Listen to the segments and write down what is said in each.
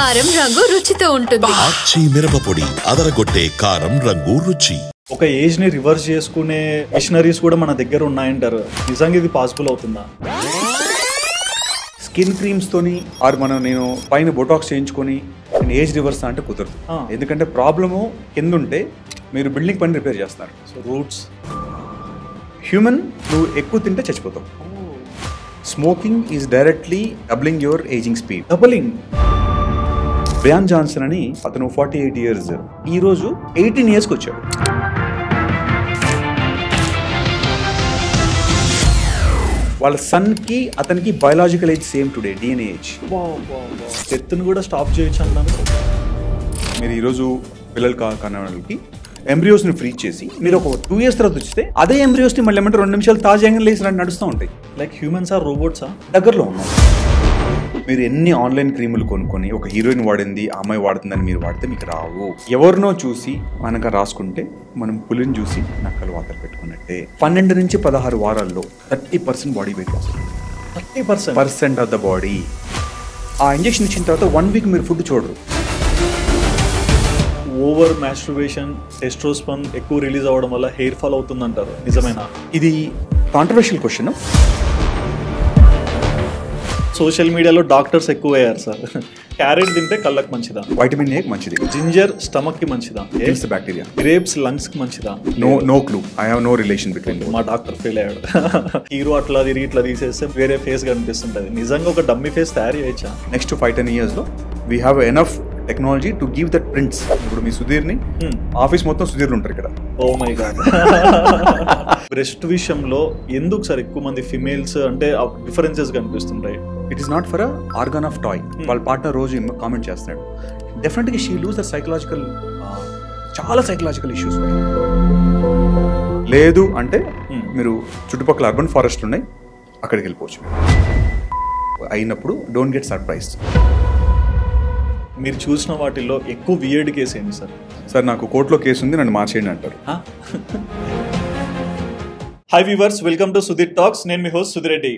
కారం రంగు రుచితో ఉంటుంది. ఆచి మిరపపొడి అదరగొట్టే కారం రంగు రుచి. ఒక ఏజ్ ని రివర్స్ చేసుకునే మిషనరీస్ కూడా మన దగ్గర ఉన్నాయంటారు. నిజంగా ఇది పాసిబుల్ అవుతుందా? స్కిన్ క్రీమ్స్ తోని నేను పైన బొటాక్స్ చేయించుకొని నేను ఏజ్ రివర్స్ అంటే కుదరదు. ఎందుకంటే ప్రాబ్లము కింద ఉంటే మీరు బిల్డింగ్ పని రిపేర్ చేస్తున్నారు. సో రూట్స్ హ్యూమన్ నువ్వు ఎక్కువ తింటే చచ్చిపోతావు. Smoking is directly doubling your ageing speed. Doubling. Brian Johnson అని అతను 48 years, ఈ రోజు 18 yearsకి వచ్చాడు. వాళ్ళ సన్ కి అతనికి biological age same today, DNA age. డెత్ని కూడా స్టాప్ చేయొచ్చు అన్నాను. మీరు ఈరోజు పిల్లలు కన్న వాళ్ళకి ఎంబ్రియోస్ని ఫ్రీజ్ చేసి మీరు ఒక 2 years తర్వాత వచ్చితే అదే ఎంబ్రియోస్ని మళ్ళీ ఏమంటే 2 నిమిషాలు తాజాగా లేసినట్టు నడుస్తూ ఉంటాయి. లైక్ హ్యూమన్స్ ఆర్ రోబోట్సా? దగ్గరలో ఉన్నాం. మీరు ఎన్ని ఆన్లైన్ క్రీములు కొనుక్కొని ఒక హీరోయిన్ వాడింది ఆ అమ్మాయి వాడుతుందని మీరు వాడితే మీకు రావు. ఎవరినో చూసి మనక రాసుకుంటే మనం పులిని చూసి నక్కలు వాతలు పెట్టుకున్నట్టే. 12 నుంచి 16 వారాల్లో 30% body weight loss. 30% of the body. ఆ ఇంజెక్షన్ ఇచ్చిన తర్వాత 1 week మీరు ఫుడ్ చూడరు. ఓవర్ మాస్టర్బేషన్, టెస్టోస్టెరాన్ ఎక్కువ రిలీజ్ అవ్వడం వల్ల హెయిర్ ఫాల్ అవుతుందంటారు. నిజమేనా? ఇది కాంట్రవర్షియల్ క్వశ్చన్. సోషల్ మీడియాలో డాక్టర్స్ ఎక్కువ అయ్యారు సార్. క్యారెట్ తింటే కళ్ళకి మంచిదా? వైటమిన్ ఏ మంచిది. జింజర్ స్టమక్ కి మంచిదా? బ్యాక్టీరియా. గ్రేప్స్ లంగ్స్ కి మంచిదా? No clue. I have no relation between. మా డాక్టర్ ఫెయిల్ అయ్యాడు. హీరో అట్లా తిరిగి ఇట్లా తీసేస్తే వేరే ఫేస్ కనిపిస్తుంటది. నిజంగా ఒక డమ్మీ ఫేస్ తయారు చేయొచ్చా? నెక్స్ట్ 5-10 years లో we have enough technology to give that prints. ఇప్పుడు మీ సుధీర్ని ఆఫీస్ మొత్తం సుధీర్లు ఉంటారు ఇక్కడ. Oh my God. బ్రెస్ట్ విషయంలో ఎందుకు సార్ ఎక్కువ మంది ఫిమేల్స్ అంటే డిఫరెన్సెస్ కనిపిస్తుంటాయి? It is not for a organ of toy. వాళ్ళ పార్ట్నర్ రోజు కామెంట్ చేస్తున్నాడు. డెఫినెట్గా షీ లూజ్ ద సైకలాజికల్, చాలా సైకలాజికల్ ఇష్యూస్ లేదు అంటే మీరు చుట్టుపక్కల అర్బన్ ఫారెస్ట్ ఉన్నాయి, అక్కడికి వెళ్ళిపోవచ్చు. అయినప్పుడు డోంట్ గెట్ సర్ప్రైజ్. మీరు చూసిన వాటిల్లో ఎక్కువ వియర్డ్ కేసు ఏంటి సార్? సార్ నాకు కోర్టులో కేసు ఉంది, నన్ను మార్చేయండి అంటారు. High viewers, welcome to Sudheer talks. నేను మీ హోస్ట్ సుధిరెడ్డి.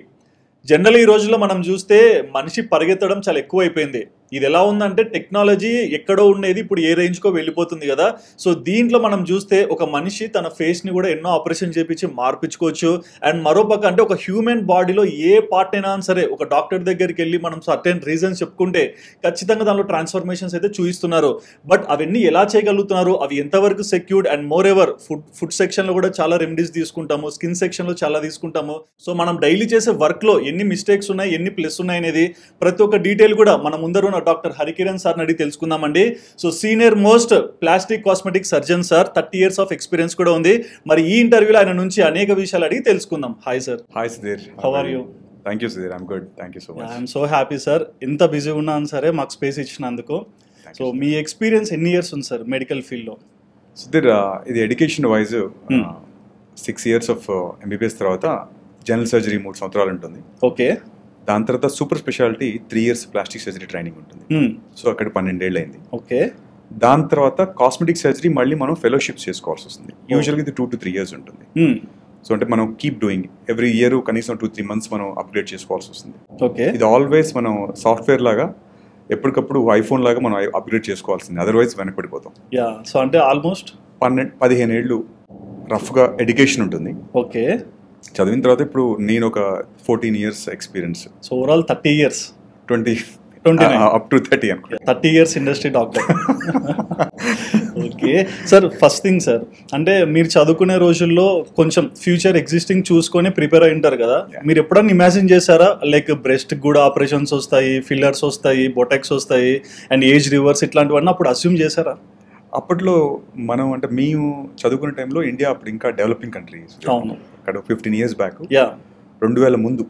జనరల్ ఈ రోజుల్లో మనం చూస్తే మనిషి పరిగెత్తడం చాలా ఎక్కువ అయిపోయింది. ఇది ఎలా ఉందంటే టెక్నాలజీ ఎక్కడో ఉండేది ఇప్పుడు ఏ రేంజ్కో వెళ్ళిపోతుంది కదా. సో దీంట్లో మనం చూస్తే ఒక మనిషి తన ఫేస్ని కూడా ఎన్నో ఆపరేషన్ చేపించి మార్పించుకోవచ్చు. అండ్ మరోపక్క అంటే ఒక హ్యూమన్ బాడీలో ఏ పార్ట్ అయినా సరే ఒక డాక్టర్ దగ్గరికి వెళ్ళి మనం సర్టెన్ రీజన్స్ చెప్పుకుంటే ఖచ్చితంగా దానిలో ట్రాన్స్ఫర్మేషన్స్ అయితే చూపిస్తున్నారు. బట్ అవన్నీ ఎలా చేయగలుగుతున్నారు, అవి ఎంతవరకు secured? And more ever food సెక్షన్లో కూడా చాలా రెమెడీస్ తీసుకుంటాము, స్కిన్ సెక్షన్లో చాలా తీసుకుంటాము. సో మనం డైలీ చేసే వర్క్లో ఎన్ని మిస్టేక్స్ ఉన్నాయి, ఎన్ని ప్లస్ ఉన్నాయి అనేది ప్రతి ఒక్క డీటెయిల్ కూడా మన ముందర ఉన్న డాక్టర్ హరికిరణ్ సార్ అడిగి తెలుసుకుందామండి. So senior most plastic cosmetic surgeon sir, 30 years of experience కూడా ఉంది. మరి ఈ ఇంటర్వ్యూలో ఆయన నుంచి అనేక విషయాలు అడిగి తెలుసుకుందాం. Hi sir. Hi Sudheer. How are you? Thank you Sudheer, I'm good. Thank you so much. I'm so happy sir. ఎంత బిజీగా ఉన్నాను సరే మాకు స్పేస్ ఇచ్చినందుకు. సో మీ ఎక్స్పీరియన్స్ ఎన్ని ఇయర్స్ ఉంది సార్ మెడికల్ ఫీల్డ్లో? సుధీర్, ఇది education wise 6 years of MBBS తర్వాత జనరల్ సర్జరీ 3 సంవత్సరాలు ఉంటుంది. ఓకే. దాని తర్వాత super speciality 3 years plastic surgery training ఉంటుంది. సో అక్కడ 12 ఏళ్ళు అయింది. ఓకే. దాని తర్వాత కాస్మెటిక్ సర్జరీ మళ్ళీ మనం ఫెలోషిప్స్ చేసుకోవాల్సి వస్తుంది. యూజువల్గా ఇది 2 to 3 years ఉంటుంది. సో అంటే మనం కీప్ డూయింగ్ ఎవ్రీ ఇయర్ కనీసం 2-3 months మనం అప్గ్రేడ్ చేసుకోవాల్సి వస్తుంది. ఓకే. ఇది ఆల్వేస్ మనం సాఫ్ట్వేర్ లాగా ఎప్పటికప్పుడు ఐఫోన్ లాగా మనం అప్గ్రేడ్ చేసుకోవాల్సింది, అదర్వైజ్ వెనకబడిపోతాం. యా. సో అంటే ఆల్మోస్ట్ 15 ఏళ్ళు రఫ్గా ఎడ్యుకేషన్ ఉంటుంది. ఓకే. చదివిన తర్వాత ఇప్పుడు నేను ఒక 14 years experience. So overall 30 years. 29 up to 30 అనుకో. 30 years industry doctor. Okay sir. First thing sir, అంటే మీరు చదువుకునే రోజుల్లో కొంచెం ఫ్యూచర్ ఎగ్జిస్టింగ్ చూసుకొని ప్రిపేర్ అయి ఉంటారు కదా. మీరు ఎప్పుడన్నా ఇమాజిన్ చేశారా లైక్ బ్రెస్ట్ కూడా ఆపరేషన్స్ వస్తాయి, ఫిల్లర్స్ వస్తాయి, బొటాక్స్ వస్తాయి అండ్ ఏజ్ రివర్స్ ఇట్లాంటివన్నీ అప్పుడు అస్యూమ్ చేశారా? అప్పట్లో మనం అంటే మేము చదువుకునే టైంలో ఇండియా అప్పుడు ఇంకా డెవలపింగ్ కంట్రీ. అవును. అక్కడ 15 years బ్యాక్, 2000 ముందు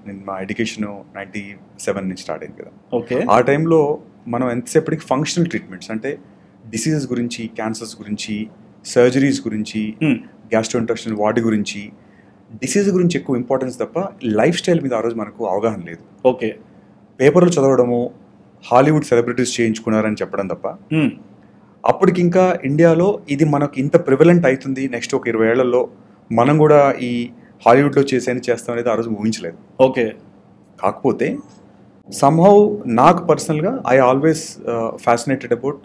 నేను మా ఎడ్యుకేషన్ 97 నుంచి స్టార్ట్ అయింది కదా. ఓకే. ఆ టైంలో మనం ఎంతసేపటికి ఫంక్షనల్ ట్రీట్మెంట్స్ అంటే డిసీజెస్ గురించి, క్యాన్సర్స్ గురించి, సర్జరీస్ గురించి, గ్యాస్ట్రోఇంటెస్టైనల్ వాటి గురించి, డిసీజ్ గురించి ఎక్కువ ఇంపార్టెన్స్ తప్ప లైఫ్ స్టైల్ మీద ఆ రోజు మనకు అవగాహన లేదు. ఓకే. పేపర్లు చదవడము, హాలీవుడ్ సెలబ్రిటీస్ చేయించుకున్నారని చెప్పడం తప్ప అప్పటికి ఇంకా ఇండియాలో ఇది మనకు ఇంత ప్రివలెంట్ అవుతుంది, నెక్స్ట్ ఒక 20 ఏళ్లలో మనం కూడా ఈ హాలీవుడ్లో చేస్తాం అనేది ఆ రోజు ఊహించలేదు. ఓకే. కాకపోతే సమ్హౌ నాకు పర్సనల్గా I always fascinated about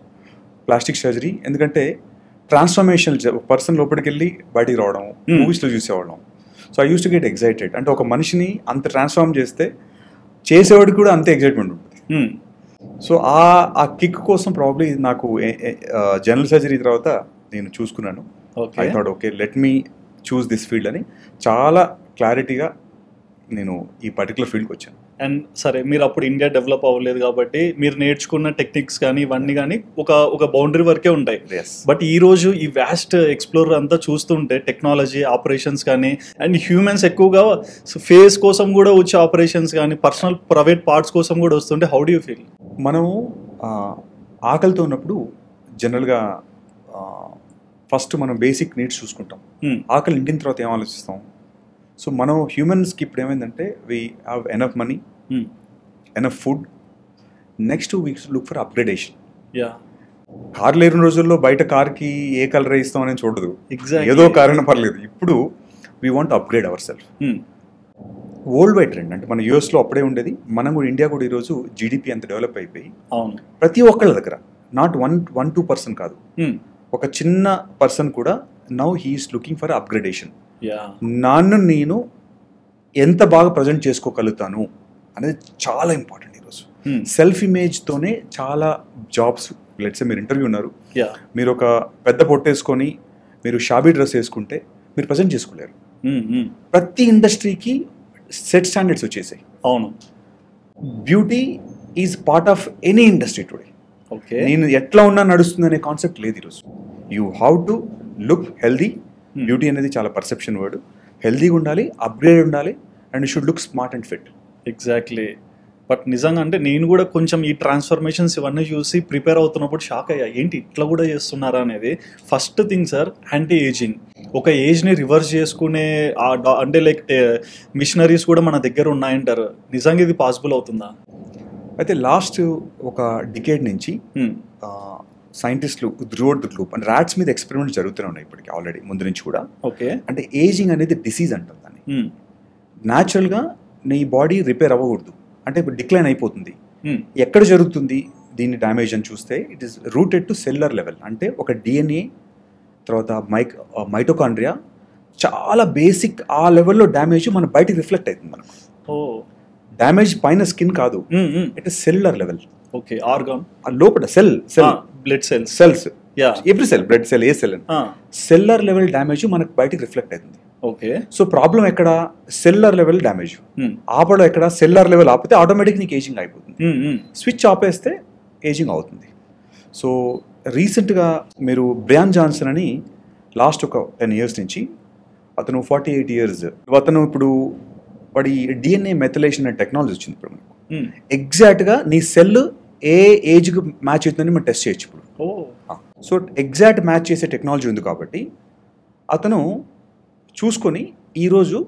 plastic surgery. ఎందుకంటే ట్రాన్స్ఫర్మేషన్ పర్సన్ లోపలికి వెళ్ళి బయటికి రావడం మూవీస్లో చూసేవాళ్ళం. So I use to get excited. అంటే ఒక మనిషిని అంత ట్రాన్స్ఫార్మ్ చేస్తే చేసేవాడికి కూడా అంతే ఎక్సైట్మెంట్ ఉంటుంది. సో ఆ కిక్ కోసం ప్రాబ్లీ నాకు జనరల్ సర్జరీ తర్వాత నేను చూసుకున్నాను. I thought okay let me choose this field అని చాలా క్లారిటీగా నేను ఈ పర్టికులర్ ఫీల్డ్కి వచ్చాను. అండ్ సరే, మీరు అప్పుడు ఇండియా డెవలప్ అవ్వలేదు కాబట్టి మీరు నేర్చుకున్న టెక్నిక్స్ కానీ ఇవన్నీ కానీ ఒక బౌండరీ వరకే ఉంటాయి. బట్ ఈ రోజు ఈ వ్యాస్ట్ ఎక్స్ప్లోర్ అంతా చూస్తుంటే టెక్నాలజీ ఆపరేషన్స్ కానీ అండ్ హ్యూమన్స్ ఎక్కువగా ఫేస్ కోసం కూడా వచ్చే ఆపరేషన్స్ కానీ పర్సనల్ ప్రైవేట్ పార్ట్స్ కోసం కూడా వస్తుంటే హౌ డూ యూ ఫీల్? మనము ఆకలితో ఉన్నప్పుడు జనరల్గా ఫస్ట్ మనం బేసిక్ నీడ్స్ చూసుకుంటాం. ఆకలి నిండిన తర్వాత ఏం ఆలోచిస్తాం? సో మనం హ్యూమన్స్కి ఇప్పుడు ఏమైందంటే we have enough money, enough food, next we look for upgradation. Car లేని రోజుల్లో బయట కార్కి ఏ కలర్ ఇస్తాం అనేది చూడదు, ఏదో కారణం పర్లేదు. ఇప్పుడు we want upgrade our self. World wide trend. అంటే మన యూఎస్లో అప్పుడే ఉండేది, మనం కూడా ఇండియా కూడా ఈరోజు జీడిపి అంత డెవలప్ అయిపోయి ప్రతి ఒక్కళ్ళ దగ్గర నాట్ 1-2% కాదు, ఒక చిన్న పర్సన్ కూడా now he's looking for upgradation. నన్ను నేను ఎంత బాగా ప్రజెంట్ చేసుకోగలుగుతాను అనేది చాలా ఇంపార్టెంట్ ఈరోజు. సెల్ఫ్ ఇమేజ్తోనే చాలా జాబ్స్. లెట్స్ మీరు ఇంటర్వ్యూ ఉన్నారు, మీరు ఒక పెద్ద పొట్టేసుకొని మీరు షాబీ డ్రెస్ వేసుకుంటే మీరు ప్రజెంట్ చేసుకోలేరు. ప్రతి ఇండస్ట్రీకి సెట్ స్టాండర్డ్స్ వచ్చేసాయి. అవును, beauty is part of any industry today. నేను ఎట్లా ఉన్నా నడుస్తుంది అనే కాన్సెప్ట్ లేదు ఈరోజు. You have to look healthy. Beauty అనేది చాలా పర్సెప్షన్ వర్డ్. హెల్దీగా ఉండాలి, అప్గ్రేడ్ ఉండాలి, and you should look smart and fit. Exactly. But నిజంగా అంటే నేను కూడా కొంచెం ఈ ట్రాన్స్ఫర్మేషన్స్ ఇవన్నీ చూసి ప్రిపేర్ అవుతున్నప్పుడు షాక్ అయ్యా, ఏంటి ఇట్లా కూడా చేస్తున్నారా అనేది. First thing sir, anti ageing. ఒక ఏజ్ని రివర్స్ చేసుకునే అంటే లైక్ మిషనరీస్ కూడా మన దగ్గర ఉన్నాయంటారు. నిజంగా ఇది పాసిబుల్ అవుతుందా? అయితే లాస్ట్ ఒక డికేడ్ నుంచి సైంటిస్టులు throughout the globe and rats మీద ఎక్స్పెరిమెంట్స్ జరుగుతూనే ఉన్నాయి ఇప్పటికి ఆల్రెడీ, ముందు నుంచి కూడా. ఓకే, అంటే ఏజింగ్ అనేది డిసీజ్ అంటాం దాన్ని. న్యాచురల్గా నీ బాడీ రిపేర్ అవ్వకూడదు, అంటే ఇప్పుడు డిక్లైన్ అయిపోతుంది. ఎక్కడ జరుగుతుంది దీన్ని డ్యామేజ్ అని చూస్తే it is rooted to cellular level. అంటే ఒక డిఎన్ఏ తర్వాత మైటోకాండ్రియా చాలా బేసిక్ ఆ లెవెల్లో డ్యామేజ్ మన బయటికి రిఫ్లెక్ట్ అవుతుంది మనకు. డ్యామేజ్ పైన స్కిన్ కాదు, it is cellular level. Okay, organ లోపల blood cells every cell, blood cell, a cell, cellular level damage మనకు బయటికి రిఫ్లెక్ట్ అవుతుంది. ఓకే, సో ప్రాబ్లం ఎక్కడ? Cellular level damage. ఆపడం ఎక్కడ? సెల్యులర్ లెవెల్ ఆపితే ఆటోమేటిక్ నీకు ఏజింగ్ అయిపోతుంది. స్విచ్ ఆపేస్తే ఏజింగ్ అవుతుంది. సో రీసెంట్గా మీరు బ్రియాన్ జాన్సన్ అని లాస్ట్ ఒక 10 years నుంచి అతను 48 years, అతను ఇప్పుడు వాడి డిఎన్ఏ మెథలేషన్ అనే టెక్నాలజీ వచ్చింది ఇప్పుడు మనకు. ఎగ్జాక్ట్గా నీ సెల్ ఏ ఏజ్కి మ్యాచ్ అవుతుందని మనం టెస్ట్ చేయొచ్చు ఇప్పుడు. సో ఎగ్జాక్ట్ మ్యాచ్ చేసే టెక్నాలజీ ఉంది కాబట్టి అతను చూసుకొని ఈరోజు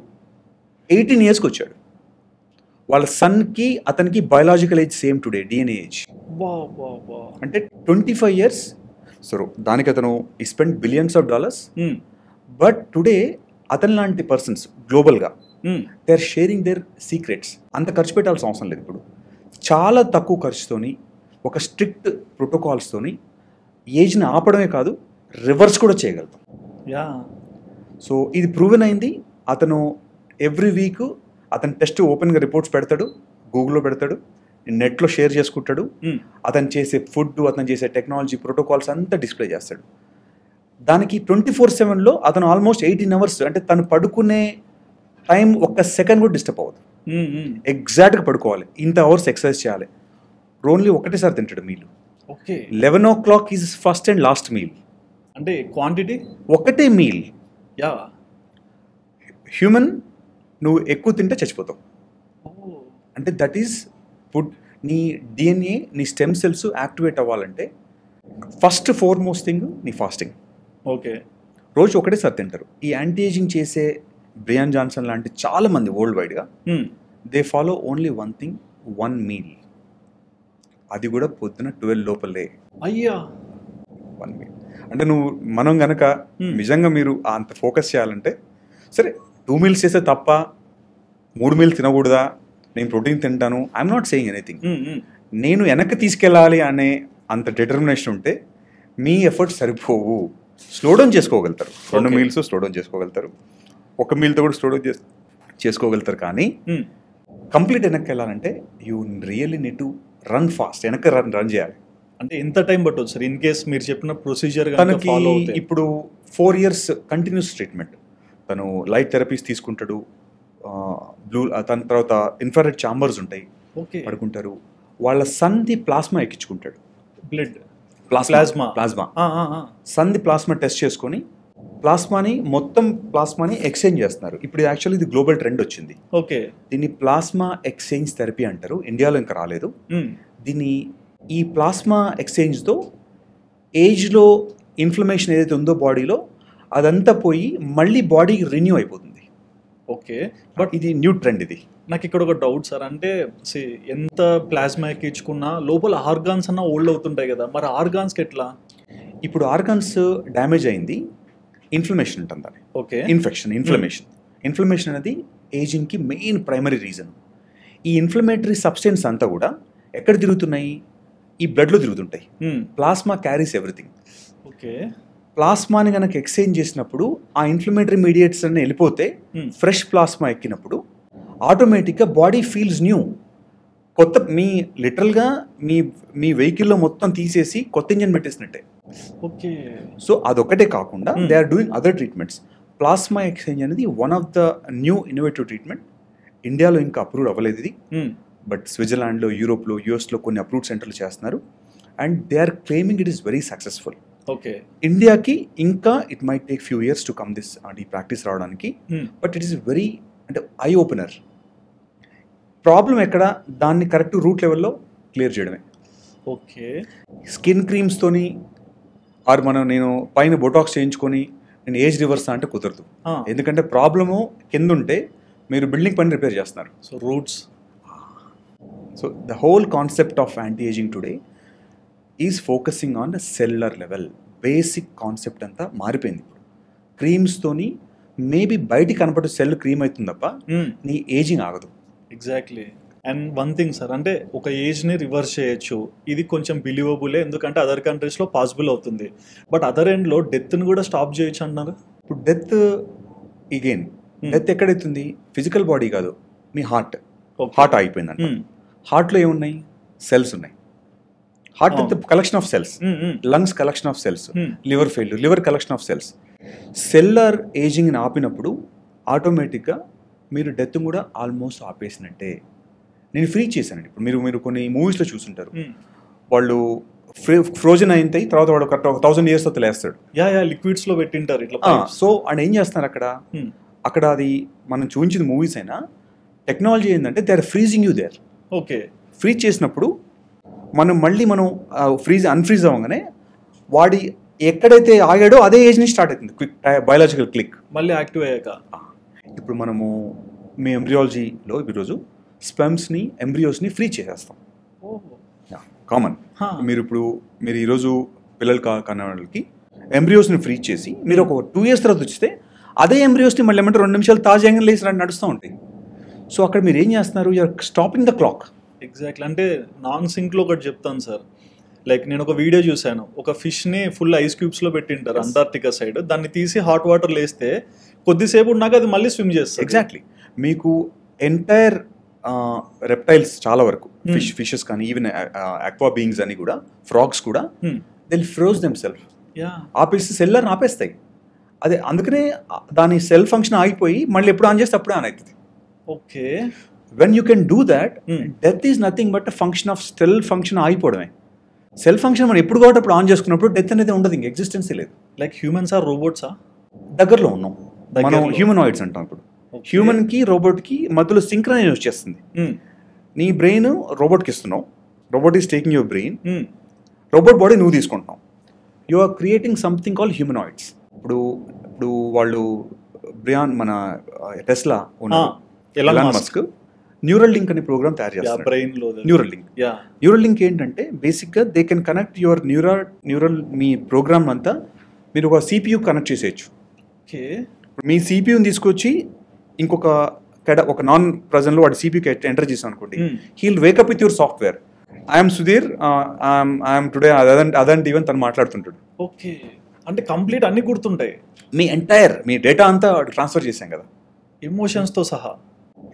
18 yearsకి వచ్చాడు. వాళ్ళ సన్కి అతనికి biological age same today, DNA age. అంటే 25 years. సో దానికి అతను ఈ spend billions of dollars. But today అతని లాంటి పర్సన్స్ గ్లోబల్గా they are sharing their secrets. అంత ఖర్చు పెట్టాల్సిన అవసరం లేదు. ఇప్పుడు చాలా తక్కువ ఖర్చుతోని ఒక స్ట్రిక్ట్ ప్రోటోకాల్స్తోని ఏజ్ని ఆపడమే కాదు రివర్స్ కూడా చేయగలుగుతాం. సో ఇది ప్రూవెన్ అయింది. అతను ఎవ్రీ వీక్ అతని టెస్ట్ ఓపెన్గా రిపోర్ట్స్ పెడతాడు, గూగుల్లో పెడతాడు, నెట్లో షేర్ చేసుకుంటాడు. అతను చేసే ఫుడ్, అతను చేసే టెక్నాలజీ ప్రోటోకాల్స్ అంతా డిస్ప్లే చేస్తాడు. దానికి 24/7లో అతను ఆల్మోస్ట్ 18 hours, అంటే తను పడుకునే టైం ఒక్క సెకండ్ కూడా డిస్టర్బ్ అవ్వదు. ఎగ్జాక్ట్గా పడుకోవాలి, ఇంత అవర్స్ ఎక్సర్సైజ్ చేయాలి. ఓన్లీ ఒకటేసారి తింటాడు meal. 11 o'clock is first and last meal. అంటే క్వాంటిటీ ఒకటే మీల్. హ్యూమన్ నువ్వు ఎక్కువ తింటే చచ్చిపోతావు. అంటే దట్ ఈస్ ఫుడ్. నీ డిఎన్ఏ, నీ స్టెమ్ సెల్స్ యాక్టివేట్ అవ్వాలంటే ఫస్ట్ ఫోర్మోస్ట్ థింగ్ నీ ఫాస్టింగ్. ఓకే, రోజు ఒకటేసారి తింటారు. ఈ యాంటీ ఏజింగ్ చేసే బ్రియాన్ జాన్సన్ లాంటి చాలా మంది వరల్డ్ వైడ్గా they follow only one thing, 1 meal. అది కూడా పొద్దున 12 లోపలే. అయ్యా, 1 meal. అంటే మనం గనక నిజంగా మీరు అంత ఫోకస్ చేయాలంటే సరే 2 meals చేస్తే తప్ప 3 meals తినకూడదా, నేను ప్రోటీన్ తింటాను, ఐఎమ్ నాట్ సేయింగ్ ఎనీథింగ్. నేను వెనక్కి తీసుకెళ్ళాలి అనే అంత డిటర్మినేషన్ ఉంటే మీ ఎఫర్ట్స్ సరిపోవు. స్లో డౌన్ చేసుకోగలుగుతారు, 2 మీల్స్ స్లో డౌన్ చేసుకోగలుగుతారు, 1 మీల్తో కూడా స్లో డౌన్ చేసుకోగలుగుతారు. కానీ కంప్లీట్ వెనక్కి వెళ్ళాలంటే you really need to run fast, వెనక్కి రన్ చేయాలి. అంటే ఎంత టైం పట్టవచ్చు సార్ ఇన్ కేస్ మీరు చెప్పిన ప్రొసీజర్ తనకి ఇప్పుడు 4 years కంటిన్యూస్ ట్రీట్మెంట్. తను లైట్ థెరపీస్ తీసుకుంటాడు, తన తర్వాత ఇన్ఫ్రారెడ్ ఛాంబర్స్ ఉంటాయి, పడుకుంటారు. వాళ్ళ సన్ది ప్లాస్మా ఎక్కించుకుంటాడు, బ్లడ్ ప్లాస్మా సన్ది ప్లాస్మా టెస్ట్ చేసుకొని ప్లాస్మాని ఎక్స్చేంజ్ చేస్తున్నారు. ఇప్పుడు యాక్చువల్లీ ఇది గ్లోబల్ ట్రెండ్ వచ్చింది. ఓకే, దీన్ని ప్లాస్మా ఎక్స్చేంజ్ థెరపీ అంటారు. ఇండియాలో ఇంకా రాలేదు. దీన్ని ఈ ప్లాస్మా ఎక్స్చేంజ్తో ఏజ్లో ఇన్ఫ్లమేషన్ ఏదైతే ఉందో బాడీలో అదంతా పోయి మళ్ళీ బాడీ రెన్యూ అయిపోతుంది. ఓకే, బట్ ఇది న్యూ ట్రెండ్. ఇది నాకు ఇక్కడ ఒక డౌట్ సార్, అంటే ఎంత ప్లాస్మా ఎక్కించుకున్నా లోపల ఆర్గాన్స్ అన్న ఓల్డ్ అవుతుంటాయి కదా, మరి ఆర్గాన్స్కి ఎట్లా? ఇప్పుడు ఆర్గాన్స్ డ్యామేజ్ అయింది, ఇన్ఫ్లమేషన్ ఉంటుంది దాన్ని. ఓకే, ఇన్ఫ్లమేషన్ అనేది ఏజింగ్కి మెయిన్ ప్రైమరీ రీజన్. ఈ ఇన్ఫ్లమేటరీ సబ్స్టెన్స్ అంతా కూడా ఎక్కడ తిరుగుతున్నాయి? ఈ బ్లడ్లో తిరుగుతుంటాయి. Plasma carries everything. ఓకే, ప్లాస్మాని కనుక ఎక్స్చేంజ్ చేసినప్పుడు ఆ ఇన్ఫ్లమేటరీ మీడియేట్స్ అన్ని వెళ్ళిపోతే ఫ్రెష్ ప్లాస్మా ఎక్కినప్పుడు ఆటోమేటిక్గా బాడీ ఫీల్స్ న్యూ. కొత్త లిటరల్గా మీ వెహికల్లో మొత్తం తీసేసి కొత్త ఇంజన్ పెట్టేసినట్టే. ఓకే, సో అదొక్కటే కాకుండా they are doing other treatments. Plasma exchange అనేది one of the new innovative treatment. ఇండియాలో ఇంకా అప్రూవ్ అవ్వలేదు ఇది, బట్ స్విట్జర్లాండ్లో, యూరోప్లో, యూఎస్లో కొన్ని అప్రూవ్డ్ సెంటర్లు చేస్తున్నారు. And they are claiming it is very successful. Okay, ఇండియాకి ఇంకా it might take few years to come this ఈ ప్రాక్టీస్ రావడానికి. బట్ ఇట్ ఈస్ వెరీ అంటే ఐ ఓపెనర్. ప్రాబ్లం ఎక్కడ, దాన్ని కరెక్ట్ రూట్ లెవెల్లో క్లియర్ చేయడమే. ఓకే, స్కిన్ క్రీమ్స్తోని నేను పైన బొటాక్స్ చేయించుకొని నేను ఏజ్ రివర్స్ అంటే కుదరదు. ఎందుకంటే ప్రాబ్లము కింద ఉంటే మీరు బిల్డింగ్ పని రిపేర్ చేస్తున్నారు. So roots. So the whole concept of anti ageing today is focusing on the cellular level. Basic concept అంతా మారిపోయింది. ఇప్పుడు క్రీమ్స్తోని మేబీ బయటికి కనపడే సెల్ క్రీమ్ అవుతుంది తప్ప నీ ఏజింగ్ ఆగదు. Exactly. And one thing sir, అంటే ఒక ఏజ్ని రివర్స్ చేయొచ్చు, ఇది కొంచెం బిలీవబులే, ఎందుకంటే అదర్ కంట్రీస్లో పాసిబుల్ అవుతుంది. బట్ అదర్ ఎండ్లో డెత్ని కూడా స్టాప్ చేయొచ్చు అంటున్నారు. ఇప్పుడు డెత్ ఎక్కడైతుంది? ఫిజికల్ బాడీ కాదు, మీ హార్ట్ ఆగిపోయిందంట. హార్ట్లో ఏమున్నాయి? సెల్స్ ఉన్నాయి. హార్ట్ అంటే collection of cells, lungs collection of cells, liver failure, liver collection of cells. సెల్యులర్ ఏజింగ్ని ఆపినప్పుడు ఆటోమేటిక్గా మీరు డెత్ కూడా ఆల్మోస్ట్ ఆపేసినట్టే. నేను ఫ్రీ చేశానండి. ఇప్పుడు మీరు కొన్ని మూవీస్లో చూసుంటారు, వాళ్ళు ఫ్రోజన్ అయిన తర్వాత వాడు 1000 years తర్వాత లేస్తాడు. లిక్విడ్స్లో పెట్టింటారు ఇట్లా. సో అండ్ ఏం చేస్తున్నారు అక్కడ అది మనం చూపించిన మూవీస్ అయినా టెక్నాలజీ ఏంటంటే they are freezing you there. Okay, freeze చేసినప్పుడు మనం అన్ఫ్రీజ్ అవ్వగానే వాడి ఎక్కడైతే ఆగాడో అదే ఏజ్ నుంచి స్టార్ట్ అవుతుంది క్విక్ బయాలజికల్ క్లిక్ మళ్ళీ యాక్టివ్ అయ్యాక. ఇప్పుడు మనము మీ ఎంబ్రియాలజీలో ఈరోజు స్పెమ్స్ని ఎంబ్రియోస్ని ఫ్రీ చేసేస్తాం. కామన్. మీరు ఈరోజు పిల్లలు కన్న వాళ్ళకి ఎంబ్రియోస్ని ఫ్రీ చేసి మీరు ఒక 2 years తర్వాత వచ్చితే అదే ఎంబ్రియోస్ని మళ్ళీ ఏమంటే 2 నిమిషాలు తాజాగా లేసి నడుస్తూ ఉంటాయి. సో అక్కడ మీరు ఏం చేస్తున్నారు? You're stopping the clock. Exactly. అంటే నాన్ సింక్లో ఒకటి చెప్తాను సార్, లైక్ నేను ఒక వీడియో చూశాను, ఒక ఫిష్ని ఫుల్ ఐస్ క్యూబ్స్లో పెట్టింటారు అంటార్టికా సైడ్, దాన్ని తీసి హాట్ వాటర్ వేస్తే కొద్దిసేపు ఉన్నాక అది మళ్ళీ స్విమ్ చేస్తుంది. ఎగ్జాక్ట్లీ. మీకు ఎంటైర్ రెప్టైల్స్ చాలా వరకు ఫిషెస్ కానీ ఈవెన్ అక్వా బీయింగ్స్ అని కూడా, ఫ్రాగ్స్ కూడా దే ఫ్రోజ్ దెమ్ సెల్ఫ్. ఆపేసి సెల్లర్ని ఆపేస్తాయి. అదే అందుకనే దాని సెల్ ఫంక్షన్ ఆగిపోయి మళ్ళీ ఎప్పుడు ఆన్ చేస్తే అప్పుడే ఆన్ అవుతుంది. Okay, when you can do that, death is nothing but function of cell function ఆగిపోవడమే. సెల్ ఫంక్షన్ మనం ఎప్పుడు కాబట్టి అప్పుడు ఆన్ చేసుకున్నప్పుడు డెత్ అనేది ఉండదు, ఇంక ఎగ్జిస్టెన్సీ లేదు. లైక్ హ్యూమన్స్ ఆర్ రోబోట్సా? దగ్గరలో ఉన్నాం మనం, హ్యూమనాయిడ్స్ అంటాం. ఇప్పుడు హ్యూమన్కి రోబోట్కి మధ్యలో సింక్రనైజ్ వచ్చేస్తుంది. నీ బ్రెయిన్ రోబోట్కి ఇస్తున్నావు, robot is taking your brain, robot body నువ్వు తీసుకుంటున్నావు. You are creating something call humanoids. ఇప్పుడు వాళ్ళు మన Tesla Elon Musk Neuralink అనే ప్రోగ్రామ్ తయారు చేస్తారు. న్యూరల్ లింక్ ఏంటంటే బేసిక్గా they can connect your neural మీ ప్రోగ్రామ్ అంతా మీరు ఒక CPU కనెక్ట్ చేసేయచ్చు. మీ CPUని తీసుకొచ్చి ఇంకొక ఒక నాన్ ప్రజెంట్లో వాడి సిపికి ఎంటర్ చేసాం అనుకోండి, he'll wake up with your software, I'm Sudheer, I'm today అదంటే ఈవెన్ తను మాట్లాడుతుంటాడు. ఓకే, అంటే కంప్లీట్ అన్ని గుర్తుంటాయి, మీ డేటా అంతా ట్రాన్స్ఫర్ చేసాం కదా, ఎమోషన్స్తో సహా.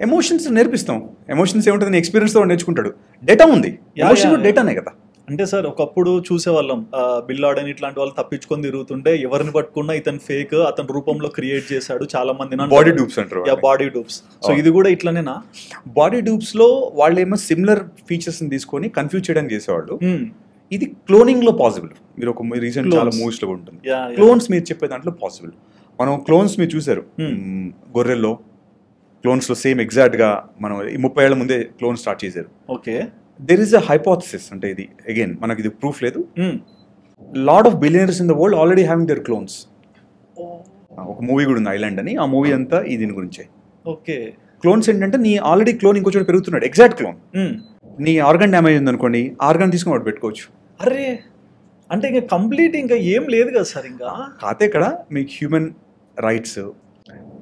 ఎమోషన్స్ నేర్పిస్తాం, ఎమోషన్స్ ఏముంటుంది ఎక్స్పీరియన్స్తో నేర్చుకుంటాడు. డేటా ఉంది, ఎమోషన్ డేటానే కదా. అంటే సార్ ఒకప్పుడు చూసేవాళ్ళం బిల్ లాడెన్ ఇట్లాంటి వాళ్ళు తప్పించుకొని తిరుగుతుంటే ఎవరిని పట్టుకున్నా ఇతను ఫేక్, అతని రూపంలో క్రియేట్ చేశాడు, చాలా మంది బాడీ డూప్స్ అంటారు. Body dupes. సో ఇది కూడా ఇట్లానేనా? బాడీ డూప్స్ లో వాళ్ళు ఏమో సిమిలర్ ఫీచర్స్ తీసుకొని కన్ఫ్యూజ్ చేయడానికి చేసేవాళ్ళు. ఇది క్లోనింగ్ లో పాసిబుల్. మీరు ఒక రీసెంట్ చాలా మూవీస్ లో ఉంటుంది క్లోన్స్, మీరు చెప్పే దాంట్లో పాసిబుల్. మనం క్లోన్స్ మీరు చూసారు గొర్రెల్లో, క్లోన్స్ లో సేమ్ ఎగ్జాక్ట్ గా మనం 30 ఏళ్ల ముందే క్లోన్ స్టార్ట్ చేశారు. Okay, there is a hypothesis, అంటే ఇది అగైన్ మనకి ఇది ప్రూఫ్ లేదు. Lot of billionaires in the world already having there clones. ఒక మూవీ కూడా ఉంది ఐలాండ్ అని, ఆ మూవీ అంతా ఈ దీని గురించే. ఓకే, క్లోన్స్ ఏంటంటే నీ ఆల్రెడీ క్లోన్ ఇంకో చోట పెరుగుతున్నాడు, ఎగ్జాక్ట్ క్లోన్. నీ ఆర్గన్ డ్యామేజ్ ఉంది అనుకోండి, ఆర్గన్ తీసుకుని వాడు పెట్టుకోవచ్చు. అరే, అంటే ఇంకా కంప్లీట్ ఇంకా ఏం లేదు కదా సార్. ఇంకా కాతే ఇక్కడ మీకు హ్యూమన్ రైట్స్,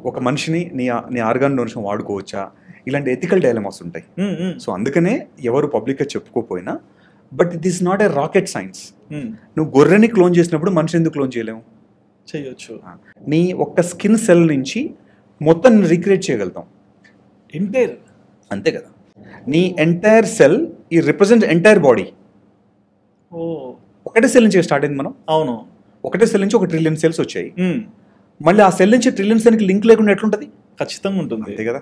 ఒక మనిషిని నీ ఆర్గాన్ డొనేషన్ వాడుకోవచ్చా, ఇలాంటి ఎథికల్ డైలమాస్ ఉంటాయి. సో అందుకనే ఎవరు పబ్లిక్గా చెప్పుకోపోయినా, but it is not a rocket science. నువ్వు గొర్రెని క్లోన్ చేసినప్పుడు మనిషిని ఎందుకు క్లోన్ చేయలేము? చేయొచ్చు. నీ ఒక్క స్కిన్ సెల్ నుంచి మొత్తం రీక్రియేట్ చేయగలుగుతాం. ఎంటైర్, అంతే కదా. నీ ఎంటైర్ సెల్ ఈ రిప్రజెంట్ ఎంటైర్ బాడీ. ఒకటే సెల్ నుంచి స్టార్ట్ అయింది మనం. అవును, ఒకటే సెల్ నుంచి 1 ట్రిలియన్ సెల్స్ వచ్చాయి. మళ్ళీ ఆ సెల్ నుంచి ట్రిలియన్ సెల్కి లింక్ లేకుండా ఎట్లుంటుంది? ఖచ్చితంగా ఉంటుంది, అంతే కదా.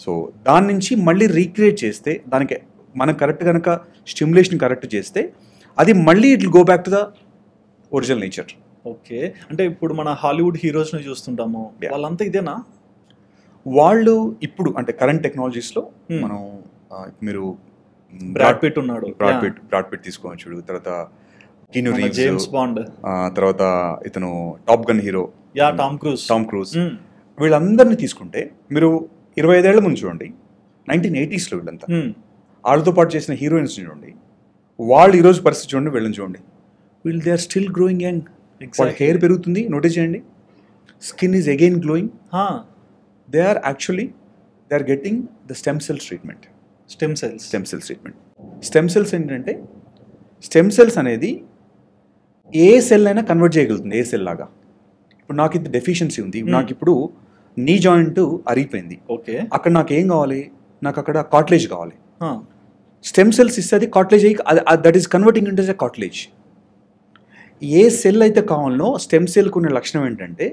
సో దాని నుంచి మళ్ళీ రీక్రియేట్ చేస్తే, దానికి మనం కరెక్ట్ కనుక స్టిమ్యులేషన్ కరెక్ట్ చేస్తే, అది మళ్ళీ it will go back to the original nature. Okay, అంటే ఇప్పుడు మన హాలీవుడ్ హీరోస్ని చూస్తుంటాము, వాళ్ళంతా ఇదేనా? వాళ్ళు ఇప్పుడు అంటే కరెంట్ టెక్నాలజీస్లో మనం మీరు బ్రాడ్ పిట్ ఉన్నాడు, బ్రాడ్ పిట్ తీసుకోవచ్చు. తర్వాత కీను రీవ్స్, జేమ్స్ బాండ్, తర్వాత ఇతను top gun hero Tom cruise, వీళ్ళందరినీ తీసుకుంటే మీరు 25 ఏళ్ల ముందు చూడండి, 1980s వీళ్ళంతా, వాళ్ళతో పాటు చేసిన హీరోయిన్స్ చూడండి, వాళ్ళు ఈరోజు పరిస్థితి చూడండి, వీళ్ళని చూడండి, వీళ్ళు they are still growing young. వాళ్ళ హెయిర్ పెరుగుతుంది, నోటీస్ చేయండి, skin is again glowing. They are getting the stem cells treatment. Stem cells treatment. Stem cells ఏంటంటే, స్టెమ్ సెల్స్ అనేది ఏ సెల్ అయినా కన్వర్ట్ చేయగలుగుతుంది, ఏ సెల్ లాగా. ఇప్పుడు నాకు ఇది డెఫిషియన్సీ ఉంది, నాకు ఇప్పుడు నీ జాయింట్ అరిగిపోయింది, ఓకే, అక్కడ నాకు ఏం కావాలి? నాకు అక్కడ కార్టిలేజ్ కావాలి. స్టెమ్ సెల్స్ ఇస్తే అది కార్టిలేజ్ అయ్యి that is converting into a cartilage. A cell అయితే కావాలనో స్టెమ్ సెల్కి ఉన్న లక్షణం ఏంటంటే,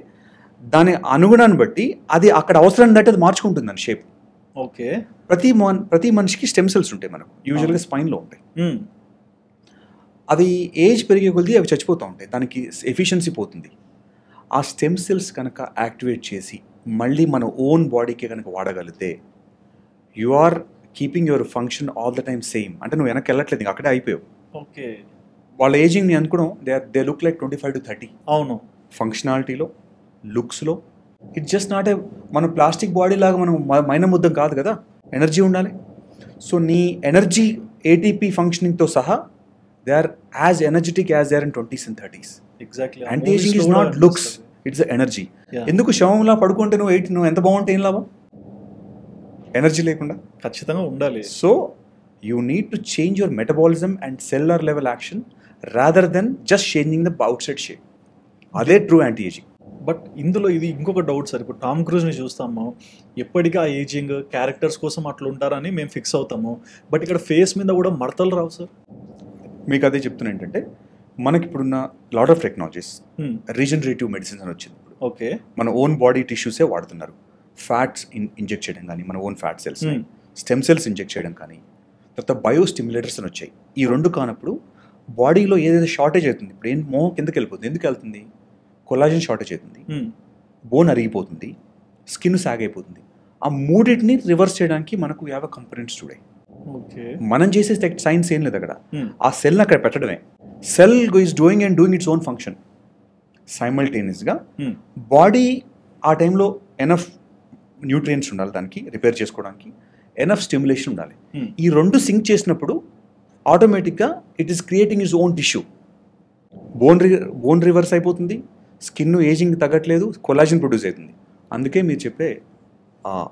దాని అనుగుణాన్ని బట్టి అది అక్కడ అవసరాన్ని బట్టి అది మార్చుకుంటుంది అని షేప్. ఓకే, ప్రతి మనిషికి స్టెమ్ సెల్స్ ఉంటాయి, మనకు యూజువల్గా స్పైన్లో ఉంటాయి. అది ఏజ్ పెరిగే కొద్దీ అవి చచ్చిపోతూ ఉంటాయి, దానికి ఎఫిషియన్సీ పోతుంది. ఆ స్టెమ్ సెల్స్ కనుక యాక్టివేట్ చేసి మళ్ళీ మన ఓన్ బాడీకి కనుక వాడగలిగితే, you are keeping your function all the time same. అంటే నువ్వు వెనక్కి వెళ్ళట్లేదు, ఇంకా అక్కడే అయిపోయావు. ఓకే, వాళ్ళ ఏజింగ్ని అనుకోవడం, దే లుక్ లైక్ 25 to 30. అవును, ఫంక్షనాలిటీలో, లుక్స్లో. ఇట్స్ జస్ట్ నాట్ ఏ మన ప్లాస్టిక్ బాడీ లాగా మనం మైన ముద్దం కాదు కదా, ఎనర్జీ ఉండాలి. సో నీ ఎనర్జీ ఏటీపీ ఫంక్షనింగ్తో సహా they are as energetic as they are in 20s and 30s. Exactly. Anti ageing is not looks, it's energy. ఎందుకు శవంలా పడుకుంటే నువ్వు ఎంత బాగుంటే ఏం లాభం? ఎనర్జీ లేకుండా ఖచ్చితంగా ఉండాలి. So you need to change your metabolism and cellular level action rather than just changing the outside shape. అదే ట్రూ యాంటీ ఏజింగ్. బట్ ఇందులో ఇది ఇంకొక డౌట్ సార్. ఇప్పుడు టామ్ క్రూజ్ని చూస్తాము, ఎప్పటికీ ఆ ఏజింగ్ క్యారెక్టర్స్ కోసం అట్లా ఉంటారని మేము ఫిక్స్ అవుతాము. బట్ ఇక్కడ ఫేస్ మీద కూడా మడతలు రావు సార్. మీకు అదే చెప్తున్నా, ఏంటంటే మనకి ఇప్పుడున్న lot of technologies, regenerative medicines అని వచ్చింది. ఇప్పుడు ఓకే, మన ఓన్ బాడీ టిష్యూసే వాడుతున్నారు. ఫ్యాట్స్ ఇంజెక్ట్ చేయడం కానీ, మన own fat cells, stem cells inject చేయడం కానీ, తర్వాత బయో స్టిమ్యులేటర్స్ అని వచ్చాయి. ఈ రెండు కానప్పుడు బాడీలో ఏదైతే షార్టేజ్ అవుతుంది, ఇప్పుడు ఏం మోహం కిందకి వెళ్ళిపోతుంది. ఎందుకు వెళ్తుంది? కొలాజన్ షార్టేజ్ అవుతుంది, బోన్ అరిగిపోతుంది, స్కిన్ సాగ్ అయిపోతుంది. ఆ మూడింటిని రివర్స్ చేయడానికి మనకు యావ కంపోనెంట్స్ చూడాయి. మనం చేసే సైన్స్ ఏం లేదు అక్కడ. ఆ సెల్ని అక్కడ పెట్టడమే. Cell is doing its own function సైమల్టేనియస్గా. బాడీ ఆ టైంలో ఎనఫ్ న్యూట్రియంట్స్ ఉండాలి, దానికి రిపేర్ చేసుకోవడానికి ఎనఫ్ స్టిమ్యులేషన్ ఉండాలి. ఈ రెండు సింక్ చేసినప్పుడు ఆటోమేటిక్గా it is creating its own tissue. Bone reverse అయిపోతుంది, స్కిన్ ఏజింగ్ తగ్గట్లేదు, కొలాజిన్ ప్రొడ్యూస్ అవుతుంది. అందుకే మీరు చెప్పే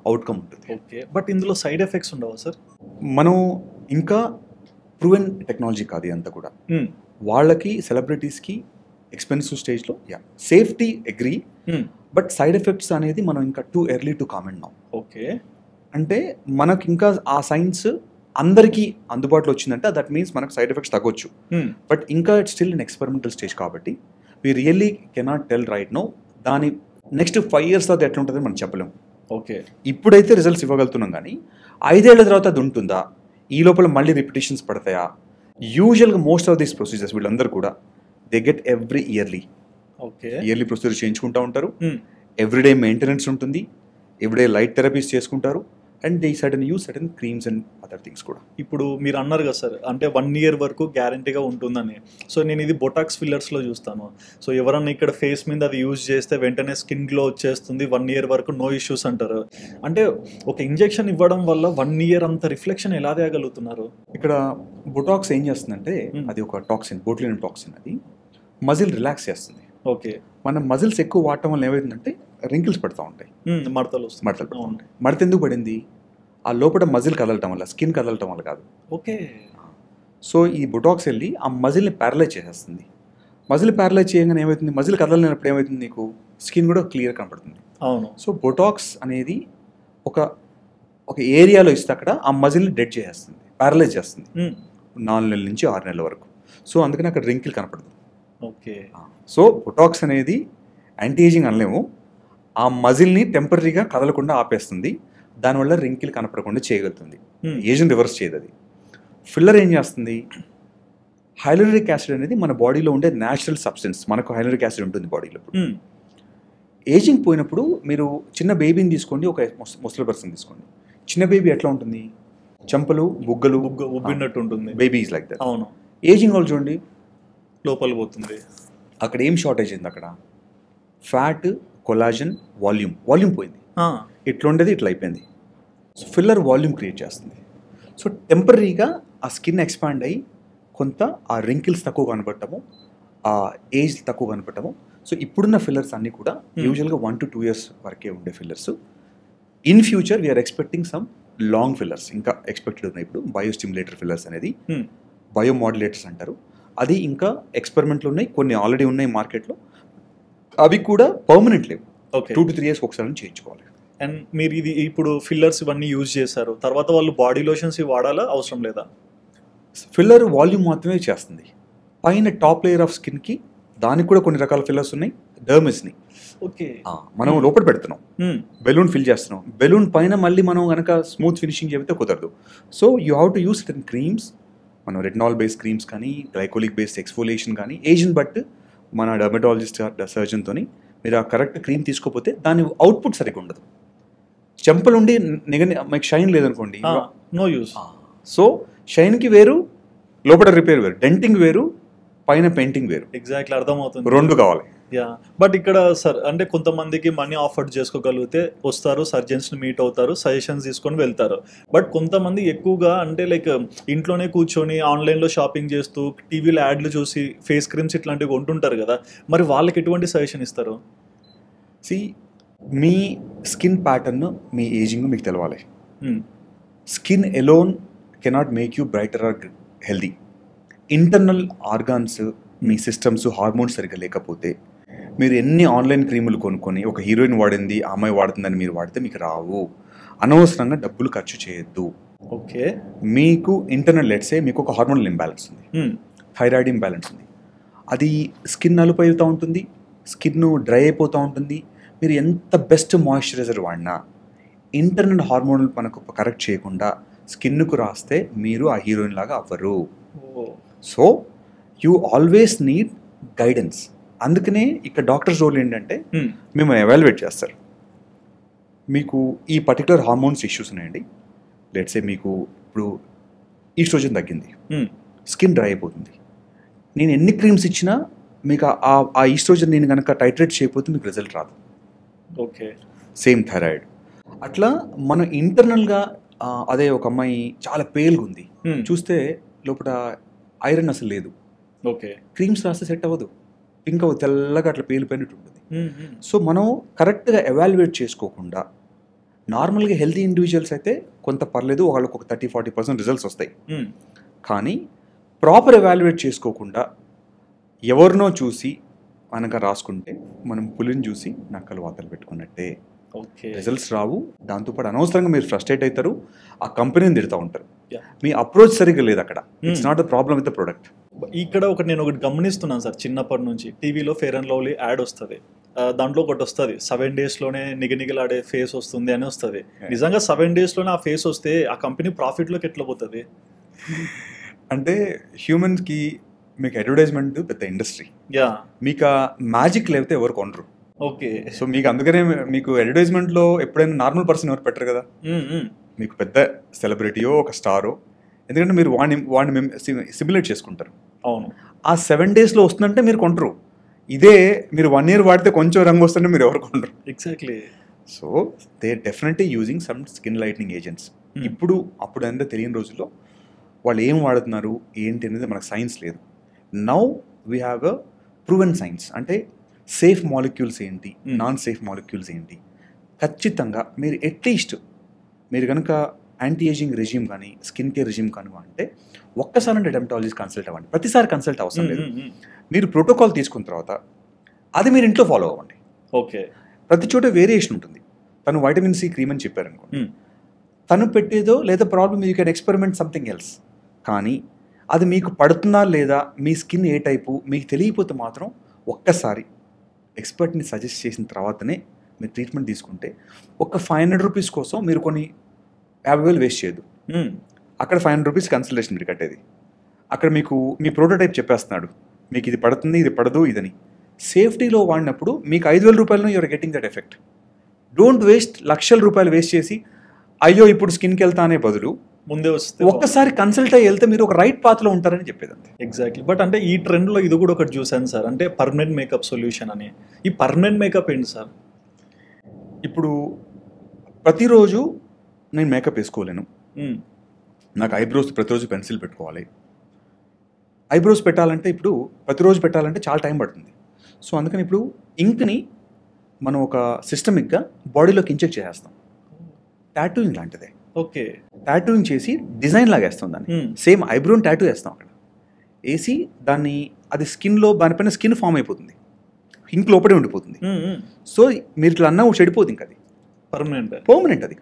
అవుట్కమ్ ఉంటుంది. ఓకే, బట్ ఇందులో సైడ్ ఎఫెక్ట్స్ ఉండవా సార్? మనం ఇంకా ప్రూవెన్ టెక్నాలజీ కాదు అంతా కూడా. వాళ్ళకి సెలబ్రిటీస్కి ఎక్స్పెన్సివ్ స్టేజ్లో safety agree, but side effects అనేది మనం ఇంకా too early to comment now. Okay, అంటే మనకి ఇంకా ఆ సైన్స్ అందరికీ అందుబాటులో వచ్చిందంటే దట్ మీన్స్ మనకు సైడ్ ఎఫెక్ట్స్ తగ్గొచ్చు. బట్ ఇంకా it's still in experimental stage కాబట్టి we really cannot tell right now. దాని నెక్స్ట్ 5 years తర్వాత ఎట్లా ఉంటుందని మనం చెప్పలేము. ఓకే, ఇప్పుడైతే రిజల్ట్స్ ఇవ్వగలుగుతున్నాం, కానీ 5 ఏళ్ల తర్వాత అది ఉంటుందా, ఈ లోపల మళ్ళీ రిపిటేషన్స్ పడతాయా? యూజువల్గా మోస్ట్ ఆఫ్ దీస్ ప్రొసీజర్స్ వీళ్ళందరూ కూడా they get every yearly. Okay, yearly procedure చేయించుకుంటూ ఉంటారు. ఎవ్రీడే మెయింటెనెన్స్ ఉంటుంది, ఎవ్రీడే లైట్ థెరపీస్ చేసుకుంటారు, and they sudden use sudden creams and other things కూడా. ఇప్పుడు మీరు అన్నారు కదా సార్, అంటే 1 year వరకు గ్యారంటీగా ఉంటుందని. సో నేను ఇది బొటాక్స్ ఫిల్లర్స్లో చూస్తాను. సో ఎవరన్నా ఇక్కడ ఫేస్ మీద అది యూజ్ చేస్తే వెంటనే స్కిన్ గ్లో వచ్చేస్తుంది, 1 year వరకు నో ఇష్యూస్ అంటారు. అంటే ఒక ఇంజెక్షన్ ఇవ్వడం వల్ల 1 year అంత రిఫ్లెక్షన్ ఎలా తేగలుగుతున్నారు? ఇక్కడ బొటాక్స్ ఏం చేస్తుందంటే అది ఒక టాక్సిన్, బోట్యులినం టాక్సిన్. అది మజిల్ రిలాక్స్ చేస్తుంది. ఓకే, మన మజిల్స్ ఎక్కువ వాడటం వల్ల ఏమవుతుందంటే రింకిల్స్ పడుతూ ఉంటాయి, మడతలు ఉంటాయి. మడత ఎందుకు పడింది? ఆ లోపల మజిల్ కదలటం వల్ల, స్కిన్ కదలటం వల్ల కాదు. ఓకే, సో ఈ బొటాక్స్ వెళ్ళి ఆ మజిల్ని ప్యారలైజ్ చేసేస్తుంది. మజిల్ ప్యారలైజ్ చేయగానే ఏమవుతుంది, మజిల్ కదలలేనప్పుడు ఏమవుతుంది, నీకు స్కిన్ కూడా క్లియర్ కనపడుతుంది. అవును. సో బొటాక్స్ అనేది ఒక ఏరియాలో ఇస్తే అక్కడ ఆ మజిల్ని డెడ్ చేసేస్తుంది, ప్యారలైజ్ చేస్తుంది 4 నెలల నుంచి 6 నెలల వరకు. సో అందుకని అక్కడ రింకిల్ కనపడదు. ఓకే, సో బొటాక్స్ అనేది యాంటీ ఏజింగ్ అనలేము, ఆ మజిల్ని టెంపరీగా కదలకుండా ఆపేస్తుంది, దానివల్ల రింకిల్ కనపడకుండా చేయగలుగుతుంది. ఏజ్ని రివర్స్ చేయదు అది. ఫిల్లర్ ఏం చేస్తుంది, హైలోరిక్ యాసిడ్ అనేది మన బాడీలో ఉండే న్యాచురల్ సబ్స్టెన్స్. మనకు హైలోరిక్ యాసిడ్ ఉంటుంది బాడీలో. ఏజింగ్ పోయినప్పుడు మీరు చిన్న బేబీని తీసుకోండి, ఒక ముసలి పర్సన్ తీసుకోండి. చిన్న బేబీ ఎట్లా ఉంటుంది, చెంపలు బుగ్గలు ఉబ్బినట్టు ఉంటుంది, బేబీస్ లైక్ దట్. అవును. ఏజింగ్ వాళ్ళు చూడండి లోపల పోతుంది. అక్కడ ఏం షార్టేజ్ అయింది, అక్కడ ఫ్యాట్, కొలాజన్, వాల్యూమ్ పోయింది. ఇట్లా ఉండేది ఇట్లా అయిపోయింది. సో ఫిల్లర్ వాల్యూమ్ క్రియేట్ చేస్తుంది. సో టెంపరీగా ఆ స్కిన్ ఎక్స్పాండ్ అయ్యి కొంత ఆ రింకిల్స్ తక్కువ కనపడటము, ఆ ఏజ్ తక్కువ కనపడటము. సో ఇప్పుడున్న ఫిల్లర్స్ అన్నీ కూడా యూజువల్గా 1 to 2 years వరకే ఉండే fillers. In future we are expecting some long fillers ఇంకా ఎక్స్పెక్టెడ్ ఉన్నాయి. ఇప్పుడు బయోస్టిమ్యులేటర్ ఫిల్లర్స్ అనేది బయోమాడ్యులేటర్స్ అంటారు. అది ఇంకా ఎక్స్పెరిమెంట్లు ఉన్నాయి, కొన్ని ఆల్రెడీ ఉన్నాయి మార్కెట్లో. అవి కూడా పర్మనెంట్ లేవు, 2 to 3 years ఒకసారి చేయించుకోవాలి. అండ్ మీరు ఇది ఇప్పుడు ఫిల్లర్స్ ఇవన్నీ యూజ్ చేశారు, తర్వాత వాళ్ళు బాడీ లోషన్స్ వాడాలా, అవసరం లేదా? ఫిల్లర్ వాల్యూమ్ మాత్రమే చేస్తుంది. పైన టాప్ లేయర్ ఆఫ్ స్కిన్కి దానికి కూడా కొన్ని రకాల ఫిల్లర్స్ ఉన్నాయి, డర్మిస్ని. ఓకే, మనం లోపల పెడుతున్నాం, బెలూన్ ఫిల్ చేస్తున్నాం, బెలూన్ పైన మళ్ళీ మనం కనుక స్మూత్ ఫినిషింగ్ చెబితే కుదరదు. So you have to use certain creams. మనం రెటినాల్ బేస్డ్ క్రీమ్స్ కానీ, గ్లైకోలిక్ బేస్డ్ ఎక్స్ఫోలియేషన్ కానీ, ఏజ్ని బట్టి మన డర్మటాలజిస్ట్ సర్జన్తో మీరు ఆ కరెక్ట్ క్రీమ్ తీసుకోకపోతే దాని అవుట్పుట్ సరిగ్గా ఉండదు. చెంపలుండి మీకు షైన్ లేదనుకోండి, నో యూస్. సో షైన్కి వేరు, లోపల రిపేర్ వేరు, డెంటింగ్ వేరు, పైన పెయింటింగ్ వేరు. ఎగ్జాక్ట్లీ అర్థమవుతుంది, 2 కావాలి. బట్ ఇక్కడ సార్ అంటే కొంతమందికి మనీ ఆఫర్ చేసుకోగలిగితే వస్తారు, సర్జన్స్ని మీట్ అవుతారు, సజెషన్స్ తీసుకొని వెళ్తారు. బట్ కొంతమంది ఎక్కువగా అంటే లైక్ ఇంట్లోనే కూర్చొని ఆన్లైన్లో షాపింగ్ చేస్తూ టీవీలో యాడ్లు చూసి ఫేస్ క్రీమ్స్ ఇట్లాంటివి కొంటుంటారు కదా, మరి వాళ్ళకి ఎటువంటి సజెషన్ ఇస్తారు? మీ స్కిన్ ప్యాటర్న్, మీ ఏజింగ్ మీకు తెలవాలి. Skin alone cannot make you brighter or healthy. Internal organs, మీ సిస్టమ్స్, హార్మోన్స్ సరిగ్గా లేకపోతే మీరు ఎన్ని ఆన్లైన్ క్రీములు కొనుక్కొని ఒక హీరోయిన్ వాడింది ఆ అమ్మాయి వాడుతుందని మీరు వాడితే మీకు రావు. అనవసరంగా డబ్బులు ఖర్చు చేయొద్దు. ఓకే, మీకు ఇంటర్నల్ లెట్సే మీకు ఒక హార్మోనల్ ఇంబ్యాలెన్స్ ఉంది, థైరాయిడ్ ఇంబ్యాలెన్స్ ఉంది, అది స్కిన్ నలుపు అవుతూ ఉంటుంది, స్కిన్ డ్రై అయిపోతూ ఉంటుంది. మీరు ఎంత బెస్ట్ మాయిశ్చరైజర్ వాడినా ఇంటర్నల్ హార్మోనల్ మనకు కరెక్ట్ చేయకుండా స్కిన్కు రాస్తే మీరు ఆ హీరోయిన్ లాగా అవ్వరు. So you always need guidance. అందుకనే ఇక్కడ డాక్టర్స్ రోల్ ఏంటంటే మిమ్మల్ని ఎవాల్యుయేట్ చేస్తారు. మీకు ఈ పర్టికులర్ హార్మోన్స్ ఇష్యూస్ ఉన్నాయండి, లెట్సే మీకు ఇప్పుడు ఈస్ట్రోజన్ తగ్గింది, స్కిన్ డ్రై అయిపోతుంది, నేను ఎన్ని క్రీమ్స్ ఇచ్చినా మీకు ఆ ఈస్ట్రోజన్ నేను కనుక టైట్రేట్ చేయకపోతే మీకు రిజల్ట్ రాదు. Okay, same thyroid. అట్లా మనం ఇంటర్నల్గా అదే ఒక అమ్మాయి చాలా పేల్గా ఉంది, చూస్తే లోపల ఐరన్ అసలు లేదు, ఓకే, క్రీమ్స్ రాస్తే సెట్ అవ్వదు, ఇంకా తెల్లగా అట్లా పేలిపోయినట్టు ఉంటుంది. సో మనం కరెక్ట్గా ఎవాల్యుయేట్ చేసుకోకుండా నార్మల్గా హెల్తీ ఇండివిజువల్స్ అయితే కొంత పర్లేదు, వాళ్ళకి ఒక 30-40% రిజల్ట్స్ వస్తాయి. కానీ ప్రాపర్ ఎవాల్యుయేట్ చేసుకోకుండా ఎవరినో చూసి మనక రాసుకుంటే మనం పులిని చూసి నక్కలు వాతలు పెట్టుకున్నట్టే. రిజల్ట్స్ రావు, దాంతోపాటు అనవసరంగా మీరు ఫ్రస్ట్రేట్ అవుతారు, ఆ కంపెనీని తిడుతూ ఉంటారు. మీ అప్రోచ్ సరిగ్గా లేదు అక్కడ. It's not the problem with the product. ఇక్కడ నేను ఒకటి గమనిస్తున్నాను సార్, చిన్నప్పటి నుంచి టీవీలో ఫెయిర్ అండ్ లవ్లీ యాడ్ వస్తుంది, దాంట్లో ఒకటి వస్తుంది 7 daysలోనే నిగనిగలాడే ఫేస్ వస్తుంది అని వస్తుంది. నిజంగా 7 daysలోనే ఆ ఫేస్ వస్తే ఆ కంపెనీ ప్రాఫిట్లోకి ఎట్లా పోతుంది? అంటే హ్యూమన్స్కి మీకు అడ్వర్టైజ్మెంట్ పెద్ద ఇండస్ట్రీ. మీకు ఆ మ్యాజిక్ లేకపోతే ఎవరు కొనరు. ఓకే, సో మీకు అందుకనే మీకు అడ్వర్టైజ్మెంట్లో ఎప్పుడైనా నార్మల్ పర్సన్ ఎవరు పెట్టరు కదా, మీకు పెద్ద సెలబ్రిటీయో ఒక స్టారో, ఎందుకంటే మీరు వాడిని సిమ్యులేట్ చేసుకుంటారు. అవును, ఆ 7 daysలో వస్తుందంటే మీరు కొంటారు. ఇదే మీరు 1 year వాడితే కొంచెం రంగు వస్తుంటే మీరు ఎవరు కొంటారు. Exactly. So they definitely using some skin lightning agents. అప్పుడు అంతా తెలియని రోజుల్లో వాళ్ళు ఏం వాడుతున్నారు ఏంటి అనేది మనకు సైన్స్ లేదు. Now we have a proven science. అంటే సేఫ్ మాలిక్యూల్స్ ఏంటి, నాన్ సేఫ్ మాలిక్యూల్స్ ఏంటి, ఖచ్చితంగా మీరు అట్లీస్ట్ మీరు కనుక యాంటీ ఏజింగ్ రెజ్యూమ్ కానీ స్కిన్ కేర్ రెజ్యూమ్ కానీ అంటే ఒక్కసారి అంటే డెర్మటాలజిస్ట్ కన్సల్ట్ అవ్వండి. ప్రతిసారి కన్సల్ట్ అవసరం లేదు. మీరు ప్రోటోకాల్ తీసుకున్న తర్వాత అది మీరు ఇంట్లో ఫాలో అవ్వండి. ఓకే, ప్రతి చోట వేరియేషన్ ఉంటుంది. తను వైటమిన్ సి క్రీమ్ అని చెప్పారనుకోండి, తను పెట్టేదో లేదా problem you can experiment something else. కానీ అది మీకు పడుతుందా లేదా, మీ స్కిన్ ఏ టైపు మీకు తెలియకపోతే మాత్రం ఒక్కసారి ఎక్స్పర్ట్ని సజెస్ట్ చేసిన తర్వాతనే మీరు ట్రీట్మెంట్ తీసుకుంటే ఒక 500 rupees కోసం మీరు కొన్ని 50,000 వేస్ట్ చేయదు. అక్కడ 500 rupees కన్సల్టేషన్ మీరు కట్టేది. అక్కడ మీకు మీ ప్రోటోటైప్ చెప్పేస్తున్నాడు, మీకు ఇది పడుతుంది ఇది పడదు ఇదని. సేఫ్టీలో వాడినప్పుడు మీకు 5,000 రూపాయలను you're getting that effect. Don't waste లక్షల రూపాయలు వేస్ట్ చేసి అయ్యో ఇప్పుడు స్కిన్కి వెళ్తా అనే బదులు ముందే వస్తే ఒక్కసారి కన్సల్ట్ అయ్యి వెళ్తే మీరు ఒక రైట్ పాత్లో ఉంటారని చెప్పేదండి. ఎగ్జాక్ట్లీ. బట్ అంటే ఈ ట్రెండ్లో ఇది కూడా ఒకటి చూసాను సార్, అంటే పర్మనెంట్ మేకప్ సొల్యూషన్ అని. ఈ పర్మనెంట్ మేకప్ ఏంటి సార్? ఇప్పుడు ప్రతిరోజు నేను మేకప్ వేసుకోలేను. నాకు ఐబ్రోస్ ప్రతిరోజు పెన్సిల్ పెట్టుకోవాలి. ఐబ్రోస్ పెట్టాలంటే ఇప్పుడు ప్రతిరోజు పెట్టాలంటే చాలా టైం పడుతుంది. సో అందుకని ఇప్పుడు ఇంక్ని మనం ఒక సిస్టమిక్గా బాడీలోకి ఇంజెక్ట్ చేసేస్తాం. టాటూయింగ్ లాంటిదే. ఓకే, టాటూయింగ్ చేసి డిజైన్ లాగా వేస్తాం దాన్ని. సేమ్ ఐబ్రోని టాటూ వేస్తాం అక్కడ వేసి దాన్ని, అది స్కిన్లో దానిపైన స్కిన్ ఫామ్ అయిపోతుంది, ఇంక్ లోపడే ఉండిపోతుంది. సో మీరు ఇట్లా అన్నా చెడిపోతుంది, ఇంకా అది పర్మనెంట్ అది.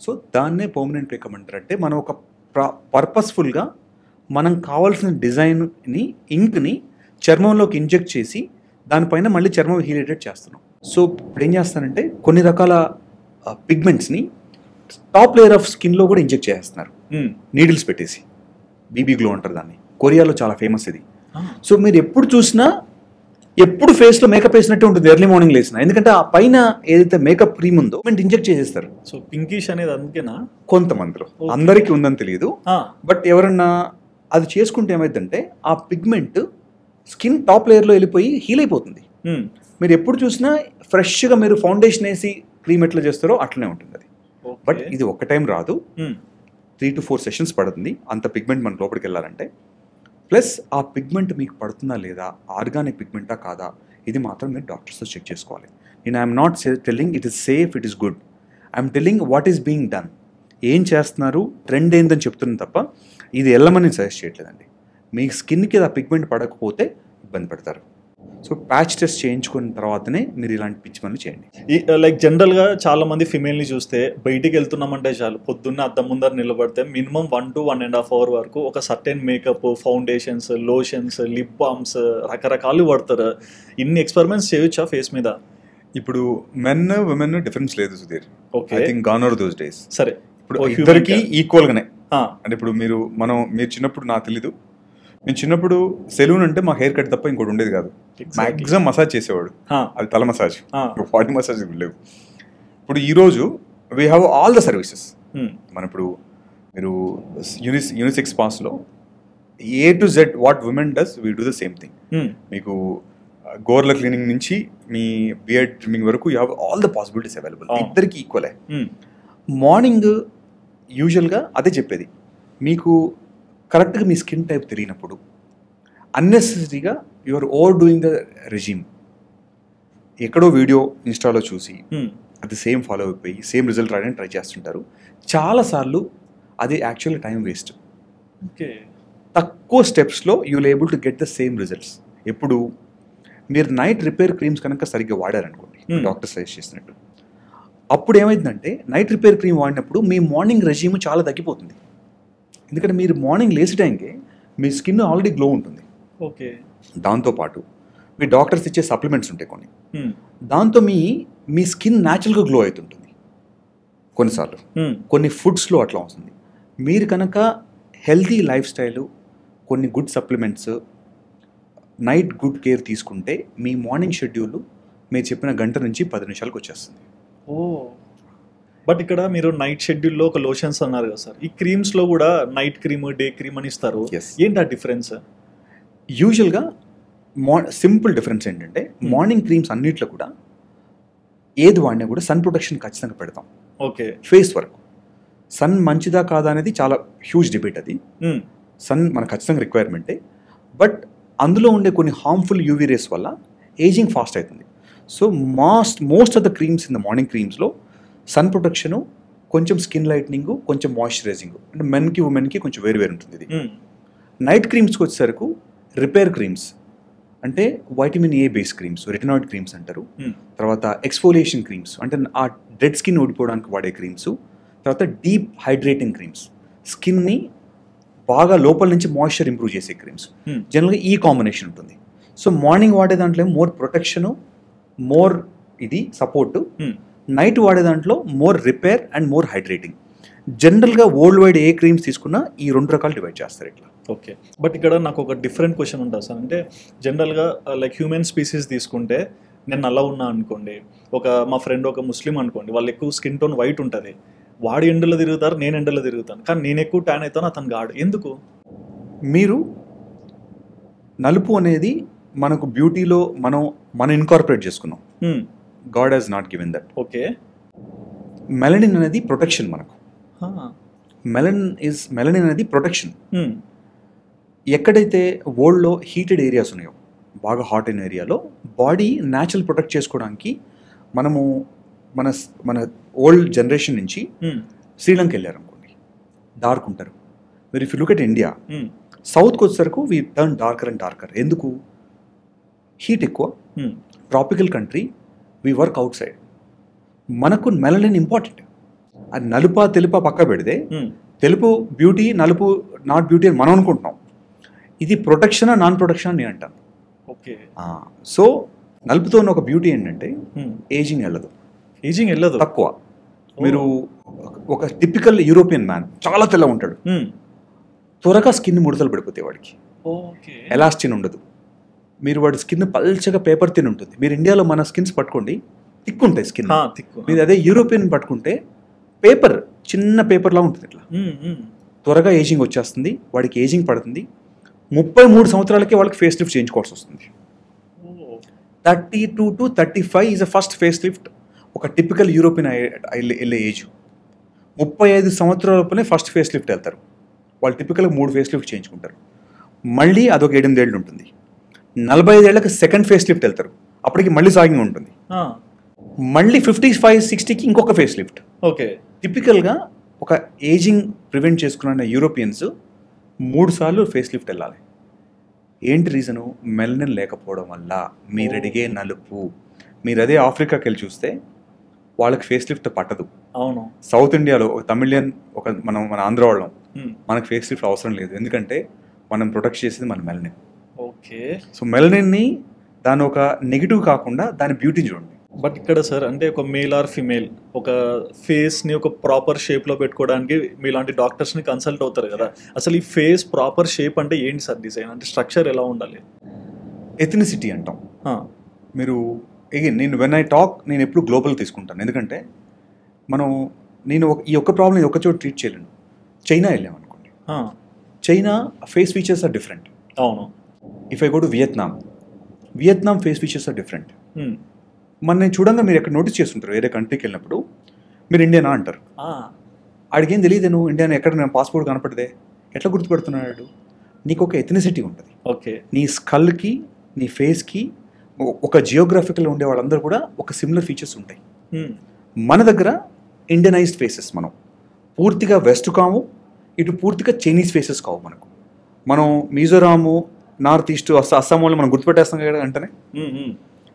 సో దాన్నే పర్మనెంట్ మేకప్ అంటారు. అంటే మనం ఒక పర్పస్ఫుల్గా మనం కావాల్సిన డిజైన్ని ఇంక్ని చర్మంలోకి ఇంజెక్ట్ చేసి దానిపైన మళ్ళీ చర్మం హీలేటెడ్ చేస్తున్నాం. సో ఇప్పుడు ఏం చేస్తానంటే కొన్ని రకాల పిగ్మెంట్స్ని టాప్ లేయర్ ఆఫ్ స్కిన్లో కూడా ఇంజెక్ట్ చేస్తున్నారు నీడిల్స్ పెట్టేసి. బీబీ గ్లో అంటారు దాన్ని, కొరియాలో చాలా ఫేమస్ ఇది. సో మీరు ఎప్పుడు చూసినా ఎప్పుడు ఫేస్లో మేకప్ వేసినట్టే ఉంటుంది ఎర్లీ మార్నింగ్ లేసిన, ఎందుకంటే ఆ పైన ఏదైతే మేకప్ క్రీమ్ ఉందో ఇంజెక్ట్ చేసేస్తారు. సో పింకిష్ అనేది అందుకేనా? కొంతమందిలో, అందరికీ ఉందని తెలియదు. బట్ ఎవరన్నా అది చేసుకుంటే ఏమైందంటే ఆ పిగ్మెంట్ స్కిన్ టాప్ లేయర్లో వెళ్ళిపోయి హీల్ అయిపోతుంది. మీరు ఎప్పుడు చూసినా ఫ్రెష్గా మీరు ఫౌండేషన్ వేసి క్రీమ్ ఎట్లా చేస్తారో అట్లనే ఉంటుంది అది. బట్ ఇది ఒక్క టైం రాదు, 3 to 4 sessions పడుతుంది అంత పిగ్మెంట్ మన లోపలికి వెళ్ళాలంటే. ప్లస్ ఆ పిగ్మెంట్ మీకు పడుతుందా లేదా, ఆర్గానిక్ పిగ్మెంటా కాదా, ఇది మాత్రం మీరు డాక్టర్స్తో చెక్ చేసుకోవాలి. నేను I'm not telling it is safe, it is good. I'm telling what is being done, ఏం చేస్తున్నారు, ట్రెండ్ ఏందని చెప్తున్నాను తప్ప ఇది వెళ్ళమని సజెస్ట్ చేయట్లేదండి. మీ స్కిన్కి ఆ పిగ్మెంట్ పడకపోతే ఇబ్బంది పడతారు. సో ప్యాచ్ టెస్ట్ చేయించుకున్న తర్వాతనే మీరు ఇలాంటి పిచ్చి పనులు చేయండి. లైక్ జనరల్గా చాలా మంది ఫిమేల్ని చూస్తే బయటికి వెళ్తున్నామంటే చాలు, పొద్దున్న అద్దం ముందర నిలబడితే మినిమం 1 to 1.5 hours వరకు ఒక certain makeup, foundations, lotions, lip balms రకరకాలు పడతారు. ఇన్ని ఎక్స్పెరిమెంట్స్ చేయొచ్చా ఫేస్ మీద? ఇప్పుడు మెన్ విమెన్ డిఫరెన్స్ లేదు Sudheer. I think gone over those days. సరే, ఇప్పుడు ఇద్దరికి ఈక్వల్గానే. అంటే ఇప్పుడు మీరు చిన్నప్పుడు నాకు తెలీదు, నేను చిన్నప్పుడు సెలూన్ అంటే మా హెయిర్ కట్ తప్ప ఇంకోటి ఉండేది కాదు. మ్యాక్సిమం మసాజ్ చేసేవాడు, అది తల మసాజ్, బాడీ మసాజ్ లేవు. ఇప్పుడు ఈరోజు we have all the services. మన ఇప్పుడు మీరు యూనిసెక్స్ స్పాస్లో A to Z what women does we do the same thing. మీకు గోర్ల క్లీనింగ్ నుంచి మీ బియర్డ్ ట్రిమ్మింగ్ వరకు you have all the possibilities available. ఇద్దరికి ఈక్వలే. మార్నింగ్ యూజువల్గా అదే చెప్పేది, మీకు కరెక్ట్గా మీ స్కిన్ టైప్ తెలియనప్పుడు అన్నెసెసరీగా you're over doing the resume. ఎక్కడో వీడియో ఇన్స్టాలో చూసి అది సేమ్ ఫాలో అయిపోయి సేమ్ రిజల్ట్ రాయడానికి ట్రై చేస్తుంటారు. చాలాసార్లు అది యాక్చువల్లీ టైం వేస్ట్. ఓకే. తక్కువ స్టెప్స్లో you will able to get the same results. ఎప్పుడు మీరు నైట్ రిపేర్ క్రీమ్స్ కనుక సరిగ్గా వాడారనుకోండి, డాక్టర్ సజెస్ట్ చేసినట్టు, అప్పుడు ఏమైందంటే నైట్ రిపేర్ క్రీమ్ వాడినప్పుడు మీ మార్నింగ్ రెజీమ్ చాలా తగ్గిపోతుంది. ఎందుకంటే మీరు మార్నింగ్ లేసే టైంకే మీ స్కిన్ ఆల్రెడీ గ్లో ఉంటుంది. ఓకే. దాంతోపాటు మీ డాక్టర్స్ ఇచ్చే సప్లిమెంట్స్ ఉంటాయి కొన్ని, దాంతో మీ స్కిన్ న్యాచురల్గా గ్లో అవుతుంటుంది. కొన్నిసార్లు కొన్ని ఫుడ్స్లో అట్లా వస్తుంది. మీరు కనుక హెల్తీ లైఫ్ స్టైలు, కొన్ని good supplements, night good care తీసుకుంటే మీ మార్నింగ్ షెడ్యూల్ మీరు చెప్పిన గంట నుంచి 10 నిమిషాలకు వచ్చేస్తుంది. ఓ, బట్ ఇక్కడ మీరు నైట్ షెడ్యూల్లో ఒక లోషన్స్ అన్నారు కదా సార్, ఈ క్రీమ్స్లో కూడా నైట్ క్రీమ్, డే క్రీమ్ అని ఇస్తారు. ఏంటి ఆ డిఫరెన్స్? యూజువల్గా సింపుల్ డిఫరెన్స్ ఏంటంటే మార్నింగ్ క్రీమ్స్ అన్నిట్లో కూడా ఏది వాడినా కూడా సన్ ప్రొటెక్షన్ ఖచ్చితంగా పెడతాం. ఓకే. ఫేస్ వరకు సన్ మంచిదా కాదా అనేది చాలా హ్యూజ్ డిబేట్. అది సన్ మనకు ఖచ్చితంగా రిక్వైర్మెంటే. బట్ అందులో ఉండే కొన్ని హార్మ్ఫుల్ యూవీ రేస్ వల్ల ఏజింగ్ ఫాస్ట్ అవుతుంది. So most of the creams in the morning క్రీమ్స్లో సన్ ప్రొటెక్షను, కొంచెం స్కిన్ లైట్నింగ్, కొంచెం మాయిశ్చరైజింగ్, అంటే మెన్కి ఉమెన్కి కొంచెం వేరు ఉంటుంది ఇది. నైట్ క్రీమ్స్కి వచ్చేసరికి రిపేర్ క్రీమ్స్ అంటే vitamin A base creams, retinoid creams అంటారు. తర్వాత ఎక్స్ఫోలియేషన్ క్రీమ్స్ అంటే ఆ డెడ్ స్కిన్ ఓడిపోవడానికి వాడే క్రీమ్స్. తర్వాత డీప్ హైడ్రేటింగ్ క్రీమ్స్, స్కిన్ని బాగా లోపల నుంచి మాయిశ్చర్ ఇంప్రూవ్ చేసే క్రీమ్స్. జనరల్గా ఈ కాంబినేషన్ ఉంటుంది. సో మార్నింగ్ వాడే దాంట్లో మోర్ ప్రొటెక్షను, మోర్ ఇది సపోర్టు. నైట్ వాడే దాంట్లో more repair and more hydrating. జనరల్గా వరల్డ్ వైడ్ ఏ క్రీమ్స్ తీసుకున్నా ఈ 2 రకాలు డివైడ్ చేస్తారు ఇట్లా. ఓకే. బట్ ఇక్కడ నాకు ఒక డిఫరెంట్ క్వశ్చన్ ఉంటుంది సార్. అంటే జనరల్గా లైక్ హ్యూమన్ స్పీసీస్ తీసుకుంటే, నేను నల్ల ఉన్నా అనుకోండి, మా ఫ్రెండ్ ఒక ముస్లిం అనుకోండి, వాళ్ళు ఎక్కువ స్కిన్ టోన్ వైట్ ఉంటుంది, వాడు ఎండలో తిరుగుతారు, నేను ఎండలో తిరుగుతాను, కానీ నేను ఎక్కువ ట్యాన్ అవుతాను, అతను గాడు. ఎందుకు? మీరు నలుపు అనేది మనకు బ్యూటీలో మనం ఇన్కార్పొరేట్ చేసుకున్నాం. God has not given that. Okay. Melanin అనేది ప్రొటెక్షన్ మనకు. మెలనిన్ అనేది ప్రొటెక్షన్. ఎక్కడైతే వరల్డ్లో హీటెడ్ ఏరియాస్ ఉన్నాయో, బాగా హాట్ అయిన ఏరియాలో బాడీ న్యాచురల్ ప్రొటెక్ట్ చేసుకోవడానికి మనము మన ఓల్డ్ జనరేషన్ నుంచి శ్రీలంక వెళ్ళారు అనుకోండి, డార్క్ ఉంటారు. మీరు if you look at India, సౌత్కి వచ్చేసరికి we turn darker and darker. ఎందుకు? హీట్ ఎక్కువ, tropical country, we work outside. మనకు మెలనిన్ ఇంపార్టెంట్. అది నలుపా తెలుపా పక్క పెడితే, తెలుపు బ్యూటీ, నలుపు నాట్ బ్యూటీ అని మనం అనుకుంటున్నాం. ఇది ప్రొటెక్షనా నాన్ ప్రొటెక్షన్ అని నేను అంటాను. ఓకే. సో నలుపుతో ఉన్న ఒక బ్యూటీ ఏంటంటే ఏజింగ్ వెళ్ళదు, తక్కువ. మీరు ఒక టిపికల్ యూరోపియన్ మ్యాన్ చాలా తెల్ల ఉంటాడు, త్వరగా స్కిన్ ముడతలు పడిపోతాయి వాడికి, ఎలాస్టిన్ ఉండదు. మీరు వాడి స్కిన్ పల్చగా పేపర్ తిని ఉంటుంది. మీరు ఇండియాలో మన స్కిన్స్ పట్టుకోండి, థిక్ ఉంటాయి స్కిన్. మీరు అదే యూరోపియన్ పట్టుకుంటే పేపర్, చిన్న పేపర్లా ఉంటుంది. ఇట్లా త్వరగా ఏజింగ్ వచ్చేస్తుంది, వాడికి ఏజింగ్ పడుతుంది. 33 సంవత్సరాలకే వాళ్ళకి ఫేస్ లిఫ్ట్ చేయించుకోవాల్సి వస్తుంది. 32 to 35 is a first face lift. ఒక టిపికల్ యూరోపియన్ వెళ్ళే ఏజ్ 35 సంవత్సరాలలోనే ఫస్ట్ ఫేస్ లిఫ్ట్ వెళ్తారు వాళ్ళు. టిపికల్గా 3 ఫేస్ లిఫ్ట్ చేయించుకుంటారు. మళ్ళీ అదొక 8 ఏళ్ళు ఉంటుంది. 45 ఏళ్ళకి సెకండ్ ఫేస్ లిఫ్ట్ వెళ్తారు, అప్పటికి మళ్ళీ సాగింగ్ ఉంటుంది. మళ్ళీ 55-60కి ఇంకొక ఫేస్ లిఫ్ట్. ఓకే. టిపికల్గా ఒక ఏజింగ్ ప్రివెంట్ చేసుకున్న యూరోపియన్స్ 3 సార్లు ఫేస్ లిఫ్ట్ వెళ్ళాలి. ఏంటి రీజను? మెలనిన్ లేకపోవడం వల్ల. మీరు అడిగే నలుపు. మీరు అదే ఆఫ్రికాకి వెళ్ళి చూస్తే వాళ్ళకి ఫేస్ లిఫ్ట్ పట్టదు. అవును. సౌత్ ఇండియాలో ఒక తమిళియన్, మన ఆంధ్ర వాళ్ళం, మనకు ఫేస్ లిఫ్ట్ అవసరం లేదు. ఎందుకంటే మనం ప్రొటెక్ట్ చేసేది మన మెలనిన్. ఓకే. సో మెలనిన్ని దాని ఒక నెగిటివ్ కాకుండా దాని బ్యూటీ చూడండి. బట్ ఇక్కడ సార్, అంటే ఒక మేల్ ఆర్ ఫిమేల్ ఒక ఫేస్ని ఒక ప్రాపర్ షేప్లో పెట్టుకోవడానికి మీలాంటి డాక్టర్స్ని కన్సల్ట్ అవుతారు కదా, అసలు ఈ ఫేస్ ప్రాపర్ షేప్ అంటే ఏంటి సార్? డిజైన్ అంటే స్ట్రక్చర్ ఎలా ఉండాలి? ఎథనిసిటీ అంటాం. మీరు వెన్ ఐ టాక్ నేను ఎప్పుడు గ్లోబల్ తీసుకుంటాను. ఎందుకంటే ఈ ఒక్క ప్రాబ్లం ఒక్క చోట ట్రీట్ చేయలేను. చైనా వెళ్ళామనుకోండి, China face features are different. అవును. If I go to Vietnam face features are different. నేను చూడంగా మీరు ఎక్కడ నోటీస్ చేస్తుంటారు, వేరే కంట్రీకి వెళ్ళినప్పుడు మీరు ఇండియనా అంటారు. ఆడికేం తెలియదు నువ్వు ఇండియన్, ఎక్కడ నేను పాస్పోర్ట్ కనపడదే, ఎట్లా గుర్తుపడుతున్నాడు? నీకు ఒక ఎథనిసిటీ ఉంటుంది. ఓకే. నీ స్కల్కి, నీ ఫేస్కి, ఒక జియోగ్రఫికల్ ఉండే వాళ్ళందరూ కూడా ఒక సిమిలర్ ఫీచర్స్ ఉంటాయి. మన దగ్గర ఇండియనైజ్డ్ ఫేసెస్, మనం పూర్తిగా వెస్ట్ కాము, ఇటు పూర్తిగా చైనీస్ ఫేసెస్ కావు మనకు. మనం మిజోరాము, నార్త్ ఈస్ట్, అస్సాం వాళ్ళు మనం గుర్తుపెట్టేస్తాం కదా అంటేనే,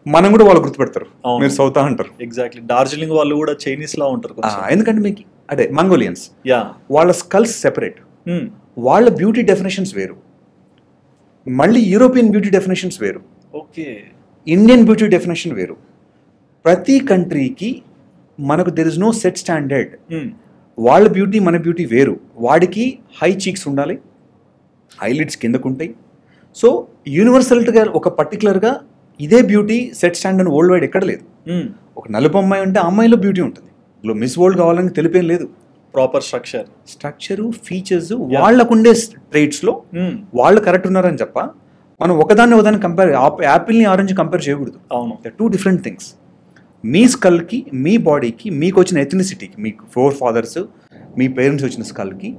మనం కూడా వాళ్ళు గుర్తుపెడతారు, మీరు సౌత్ అంటారు. ఎగ్జాక్ట్లీ, డార్జిలింగ్ వాళ్ళు కూడా చైనీస్ లా ఉంటారు. ఎందుకంటే మీకు అదే మంగోలియన్స్, వాళ్ళ స్కల్స్ సెపరేట్, వాళ్ళ బ్యూటీ డెఫినేషన్స్ వేరు, మళ్ళీ యూరోపియన్ బ్యూటీ డెఫినేషన్స్ వేరు, ఓకే, ఇండియన్ బ్యూటీ డెఫినేషన్ వేరు. ప్రతి కంట్రీకి మనకు there is no set standard. వాళ్ళ బ్యూటీ మన బ్యూటీ వేరు. వాడికి హై చీక్స్ ఉండాలి, హైలైట్స్ కిందకు ఉంటాయి. సో యూనివర్సల్గా ఒక పర్టికులర్గా ఇదే beauty set standard world wide ఎక్కడ లేదు. ఒక నలుపు అమ్మాయి ఉంటే అమ్మాయిలో బ్యూటీ ఉంటుంది. మిస్ వరల్డ్ కావాలని తెలిపేం లేదు. ప్రాపర్ స్ట్రక్చరు, ఫీచర్స్, వాళ్ళకుండే ట్రైట్స్లో వాళ్ళు కరెక్ట్ ఉన్నారని చెప్ప, మనం ఒకదాన్ని కంపేర్, యాపిల్ని ఆరెంజ్ కంపేర్ చేయకూడదు. అవును, టూ డిఫరెంట్ థింగ్స్. మీ స్కల్కి, మీ బాడీకి, మీకు వచ్చిన ఎథనిసిటీకి, మీకు ఫోర్ ఫాదర్స్, మీ పేరెంట్స్ వచ్చిన స్కల్కి,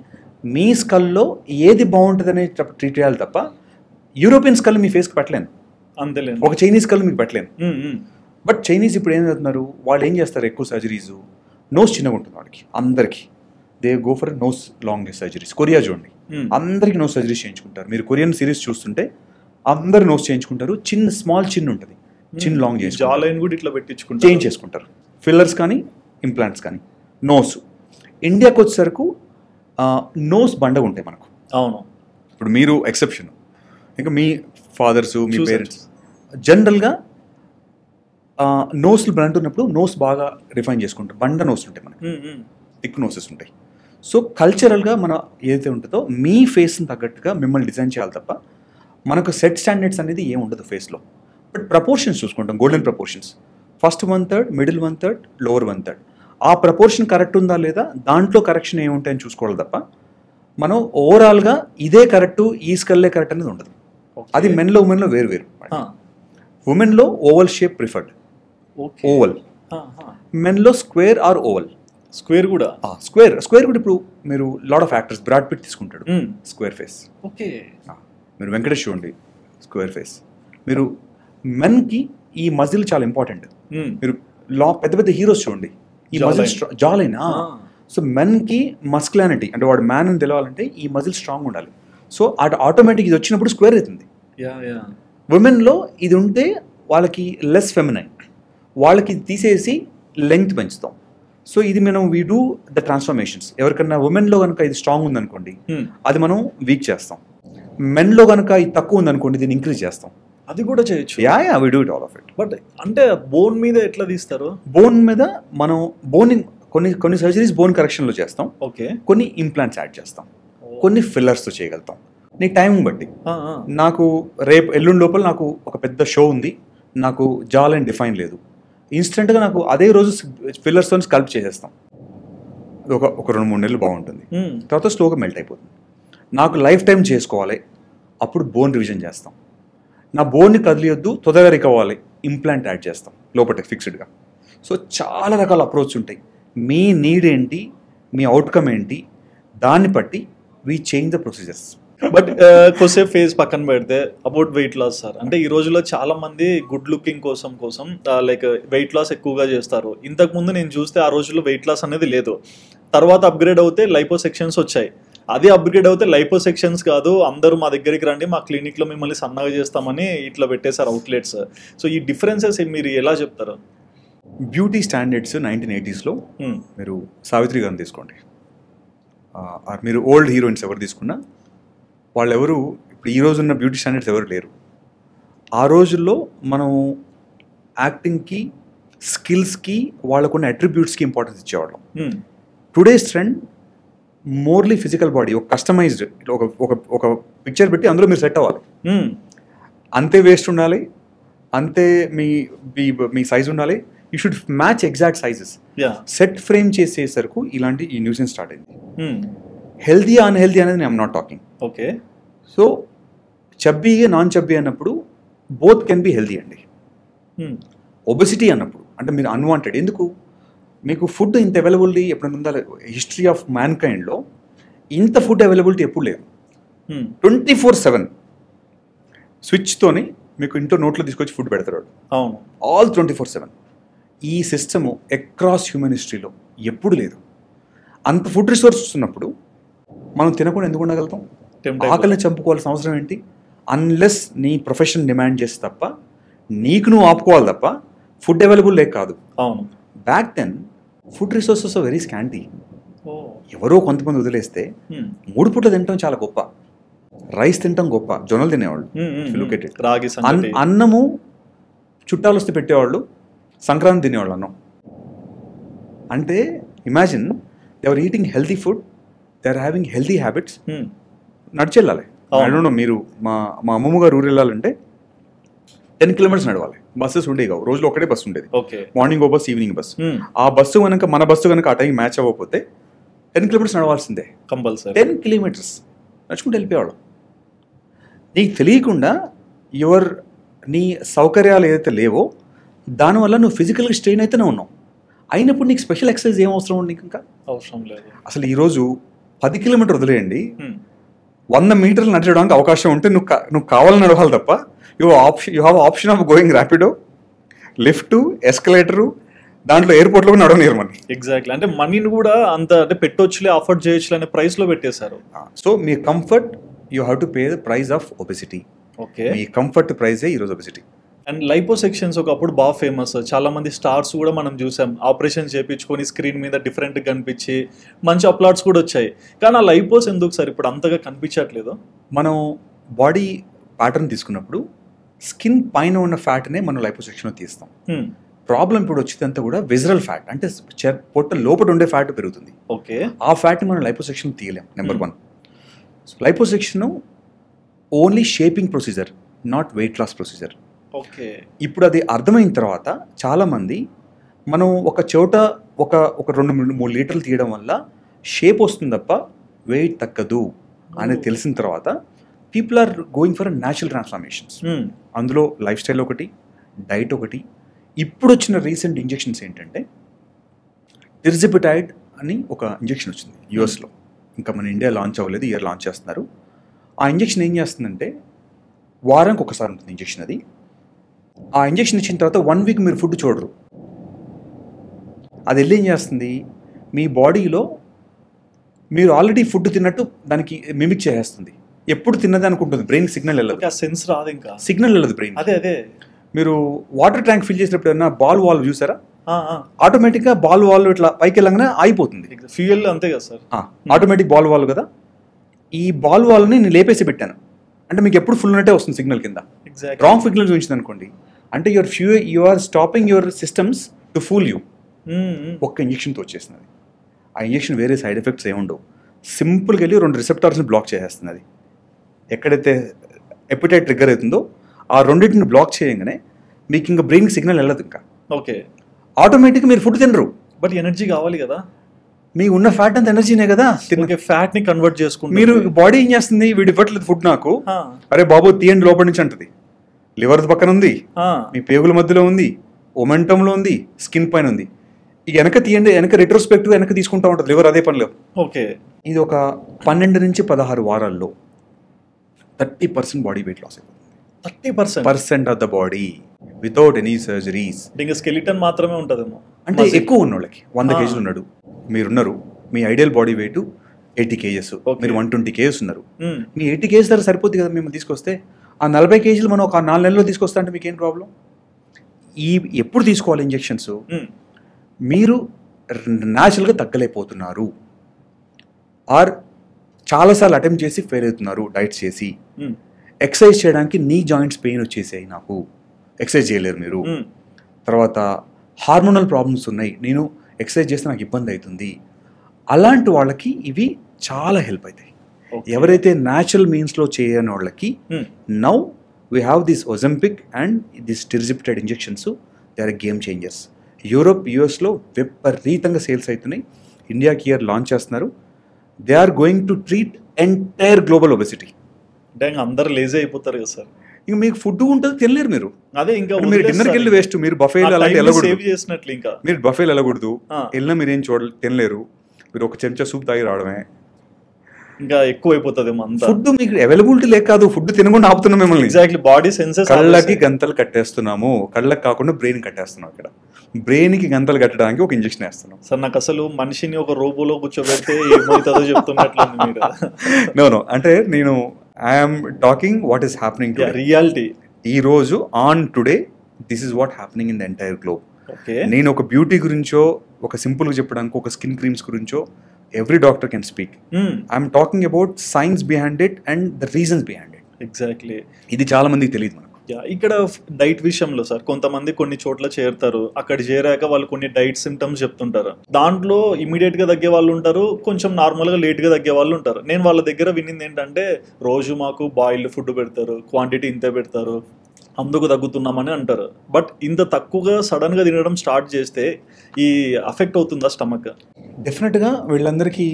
మీ స్కల్లో ఏది బాగుంటుందనే ట్రీట్ చేయాలి తప్ప యూరోపియన్ స్కల్ మీ ఫేస్కి పెట్టలేను, అంతేలేదు. ఒక చైనీస్ స్కల్ మీకు పెట్టలేను. బట్ చైనీస్ ఇప్పుడు ఏం చేస్తున్నారు, వాళ్ళు ఏం చేస్తారు, ఎక్కువ సర్జరీస్, నోస్ చిన్నగా ఉంటుంది వాడికి, అందరికీ they go for nose long surgeries. Korea చూడండి, అందరికీ నోస్ సర్జరీస్ చేయించుకుంటారు. మీరు కొరియన్ సిరీస్ చూస్తుంటే అందరు నోస్ చేయించుకుంటారు. స్మాల్ చిన్ ఉంటుంది, చిన్ లాంగ్ చేంజ్ చేసుకుంటారు. ఫిల్లర్స్ కానీ ఇంప్లాంట్స్ కానీ. నోస్ ఇండియాకి వచ్చేసరికి నోస్ బండగా ఉంటాయి మనకు. అవును, ఇప్పుడు మీరు ఎక్సెప్షన్, ఇంకా మీ ఫాదర్స్, మీ పేరెంట్స్ జనరల్గా నోస్లు బ్లంట్ ఉన్నప్పుడు నోస్ బాగా రిఫైన్ చేసుకుంటారు. బండ నోస్ ఉంటాయి మనకి, థిక్ నోసెస్ ఉంటాయి. సో కల్చరల్గా మన ఏదైతే ఉంటుందో మీ ఫేస్ని తగ్గట్టుగా మిమ్మల్ని డిజైన్ చేయాలి తప్ప మనకు సెట్ స్టాండర్డ్స్ అనేది ఏం ఉండదు ఫేస్లో. బట్ ప్రపోర్షన్స్ చూసుకుంటాం, golden proportions, first 1/3, middle 1/3, lower 1/3. ఆ ప్రపోర్షన్ కరెక్ట్ ఉందా లేదా, దాంట్లో కరెక్షన్ ఏముంటాయని చూసుకోవాలి తప్ప మనం ఓవరాల్గా ఇదే కరెక్ట్, ఈ స్కల్లే కరెక్ట్ అనేది ఉండదు. అది మెన్లో ఉమెన్లో వేరు వేరు. ఉమెన్లో ఓవల్ షేప్ ప్రిఫర్డ్, ఓవల్. మెన్లో స్క్వేర్ ఆర్ ఓవల్. స్క్వేర్ కూడా ఇప్పుడు మీరు lot of actors, Brad Pitt తీసుకుంటాడు స్క్వేర్ ఫేస్. ఓకే, మీరు వెంకటేష్ చూడండి స్క్వేర్ ఫేస్. మీరు మెన్కి ఈ మజిల్ చాలా ఇంపార్టెంట్. మీరు పెద్ద పెద్ద హీరోస్ చూడండి, ఈ మజిల్ జాలైన్. సో మెన్కి మస్కులానిటీ అంటే వాడు మ్యాన్ అని తెలవాలంటే ఈ మజిల్ స్ట్రాంగ్ ఉండాలి. సో ఆటోమేటిక్ ఇది వచ్చినప్పుడు స్క్వేర్ అవుతుంది. ఉమెన్లో ఇది ఉంటే వాళ్ళకి లెస్ ఫెమినైన్, వాళ్ళకి తీసేసి లెంగ్త్ పెంచుతాం. సో ఇది మనం వీ డూ ద ట్రాన్స్ఫర్మేషన్స్. ఎవరికన్నా ఉమెన్లో కనుక ఇది స్ట్రాంగ్ ఉందనుకోండి, అది మనం వీక్ చేస్తాం. మెన్లో కనుక ఇది తక్కువ ఉందనుకోండి, దీన్ని ఇంక్రీజ్ చేస్తాం. అది కూడా చేయొచ్చు. We do it all of it. But అంటే బోన్ మీద ఎట్లా తీస్తారు? బోన్ మీద మనం కొన్ని సర్జరీస్ బోన్ కరెక్షన్లో చేస్తాం. ఓకే, కొన్ని ఇంప్లాంట్స్ యాడ్ చేస్తాం, కొన్ని ఫిల్లర్స్తో చేయగలుగుతాం. నీ టైం బట్టి. నాకు రేపు ఎల్లుండి లోపల నాకు ఒక పెద్ద షో ఉంది, నాకు జా లైన్ డిఫైన్ లేదు, ఇన్స్టెంట్గా నాకు అదే రోజు ఫిల్లర్స్తో స్కల్ప్ చేసేస్తాం. ఒక 2-3 నెలలు బాగుంటుంది, తర్వాత స్లోగా మెల్ట్ అయిపోతుంది. నాకు లైఫ్ టైం చేసుకోవాలి, అప్పుడు బోన్ రివిజన్ చేస్తాం. నా బోన్ని కదిలియొద్దు, తొందరగా రికవాలి, ఇంప్లాంట్ యాడ్ చేస్తాం లోపల ఫిక్స్డ్గా. సో చాలా రకాల అప్రోచ్ ఉంటాయి. మీ నీడ్ ఏంటి, మీ అవుట్కమ్ ఏంటి, దాన్ని బట్టి we change the procedures. But కొద్దిసేపు ఫేస్ పక్కన పెడితే అబౌట్ వెయిట్ లాస్ సార్, అంటే ఈ రోజుల్లో చాలా మంది గుడ్ లుకింగ్ కోసం లైక్ వెయిట్ లాస్ ఎక్కువగా చేస్తారు. ఇంతకుముందు నేను చూస్తే ఆ రోజుల్లో వెయిట్ లాస్ అనేది లేదు. తర్వాత అప్గ్రేడ్ అవుతే లైపోసెక్షన్స్ వచ్చాయి. అది అప్గ్రేడ్ అవుతే లైపోసెక్షన్స్ కాదు, అందరూ మా దగ్గరికి రండి, మా క్లినిక్లో మిమ్మల్ని సన్నగా చేస్తామని ఇట్లా పెట్టేశారు అవుట్లెట్స్. సో ఈ డిఫరెన్సెస్ మీరు ఎలా చెప్తారు? బ్యూటీ స్టాండర్డ్స్ 1980sలో మీరు సావిత్రి గారిని తీసుకోండి, మీరు ఓల్డ్ హీరోయిన్స్ ఎవరు తీసుకున్నా వాళ్ళు ఎవరు ఇప్పుడు ఈ రోజు ఉన్న బ్యూటీ స్టాండర్డ్స్ ఎవరు లేరు. ఆ రోజుల్లో మనం యాక్టింగ్కి, స్కిల్స్కి, వాళ్ళకున్న అట్రిబ్యూట్స్కి ఇంపార్టెన్స్ ఇచ్చేవాళ్ళం. Today's trend morely physical body, ఒక కస్టమైజ్డ్ ఒక పిక్చర్ పెట్టి అందులో మీరు సెట్ అవ్వాలి. అంతే వేస్ట్ ఉండాలి, అంతే మీ సైజ్ ఉండాలి, you should match exact sizes. Set frame చేసేసరికి ఇలాంటి ఈ న్యూసెన్స్ స్టార్ట్ అయింది. హెల్దీ అన్హెల్దీ అనేది నేను I'm not talking. Okay, so chubby non chubby అన్నప్పుడు బోత్ కెన్ బి హెల్దీ అండి. ఒబెసిటీ అన్నప్పుడు అంటే మీరు అన్వాంటెడ్, ఎందుకు మీకు ఫుడ్ ఇంత అవైలబిలిటీ ఎప్పుడైనా ఉందా? హిస్టరీ ఆఫ్ మ్యాన్ కైండ్లో ఇంత ఫుడ్ అవైలబిలిటీ ఎప్పుడు లేదు. 24/7 స్విచ్తోని మీకు ఇంట్లో నోట్లో తీసుకొచ్చి ఫుడ్ పెడతారు. అవును, ఆల్ 24/7. ఈ సిస్టము అక్రాస్ హ్యూమన్ హిస్టరీలో ఎప్పుడు లేదు. అంత ఫుడ్ రిసోర్సెస్ ఉన్నప్పుడు మనం తినకుండా ఎందుకు ఉండగలుగుతాం? ఆకలిని చంపుకోవాల్సిన అవసరం ఏంటి? అన్లెస్ నీ ప్రొఫెషన్ డిమాండ్ చేస్తే తప్ప, నీకు నువ్వు ఆపుకోవాలి తప్ప ఫుడ్ అవైలబుల్ లేక కాదు. అవును. Back then food resources very scanty. ఎవరో కొంతమంది వదిలేస్తే 3 పూటలు తినటం చాలా గొప్ప. రైస్ తినటం గొప్ప, జొన్నలు తినేవాళ్ళు, రాగి సంగటి, అన్నము చుట్టాలు వస్తే పెట్టేవాళ్ళు, సంక్రాంతి తినేవాళ్ళు అన్నం. అంటే imagine they are eating healthy food, they are having healthy habits. నడిచెళ్ళాలి. మీరు మా అమ్మమ్మ గారు ఊరు వెళ్ళాలంటే 10 కిలోమీటర్స్ నడవాలి. బస్సెస్ ఉండేవి కావు, రోజులో ఒకటే బస్సు ఉండేది. మార్నింగ్ ఓ బస్, ఈవినింగ్ బస్. ఆ బస్సు కనుక మన బస్సు కనుక ఆ టైం మ్యాచ్ అవ్వకపోతే 10 కిలోమీటర్స్ నడవాల్సిందే, కంపల్సరీ. 10 కిలోమీటర్స్ నడుచుకుంటూ వెళ్ళిపోయేవాడు. నీకు తెలియకుండా నీ సౌకర్యాలు ఏదైతే లేవో దానివల్ల నువ్వు ఫిజికల్గా స్ట్రెయిన్ అయితేనే ఉన్నావు. అయినప్పుడు నీకు స్పెషల్ ఎక్సర్సైజ్ ఏం అవసరం ఉంది? నీకు ఇంకా అవసరం లేదు. అసలు ఈరోజు 10 కిలోమీటర్ వదిలేయండి, 100 మీటర్లు నడచడానికి అవకాశం ఉంటే నువ్వు కావాలని నడవాలి తప్ప you have option of going Rapido, lift, escalator, దాంట్లో ఎయిర్పోర్ట్లో కూడా నడవనియరు మనీ. ఎగ్జాక్ట్లీ. అంటే మనీని కూడా అంత అంటే పెట్టొచ్చులే, అఫోర్డ్ చేయొచ్చులే అనే ప్రైస్లో పెట్టేశారు. సో మీ comfort you have to pay the price of obesity. Okay, మీ కంఫర్ట్ ప్రైజే ఈరోజు ఒబెసిటీ. అండ్ లైపోసెక్షన్స్ ఒకప్పుడు బాగా ఫేమస్. చాలా మంది స్టార్స్ కూడా మనం చూసాం ఆపరేషన్ చేయించుకొని స్క్రీన్ మీద డిఫరెంట్గా కనిపించి మంచి అప్లాట్స్ కూడా వచ్చాయి. కానీ ఆ లైపోస్ ఎందుకు సార్ ఇప్పుడు అంతగా కనిపించట్లేదు? మనం బాడీ ప్యాటర్న్ తీసుకున్నప్పుడు స్కిన్ పైన ఉన్న ఫ్యాట్నే మనం లైపోసెక్షన్లో తీస్తాం. ప్రాబ్లం ఇప్పుడు వచ్చేదంతా కూడా విజరల్ ఫ్యాట్, అంటే పొట్ట లోపల ఉండే ఫ్యాట్ పెరుగుతుంది. ఓకే, ఆ ఫ్యాట్ని మనం లైపోసెక్షన్ తీయలేం. Number 1, liposuction only shaping procedure, not weight loss procedure. Okay, ఇప్పుడు అది అర్థమైన తర్వాత చాలామంది మనం ఒక చోట ఒక 2-3 లీటర్లు తీయడం వల్ల షేప్ వస్తుంది తప్ప వెయిట్ తగ్గదు అని తెలిసిన తర్వాత people are going for natural transformations. అందులో లైఫ్ స్టైల్ ఒకటి, డైట్ ఒకటి. ఇప్పుడు వచ్చిన రీసెంట్ ఇంజెక్షన్స్ ఏంటంటే టిర్జిపిటైడ్ అని ఒక ఇంజెక్షన్ వచ్చింది యూఎస్లో. ఇంకా మన ఇండియా లాంచ్ అవ్వలేదు, ఇయర్ లాంచ్ చేస్తున్నారు. ఆ ఇంజెక్షన్ ఏం చేస్తుందంటే వారానికి ఒకసారి ఉంటుంది ఇంజెక్షన్. అది ఆ ఇంజెక్షన్ ఇచ్చిన తర్వాత 1 వీక్ మీరు ఫుడ్ చూడరు. అది వెళ్ళి ఏం చేస్తుంది, మీ బాడీలో మీరు ఆల్రెడీ ఫుడ్ తిన్నట్టు దానికి మిమిక్ చేసేస్తుంది. ఎప్పుడు తిన్నది అనుకుంటుంది, బ్రెయిన్ సిగ్నల్ వెళ్ళదు, సెన్స్ రాదు, ఇంకా సిగ్నల్ వెళ్ళదు బ్రెయిన్. అదే మీరు వాటర్ ట్యాంక్ ఫిల్ చేసినప్పుడు ఏమన్నా బాల్ వాల్వ్ చూసారా? ఆటోమేటిక్గా బాల్ వాల్వ్ ఇట్లా పైకి వెళ్ళగానే ఆగిపోతుంది. ఫ్యూయల్ అంతే కదా సార్, ఆటోమేటిక్ బాల్ వాల్వ్ కదా. ఈ బాల్ వాల్వ్ని నేను లేపేసి పెట్టాను అంటే మీకు ఎప్పుడు ఫుల్ ఉన్నట్టే వస్తుంది సిగ్నల్ కింద. రాంగ్ సిగ్నల్ చూపించింది అనుకోండి అంటే you are stopping your systems to fool you. ఒక్క ఇంజక్షన్తో వచ్చేస్తుంది. ఆ ఇంజక్షన్ వేరే సైడ్ ఎఫెక్ట్స్ ఏముండవు. సింపుల్గా వెళ్ళి 2 రిసెప్టార్స్ని బ్లాక్ చేసేస్తుంది. అది ఎక్కడైతే ఎపిటైట్ ట్రిగ్గర్ అవుతుందో ఆ రెండింటిని బ్లాక్ చేయగానే మీకు ఇంకా బ్రెయిన్ సిగ్నల్ వెళ్ళదు. ఇంకా ఓకే, ఆటోమేటిక్గా మీరు ఫుడ్ తినరు. బట్ ఎనర్జీ కావాలి కదా, మీ ఉన్న ఫ్యాట్ అంత ఎనర్జీనే కదా. ఫ్యాట్ ని కన్వర్ట్ చేసుకుంటే మీరు బాడీ ఏం చేస్తుంది, వీడు ఇవ్వట్లేదు ఫుడ్ నాకు, అరే బాబు తీయండి లోపల నుంచి అంటది. లివర్ పక్కన ఉంది, మీ పేగుల మధ్యలో ఉంది, ఒమెంటంలో ఉంది, స్కిన్ పైన ఉంది. ఇక వెనక తీయండి, వెనక రెట్రోస్పెక్టివ్ వెనక తీసుకుంటా ఉంటుంది లివర్ అదే పనిలో. ఓకే, ఇది ఒక 12 నుంచి 16 వారాల్లో 30% బాడీ వెయిట్ లాస్ అయిపోతుంది. 30% of the body without any surgeries. ఇంకా స్కెలిటన్ మాత్రమే ఉంటుందేమో. అంటే ఎక్కువ ఉన్న వాళ్ళకి 100 కేజీలు ఉన్నాడు, మీరున్నారు, మీ ఐడియల్ బాడీ వెయిట్ 80 కేజెస్, మీరు 120 కేజెస్ ఉన్నారు. మీ 80 కేజెస్ ధర సరిపోతుంది కదా మేము తీసుకొస్తే. ఆ 40 కేజీలు మనం ఒక 4 నెలల్లో తీసుకొస్తా అంటే మీకేం ప్రాబ్లం? ఎప్పుడు తీసుకోవాలి ఇంజెక్షన్స్? మీరు న్యాచురల్గా తగ్గలేకపోతున్నారు, ఆర్ చాలాసార్లు అటెంప్ట్ చేసి ఫెయిల్ అవుతున్నారు డైట్ చేసి. ఎక్సర్సైజ్ చేయడానికి నీ జాయింట్స్ పెయిన్ వచ్చేసాయి, నాకు ఎక్సర్సైజ్ చేయలేరు మీరు. తర్వాత హార్మోనల్ ప్రాబ్లమ్స్ ఉన్నాయి, నేను ఎక్సర్సైజ్ చేస్తే నాకు ఇబ్బంది అవుతుంది. అలాంటి వాళ్ళకి ఇవి చాలా హెల్ప్ అవుతాయి. ఎవరైతే న్యాచురల్ మీన్స్లో చేయని వాళ్ళకి now we have this Ozempic and this tirzepatide injections. They are game changers. Europe, యూఎస్లో విపరీతంగా సేల్స్ అవుతున్నాయి. ఇండియాకి ఇయర్ లాంచ్ చేస్తున్నారు. They are going to treat entire global obesity. అంటే అందరు లేజీ అయిపోతారు కదా సార్. ఇంకా మీకు ఫుడ్ ఉంటుంది, తినలేరు మీరు. అదే ఇంకా మీరు డిన్నర్కి వెళ్ళి వేస్ట్. మీరు బఫేలు అలాంటి వెళ్ళకూడదు. చేసినట్లు ఇంకా మీరు బఫేలు వెళ్ళకూడదు, వెళ్ళినా మీరు ఏం తినలేరు. మీరు ఒక చెంచా సూప్ తాగి రావడమే. ఇంకా ఎక్కువ అయిపోతుంది అంతా. ఫుడ్ మీకు అవైలబిలిటీ లేక కాదు, ఫుడ్ తినకుండా ఆపుతున్నాం మిమ్మల్ని. Exactly, body senses. కళ్ళకి గంతలు కట్టేస్తున్నాము, కళ్ళకి కాకుండా బ్రెయిన్ కట్టేస్తున్నాం. ఇక్కడ బ్రెయిన్కి గంతలు కట్టడానికి ఒక ఇంజెక్షన్ వేస్తున్నాం. సార్ నాకు అసలు మనిషిని ఒక రోబోలో కూర్చోబెడితే ఏమవుతుందో చెప్తున్నట్లేదు మీరు. నో అంటే నేను I'm talking what is happening reality. ఈ రోజు on today this is what happening in the entire globe. నేను ఒక బ్యూటీ గురించో, ఒక సింపుల్గా చెప్పడానికి ఒక స్కిన్ క్రీమ్స్ గురించో every doctor can speak. I'm talking about science behind it and the reasons behind it. Exactly, ఇది చాలా మందికి తెలియదు మనకు. ఇక్కడ డైట్ విషయంలో సార్ కొంతమంది కొన్ని చోట్ల చేరుతారు, అక్కడ చేరాక వాళ్ళు కొన్ని డైట్ సిమ్టమ్స్ చెప్తుంటారు. దాంట్లో ఇమీడియట్ గా తగ్గే వాళ్ళు ఉంటారు, కొంచెం నార్మల్ గా లేట్ గా తగ్గే వాళ్ళు ఉంటారు. నేను వాళ్ళ దగ్గర వినింది ఏంటంటే రోజు మాకు బాయిల్డ్ ఫుడ్ పెడతారు, క్వాంటిటీ ఇంతే పెడతారు, అందుకు తగ్గుతున్నామని అంటారు. బట్ ఇంత తక్కువగా సడన్ గా తినడం స్టార్ట్ చేస్తే ఈ అఫెక్ట్ అవుతుందా స్టమక్? డెఫినెట్గా వీళ్ళందరికీ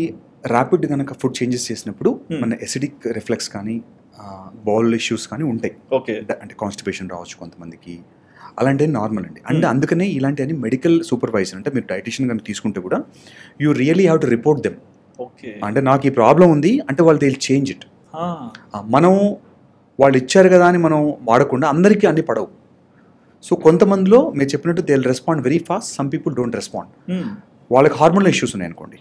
ర్యాపిడ్ కనుక ఫుడ్ చేంజెస్ చేసినప్పుడు మన ఎసిడిక్ రిఫ్లెక్స్ కానీ బౌల్ ఇష్యూస్ కానీ ఉంటాయి. ఓకే, అంటే కాన్స్టిపేషన్ రావచ్చు కొంతమందికి, అలాంటివి నార్మల్ అండి. అంటే అందుకనే ఇలాంటివన్నీ మెడికల్ సూపర్వైజర్ అంటే మీరు డైటీషియన్ కనుక తీసుకుంటే కూడా you really have to report them. Okay, అంటే నాకు ఈ ప్రాబ్లం ఉంది అంటే వాళ్ళు దే విల్ చేంజ్ ఇట్. మనం వాళ్ళు ఇచ్చారు కదా అని మనం వాడకుండా అందరికీ అన్ని పడవు. సో కొంతమందిలో మీరు చెప్పినట్టు they will respond very fast, some people don't respond. వాళ్ళకి హార్మోనల్ ఇష్యూస్ ఉన్నాయి అనుకోండి,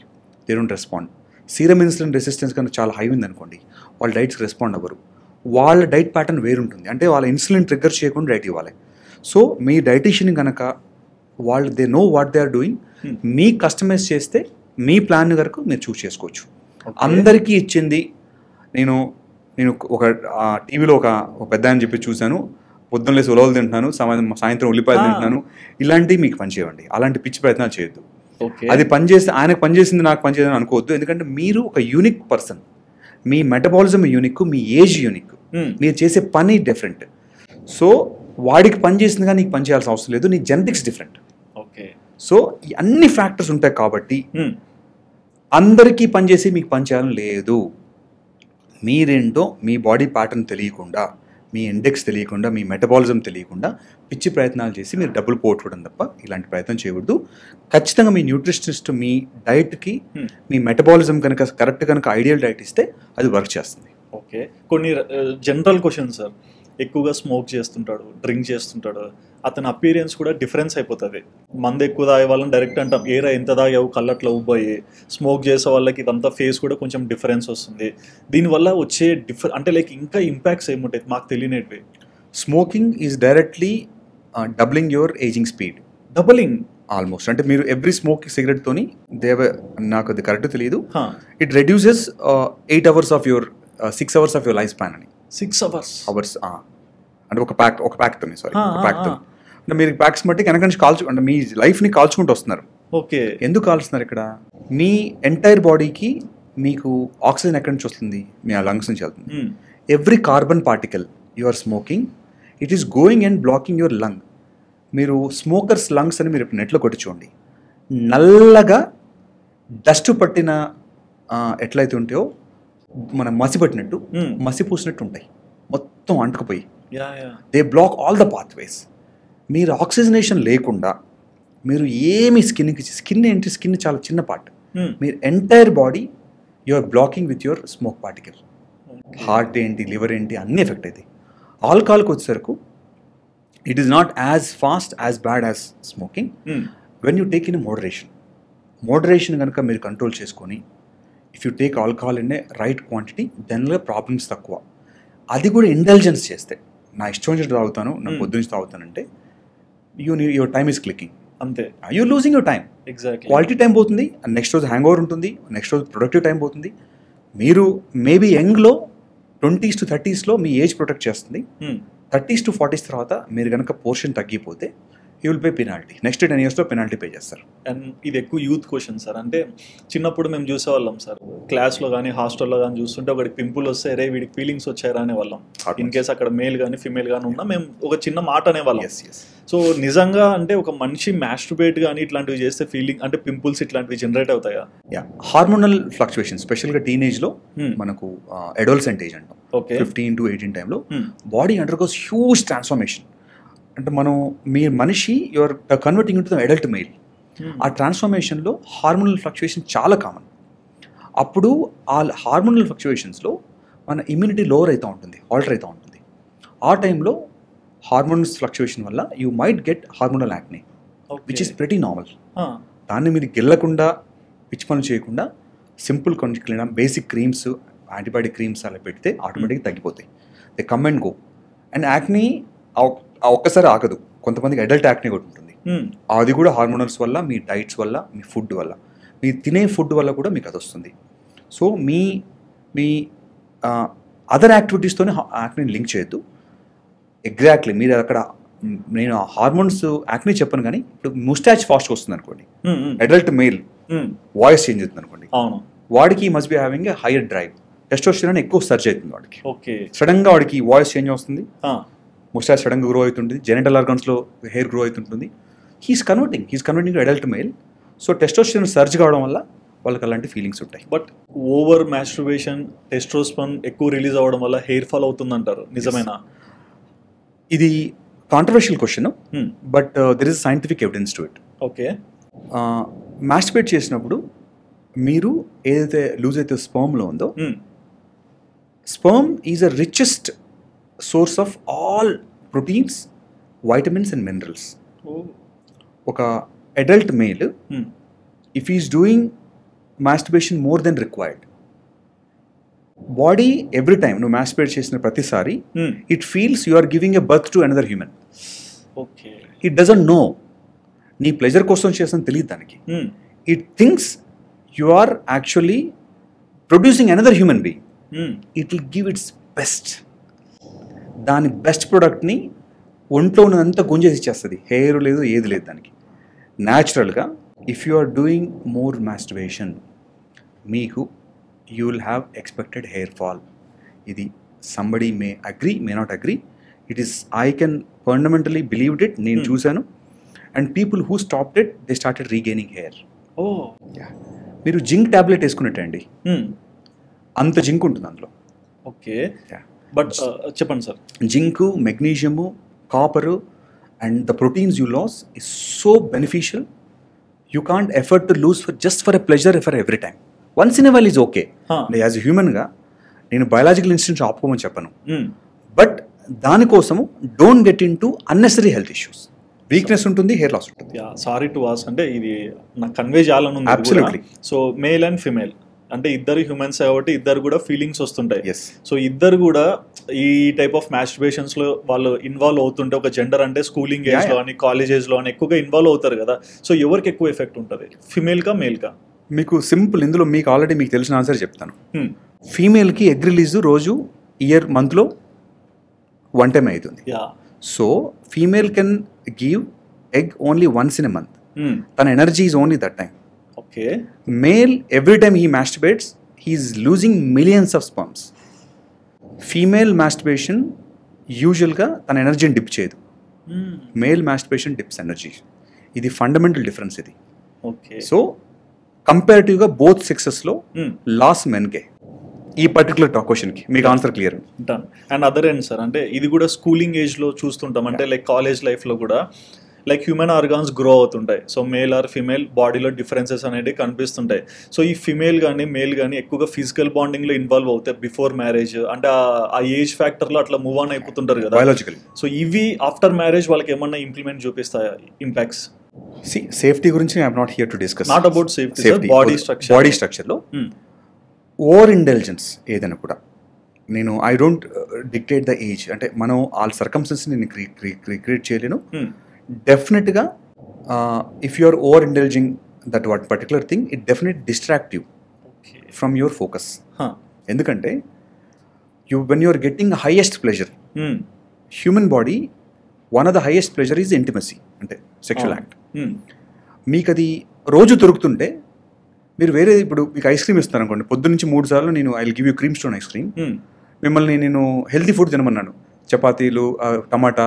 they don't respond. Serum insulin resistance కనుక చాలా హై ఉంది అనుకోండి, వాళ్ళ డైట్స్కి రెస్పాండ్ అవ్వరు. వాళ్ళ డైట్ ప్యాటర్న్ వేరుంటుంది, అంటే వాళ్ళ ఇన్సులిన్ ట్రిగ్గర్ చేయకుండా డైట్ ఇవ్వాలి. సో మీ డైటీషియన్ కనుక వాళ్ళు they know what they are doing, మీ కస్టమైజ్ చేస్తే మీ ప్లాన్ వరకు మీరు చూస్ చేసుకోవచ్చు. అందరికీ ఇచ్చింది నేను ఒక టీవీలో ఒక పెద్ద అని చెప్పి చూశాను, పొద్దున్న లేసి ఉలవలు తింటున్నాను, సాయంత్రం ఉల్లిపాయలు తింటున్నాను, ఇలాంటివి మీకు పనిచేయండి. అలాంటి పిచ్చి ప్రయత్నాలు చేయొద్దు. అది పనిచేస్తే ఆయనకు పనిచేసింది నాకు పనిచేయదని అనుకోవద్దు. ఎందుకంటే మీరు ఒక యూనిక్ పర్సన్, మీ మెటబాలిజం యూనిక్, మీ ఏజ్ యూనిక్, మీరు చేసే పని డిఫరెంట్. సో వాడికి పని చేసిందిగా నీకు పని చేయాల్సిన అవసరం లేదు, నీ జెనెటిక్స్ డిఫరెంట్. ఓకే, సో అన్ని ఫ్యాక్టర్స్ ఉంటాయి కాబట్టి అందరికీ పనిచేసి మీకు పని చేయాలని లేదు. మీరేంటో మీ బాడీ ప్యాటర్న్ తెలియకుండా, మీ ఇండెక్స్ తెలియకుండా, మీ మెటబాలిజం తెలియకుండా పిచ్చి ప్రయత్నాలు చేసి మీరు డబ్బులు పోగొట్టుకోవడం తప్ప ఇలాంటి ప్రయత్నం చేయకూడదు. ఖచ్చితంగా మీ న్యూట్రిషనిస్ట్ మీ డైట్కి మీ మెటబాలిజం కనుక కరెక్ట్ కనుక ఐడియల్ డైట్ ఇస్తే అది వర్క్ చేస్తుంది. ఓకే, కొన్ని జనరల్ క్వశ్చన్ సార్. ఎక్కువగా స్మోక్ చేస్తుంటాడు, డ్రింక్ చేస్తుంటాడు, అతని అపీరియన్స్ కూడా డిఫరెన్స్ అయిపోతుంది. మందు ఎక్కువ తాగే వాళ్ళని డైరెక్ట్ అంటాం ఏరా ఎంత తాగావు కళ్ళట్లో ఉబ్బోయి. స్మోక్ చేసే వాళ్ళకి ఇదంతా ఫేస్ కూడా కొంచెం డిఫరెన్స్ వస్తుంది. దీనివల్ల వచ్చే అంటే లైక్ ఇంకా ఇంపాక్ట్స్ ఏముంటాయి మాకు తెలియనివి? Smoking is directly doubling your ageing speed. Doubling almost. అంటే మీరు ఎవ్రీ స్మోక్ సిగరెట్తోని నాకు అది కరెక్ట్ తెలియదు, it reduces 8 hours of your 6 hours of your life span అని. 6 hours అంటే ఒక ప్యాక్తో అంటే మీరు ప్యాక్స్ బట్టి వెనక నుంచి అంటే మీ లైఫ్ని కాల్చుకుంటూ వస్తున్నారు. ఓకే, ఎందుకు కాల్చున్నారు? ఇక్కడ మీ ఎంటైర్ బాడీకి మీకు ఆక్సిజన్ ఎక్కడి నుంచి వస్తుంది? మీ ఆ లంగ్స్ నుంచి వెళ్తుంది. Every carbon particle you are smoking, it is going and blocking your lung. మీరు స్మోకర్స్ లంగ్స్ అని మీరు నెట్లో కొట్టి చూడండి, నల్లగా డస్ట్ పట్టిన ఎట్లయితే ఉంటాయో మనం మసి పట్టినట్టు మసి పూసినట్టు ఉంటాయి, మొత్తం అంటుకుపోయి. They block all the pathways. మీరు ఆక్సిజనేషన్ లేకుండా మీరు ఏమి స్కిన్ ఏంటి, స్కిన్ చాలా చిన్న పార్ట్, మీరు entire body you are blocking with your smoke particle. Heart ఏంటి, లివర్ ఏంటి అన్నీ ఎఫెక్ట్ అవుతాయి. ఆల్కహాల్కి వచ్చేసరికి it is not as fast as bad as smoking when you take in moderation కనుక మీరు కంట్రోల్ చేసుకొని, if you take alcohol in a right quantity దానిలో ప్రాబ్లమ్స్ తక్కువ. అది కూడా ఇంటెలిజెన్స్ చేస్తే, నా ఇష్టం నుంచి తాగుతాను, నా పొద్దు నుంచి తాగుతానంటే యువర్ టైమ్ ఈస్ క్లికింగ్. అంతే, you losing your time. Exactly, quality time పోతుంది, నెక్స్ట్ రోజు హ్యాంగ్ ఓవర్ ఉంటుంది, నెక్స్ట్ రోజు ప్రొడక్టివ్ టైం పోతుంది. మీరు మేబీ యంగ్లో 20s to 30s మీ ఏజ్ ప్రొటెక్ట్ చేస్తుంది. 30s to 40s తర్వాత మీరు కనుక పోర్షన్ తగ్గిపోతే you will pay penalty. Next 10 years penalty pay చేస్తారు. అండ్ ఇది ఎక్కువ యూత్ క్వశ్చన్ సార్. అంటే చిన్నప్పుడు మేము చూసేవాళ్ళం సార్, క్లాస్లో కానీ హాస్టల్లో కానీ చూస్తుంటే ఒకటి పింపుల్ వస్తే రే వీడికి ఫీలింగ్స్ వచ్చారా అనేవాళ్ళం. ఇన్ కేస్ అక్కడ మేల్ కానీ ఫీమేల్ కానీ ఉన్నా మేము ఒక చిన్న మాట అనేవాళ్ళం. సో నిజంగా అంటే ఒక మనిషి మాస్టర్బేట్ కానీ ఇట్లాంటివి చేస్తే ఫీలింగ్ అంటే పింపుల్స్ ఇట్లాంటివి జనరేట్ అవుతాయా? హార్మోనల్ ఫ్లక్చువేషన్ స్పెషల్గా టీనేజ్లో మనకు అడోల్సెంట్ ఏజ్ అంటాం, 15 to 18 టైంలో బాడీ అండర్గోస్ హ్యూజ్ ట్రాన్స్ఫర్మేషన్. అంటే మనం మీ మనిషి your converting into the adult mail. ఆ ట్రాన్స్ఫర్మేషన్లో హార్మోనల్ ఫ్లక్చువేషన్ చాలా కామన్. అప్పుడు ఆ హార్మోనల్ ఫ్లక్చువేషన్స్లో మన ఇమ్యూనిటీ లోవర్ అవుతూ ఉంటుంది, ఆల్టర్ అవుతూ ఉంటుంది. ఆ టైంలో హార్మోన్స్ ఫ్లక్చువేషన్ వల్ల you might get hormonal acne, which is pretty normal. దాన్ని మీరు గెల్లకుండా పిచ్చి పనులు చేయకుండా సింపుల్ కొంచెం బేసిక్ క్రీమ్స్, యాంటీబయాటిక్ క్రీమ్స్ అలా పెడితే ఆటోమేటిక్గా తగ్గిపోతాయి. They come and go. And acne ఒక్కసారి ఆగదు, కొంతమందికి అడల్ట్ యాక్నీ కూడా ఉంటుంది. అది కూడా హార్మోనల్స్ వల్ల, మీ డైట్స్ వల్ల, మీ ఫుడ్ వల్ల, మీరు తినే ఫుడ్ వల్ల కూడా మీకు అది వస్తుంది. సో మీ అదర్ యాక్టివిటీస్తోనే యాక్నీని లింక్ చేయొద్దు. ఎగ్జాక్ట్లీ మీరు అక్కడ, నేను హార్మోన్స్ యాక్నీ చెప్పను కానీ ఇప్పుడు ముస్టాచ్ ఫాస్ట్గా వస్తుంది అనుకోండి, అడల్ట్ మేల్ వాయిస్ చేంజ్ అవుతుంది అనుకోండి, వాడికి must be having a hire drive, testosterone ఎక్కువ సర్చ్ అవుతుంది వాడికి. సడన్గా వాడికి వాయిస్ చేంజ్ వస్తుంది, ముస్టాచ్ సడన్గా గ్రో అవుతుంటుంది, జెనిటల్ ఆర్గన్స్లో హెయిర్ గ్రో అవుతుంటుంది. He's converting adult male. So testosterone surge కావడం వల్ల వాళ్ళకి అలాంటి ఫీలింగ్స్ ఉంటాయి. బట్ ఓవర్ మాస్టర్బేషన్, టెస్టోస్టెరాన్ ఎక్కువ రిలీజ్ అవ్వడం వల్ల హెయిర్ ఫాల్ అవుతుందంటారు, నిజమేనా? ఇది controversial question, but there is scientific evidence to it. Okay. Masturbate చేసినప్పుడు మీరు ఏదైతే లూజ్ అయితే స్పర్మ్లో ఉందో, sperm is a richest source of all proteins, vitamins and minerals. ఒక adult male if is doing masturbation more than required, body every time నువ్వు masturbate చేసిన ప్రతిసారి it feels you are giving a birth to another human. It doesn't know నీ pleasure కోసం చేసిన తెలియదు దానికి. It thinks you are actually producing another human being. It will give its best. దాని best ప్రోడక్ట్ని ఒంట్లో ఉన్నదంతా గుంజేసి ఇచ్చేస్తుంది, హెయిర్ లేదు ఏది లేదు దానికి. న్యాచురల్గా if you are doing more masturbation మీకు you will have expected hair fall. Idi somebody may agree, may not agree. It is, I can fundamentally believed it, nenu chusanu, and people who stopped it, they started regaining hair. Oh yeah. Meeru zinc tablet eskunnatandi, anta zinc untundi అందులో. Okay. Yeah. But చెప్పండి sir. Zinc, magnesium, copper and the proteins you lost is so beneficial. You can't afford to lose for a pleasure for every time. Once in a while is okay. As a హ్యూమన్గా నేను biological instincts ఆపుకోమని చెప్పను, but దానికోసము don't get into unnecessary health issues. Weakness ఉంటుంది, hair loss ఉంటుంది. Sorry to was, అంటే ఇది నాకు కన్వే చేయాలని ఉంది. Absolutely. So male and female అంటే ఇద్దరు హ్యూమన్స్ కాబట్టి ఇద్దరు కూడా ఫీలింగ్స్ వస్తుంటాయి. ఎస్. సో ఇద్దరు కూడా ఈ టైప్ ఆఫ్ మాస్టర్బేషన్స్ లో వాళ్ళు ఇన్వాల్వ్ అవుతుంటే, ఒక జెండర్ అంటే స్కూలింగ్ ఏజ్ లో అని, కాలేజ్ ఏజ్ లో అని ఎక్కువగా ఇన్వాల్వ్ అవుతారు కదా. సో ఎవరికి ఎక్కువ ఎఫెక్ట్ ఉంటుంది, ఫిమేల్ కా మేల్ కా? మీకు సింపుల్, ఇందులో మీకు ఆల్రెడీ మీకు తెలిసిన ఆన్సర్ చెప్తాను. ఫీమేల్కి ఎగ్ రిలీజ్ రోజు మంత్లో 1 time అవుతుంది. So female can give egg only once in a month. తన energy is only that time. Okay. Male every time he masturbates he is losing millions of sperms. Female masturbation యూజువల్గా తన ఎనర్జీని dip చేయదు, male masturbation dips energy. ఇది fundamental difference ఇది. Okay. So కంపారిటివ్గా both సెక్సెస్లో loss మెన్కే. ఈ పర్టికులర్ క్వశ్చన్కి మీకు answer clear. Done. And other end sir, అంటే ఇది కూడా స్కూలింగ్ ఏజ్లో చూస్తుంటాం, అంటే లైక్ కాలేజ్ లైఫ్లో కూడా లైక్ హ్యూమన్ ఆర్గాన్స్ గ్రో అవుతుంటాయి. సో మేల్ ఆర్ ఫిమేల్ బాడీలో డిఫరెన్సెస్ అనేవి కనిపిస్తుంటాయి. సో ఈ ఫిమేల్ కానీ మేల్ కానీ ఎక్కువగా ఫిజికల్ బాండింగ్లో ఇన్వాల్వ్ అవుతాయి బిఫోర్ మ్యారేజ్, అంటే ఆ ఏజ్ ఫ్యాక్టర్లో అట్లా మూవ్ ఆన్ అయిపోతుంటారు కదా బయాలజికల్. సో ఇవి ఆఫ్టర్ మ్యారేజ్ వాళ్ళకి ఏమన్నా ఇంప్లిమెంట్ చూపిస్తాయా ఇంపాక్ట్స్? సేఫ్టీ గురించి I'm not here to discuss. Not about safety, body స్ట్రక్చర్లో ఓవర్ ఇంటెలిజెన్స్ ఏదైనా కూడా, నేను I don't dictate the age, అంటే మనం వాళ్ళ సర్కమ్స్టెన్సెస్ నేను క్రియేట్ చేయలేను. డెఫినెట్గా if you are over indulging that what particular thing, it definite distract you from your focus. ఎందుకంటే when you are getting highest pleasure, human body one of the highest pleasure is intimacy, అంటే sexual act. మీకు అది రోజు దొరుకుతుంటే మీరు వేరే, ఇప్పుడు మీకు ice cream ఇస్తాను అనుకోండి, పొద్దు నుంచి 3 సార్లు నేను I will give you Cream Stone ice cream, మిమ్మల్ని నేను హెల్తీ ఫుడ్ తినమన్నాను, చపాతీలు, టమాటా,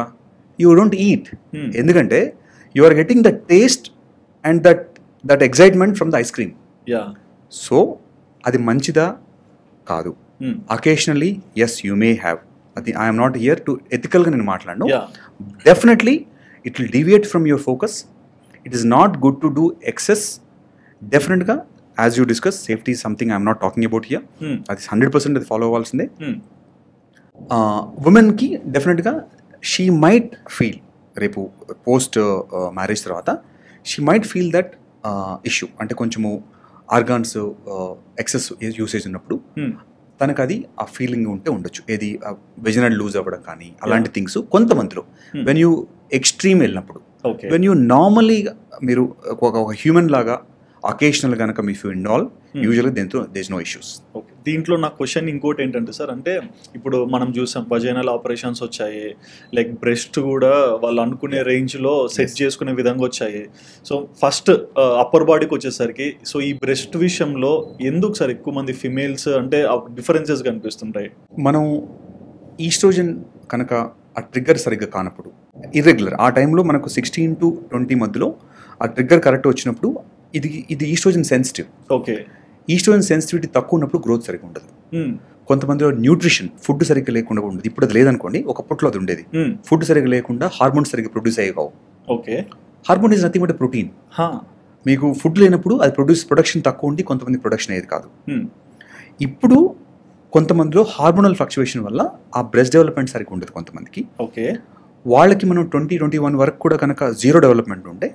యూ డోంట్ ఈట్. ఎందుకంటే you are getting the taste and that excitement from the ice cream. So అది మంచిదా కాదు. Occasionally yes you may have, అది I'm not here to ఎథికల్గా నేను మాట్లాడను. Definitely it will deviate from your focus. It is not good to do excess. డెఫినెట్గా as you discuss safety something I'm not talking about here, అది 100% అది follow అవ్వాల్సిందే. ఉమెన్కి డెఫినెట్గా షీ మైట్ ఫీల్ రేపు పోస్ట్ మ్యారేజ్ తర్వాత she might feel that issue, అంటే కొంచెము ఆర్గాన్స్ ఎక్సెస్ యూసేజ్ ఉన్నప్పుడు తనకు అది ఆ ఫీలింగ్ ఉంటే ఉండొచ్చు, ఏది వెజినల్ లూజ్ అవ్వడం కానీ అలాంటి థింగ్స్ కొంతమందిలో. వెన్ యూ ఎక్స్ట్రీమ్ వెళ్ళినప్పుడు, వెన్ యూ నార్మలీ మీరు ఒక హ్యూమన్ లాగా అకేషనల్ కనుక మీ ఫీల్ ఆల్ యూజువల్గా దీంతో there is no issues. Okay, దీంట్లో నా క్వశ్చన్ ఇంకోటి ఏంటంటే సార్, అంటే ఇప్పుడు మనం చూసాం వజైనల్ ఆపరేషన్స్ వచ్చాయి, లైక్ బ్రెస్ట్ కూడా వాళ్ళు అనుకునే రేంజ్లో సెట్ చేసుకునే విధంగా వచ్చాయి. సో ఫస్ట్ అప్పర్ బాడీకి వచ్చేసరికి సో ఈ బ్రెస్ట్ విషయంలో ఎందుకు సార్ ఎక్కువ మంది ఫిమేల్స్ అంటే డిఫరెన్సెస్ కనిపిస్తుంటాయి? మనం ఈస్ట్రోజన్ కనుక ఆ ట్రిగ్గర్ సరిగ్గా కానప్పుడు, ఇర్రెగ్యులర్ ఆ టైంలో మనకు 16 to 20 మధ్యలో ఆ ట్రిగ్గర్ కరెక్ట్ వచ్చినప్పుడు ఇది oestrogen sensitive. Okay, oestrogen sensitivity తక్కువ ఉన్నప్పుడు గ్రోత్ సరిగ్గా ఉండదు. కొంతమందిలో న్యూట్రిషన్ ఫుడ్ సరిగ్గా లేకుండా ఉండదు. ఇప్పుడు అది లేదనుకోండి, ఒకప్పట్లో అది ఉండేది. ఫుడ్ సరిగ్గా లేకుండా హార్మోన్స్ సరిగ్గా ప్రొడ్యూస్ అయ్యేవావు. Okay, hormone is nothing but protein. మీకు ఫుడ్ లేనప్పుడు అది ప్రొడక్షన్ తక్కువ ఉండి కొంతమంది ప్రొడక్షన్ అయ్యేది కాదు. ఇప్పుడు కొంతమందిలో హార్మోనల్ ఫ్లక్చువేషన్ వల్ల ఆ బ్రెస్ట్ డెవలప్మెంట్ సరిగ్గా ఉండదు కొంతమందికి. ఓకే, వాళ్ళకి మనం 20-21 వరకు కూడా కనుక జీరో డెవలప్మెంట్ ఉంటే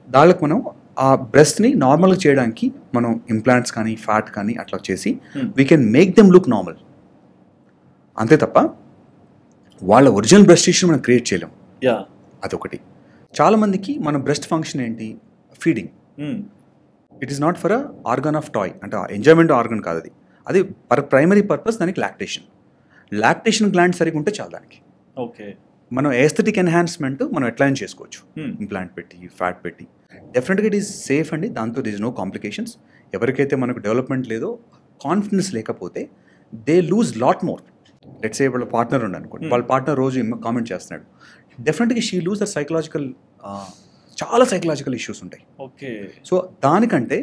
దాళ్ళకి మనం ఆ బ్రెస్ట్ని నార్మల్గా చేయడానికి మనం ఇంప్లాంట్స్ కానీ ఫ్యాట్ కానీ అట్లా చేసి we can make them look normal. అంతే తప్ప వాళ్ళ ఒరిజినల్ బ్రెస్ట్ టిష్యూ మనం క్రియేట్ చేయలేం. అదొకటి. చాలామందికి మన బ్రెస్ట్ ఫంక్షన్ ఏంటి, feeding. It is not for a organ of toy, అంటే ఎంజాయ్మెంట్ ఆర్గన్ కాదు అది. అది ప్రైమరీ పర్పస్ దానికి లాక్టేషన్ గ్లాండ్ సరిగ్గా ఉంటే చాలు దానికి. ఓకే, మనం ఎస్థెటిక్ ఎన్హాన్స్మెంట్ మనం ఎట్లా చేసుకోవచ్చు, ఇంప్లాంట్ పెట్టి ఫ్యాట్ పెట్టి. డెఫినెట్గా ఇట్ ఈస్ సేఫ్ అండి, దాంతో ఇట్ ఈస్ నో కాంప్లికేషన్స్. ఎవరికైతే మనకు డెవలప్మెంట్ లేదో, కాన్ఫిడెన్స్ లేకపోతే they lose lot more. Let's say వాళ్ళ పార్ట్నర్ ఉండి అనుకోండి, వాళ్ళ పార్ట్నర్ రోజు కామెంట్ చేస్తున్నాడు, డెఫినెట్గా షీ లూజ్ ద చాలా సైకలాజికల్ ఇష్యూస్ ఉంటాయి. ఓకే, సో దానికంటే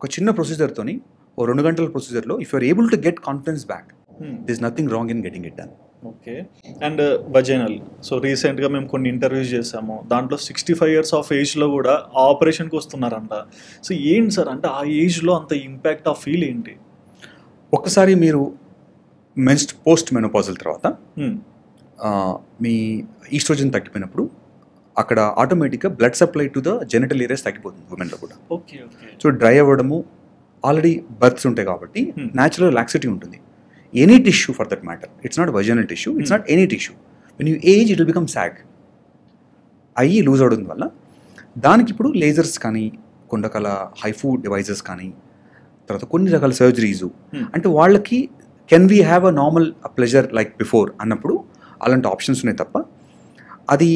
ఒక చిన్న ప్రొసీజర్తోని, ఓ 2 గంటల ప్రొసీజర్లో if you're able to get confidence back, this is nothing wrong in getting it done. Okay, and vaginal, so రీసెంట్గా మేము కొన్ని ఇంటర్వ్యూస్ చేసాము, దాంట్లో 65 years ఆఫ్ ఏజ్లో కూడా ఆ ఆపరేషన్కి వస్తున్నారంట. సో ఏంటి సార్, అంటే ఆ ఏజ్లో అంత ఇంపాక్ట్ ఆ ఫీల్ ఏంటి? ఒక్కసారి మీరు పోస్ట్ మెనోపాజల్ తర్వాత మీ ఈస్ట్రోజన్ తగ్గిపోయినప్పుడు అక్కడ ఆటోమేటిక్గా blood supply to the genital areas తగ్గిపోతుంది ఉమెన్లో కూడా. ఓకే, ఓకే, సో డ్రై అవ్వడము, ఆల్రెడీ బర్త్స్ ఉంటాయి కాబట్టి న్యాచురల్ లాక్సిటీ ఉంటుంది. Any tissue for that matter, it's not vaginal tissue, it's not any tissue. When you age it will become sag, అయ్యి loose అవడం వల్ల దానికి ఇప్పుడు లేజర్స్ కానీ, కొన్ని రకాల హైఫూ డివైజెస్ కానీ, తర్వాత కొన్ని రకాల సర్జరీసు, అంటే వాళ్ళకి can we have a normal pleasure like before అన్నప్పుడు అలాంటి ఆప్షన్స్ ఉన్నాయి తప్ప, అది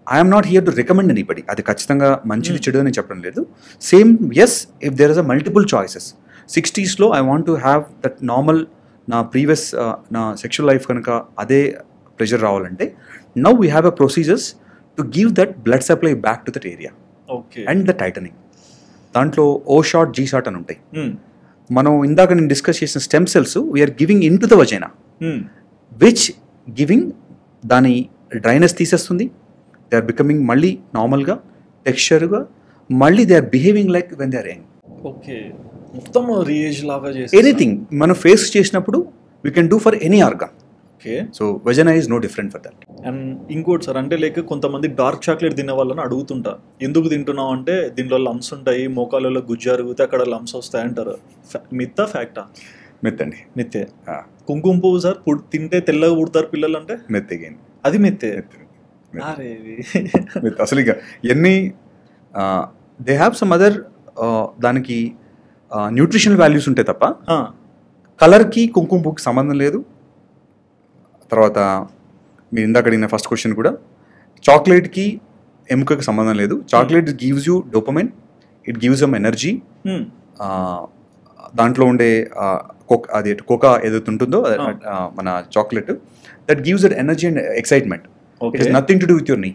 I'm not here to recommend anybody. అది ఖచ్చితంగా మంచిది చెడు అని చెప్పడం లేదు. Same yes, if there is a multiple choices, 60sలో I want to have that normal, నా ప్రీవియస్ నా సెక్షువల్ లైఫ్ కనుక అదే ప్రెషర్ రావాలంటే, now we have a procedures to give that blood supply back to that area and the titling. దాంట్లో ఓ shot, G shot అని ఉంటాయి. మనం ఇందాక నేను డిస్కస్ చేసిన stem cells we're giving into the vagina, which giving దాని dryness తీసేస్తుంది. They are becoming మళ్ళీ నార్మల్గా టెక్స్చర్గా, మళ్ళీ they are behaving like when they are young. Okay, మొత్తం రీఏజ్ లాగా చేసి ఎనీథింగ్ మనం ఫేస్ చేసినప్పుడు we can do for any organ. Okay, so vagina is no different for that. And ఇంకోటి సార్, అంటే లైక్ కొంతమంది డార్క్ చాక్లెట్ తినే వాళ్ళని అడుగుతుంటా, ఎందుకు తింటున్నావు అంటే దీనిలో లమ్స్ ఉంటాయి, మోకాలలో గుజ్జు అరుగుతే అక్కడ లమ్స్ వస్తాయి అంటారు. మిత్తా ఫ్యాక్టా? మెత్ అండి, మిత్తే. కుంకుమ పువ్వు సార్ తింటే తెల్లగా పుడతారు పిల్లలు అంటే మెత్ అగైన్, అది మిత్తే. అసలు ఇక ఎన్ని దే హ్యావ్ సమ్ అదర్ దానికి న్యూట్రిషనల్ వాల్యూస్ ఉంటాయి తప్ప కలర్కి కుంకుమ పువ్వుకి సంబంధం లేదు. తర్వాత మీరు ఇందాక అడిగిన ఫస్ట్ క్వశ్చన్ కూడా, చాక్లెట్కి ఎముకకి సంబంధం లేదు. Chocolate gives you dopamine, it gives yum energy. దాంట్లో ఉండే అది కోకా ఏదైతే ఉంటుందో మన chocolate, that gives that energy and excitement. It is nothing to do with your knee.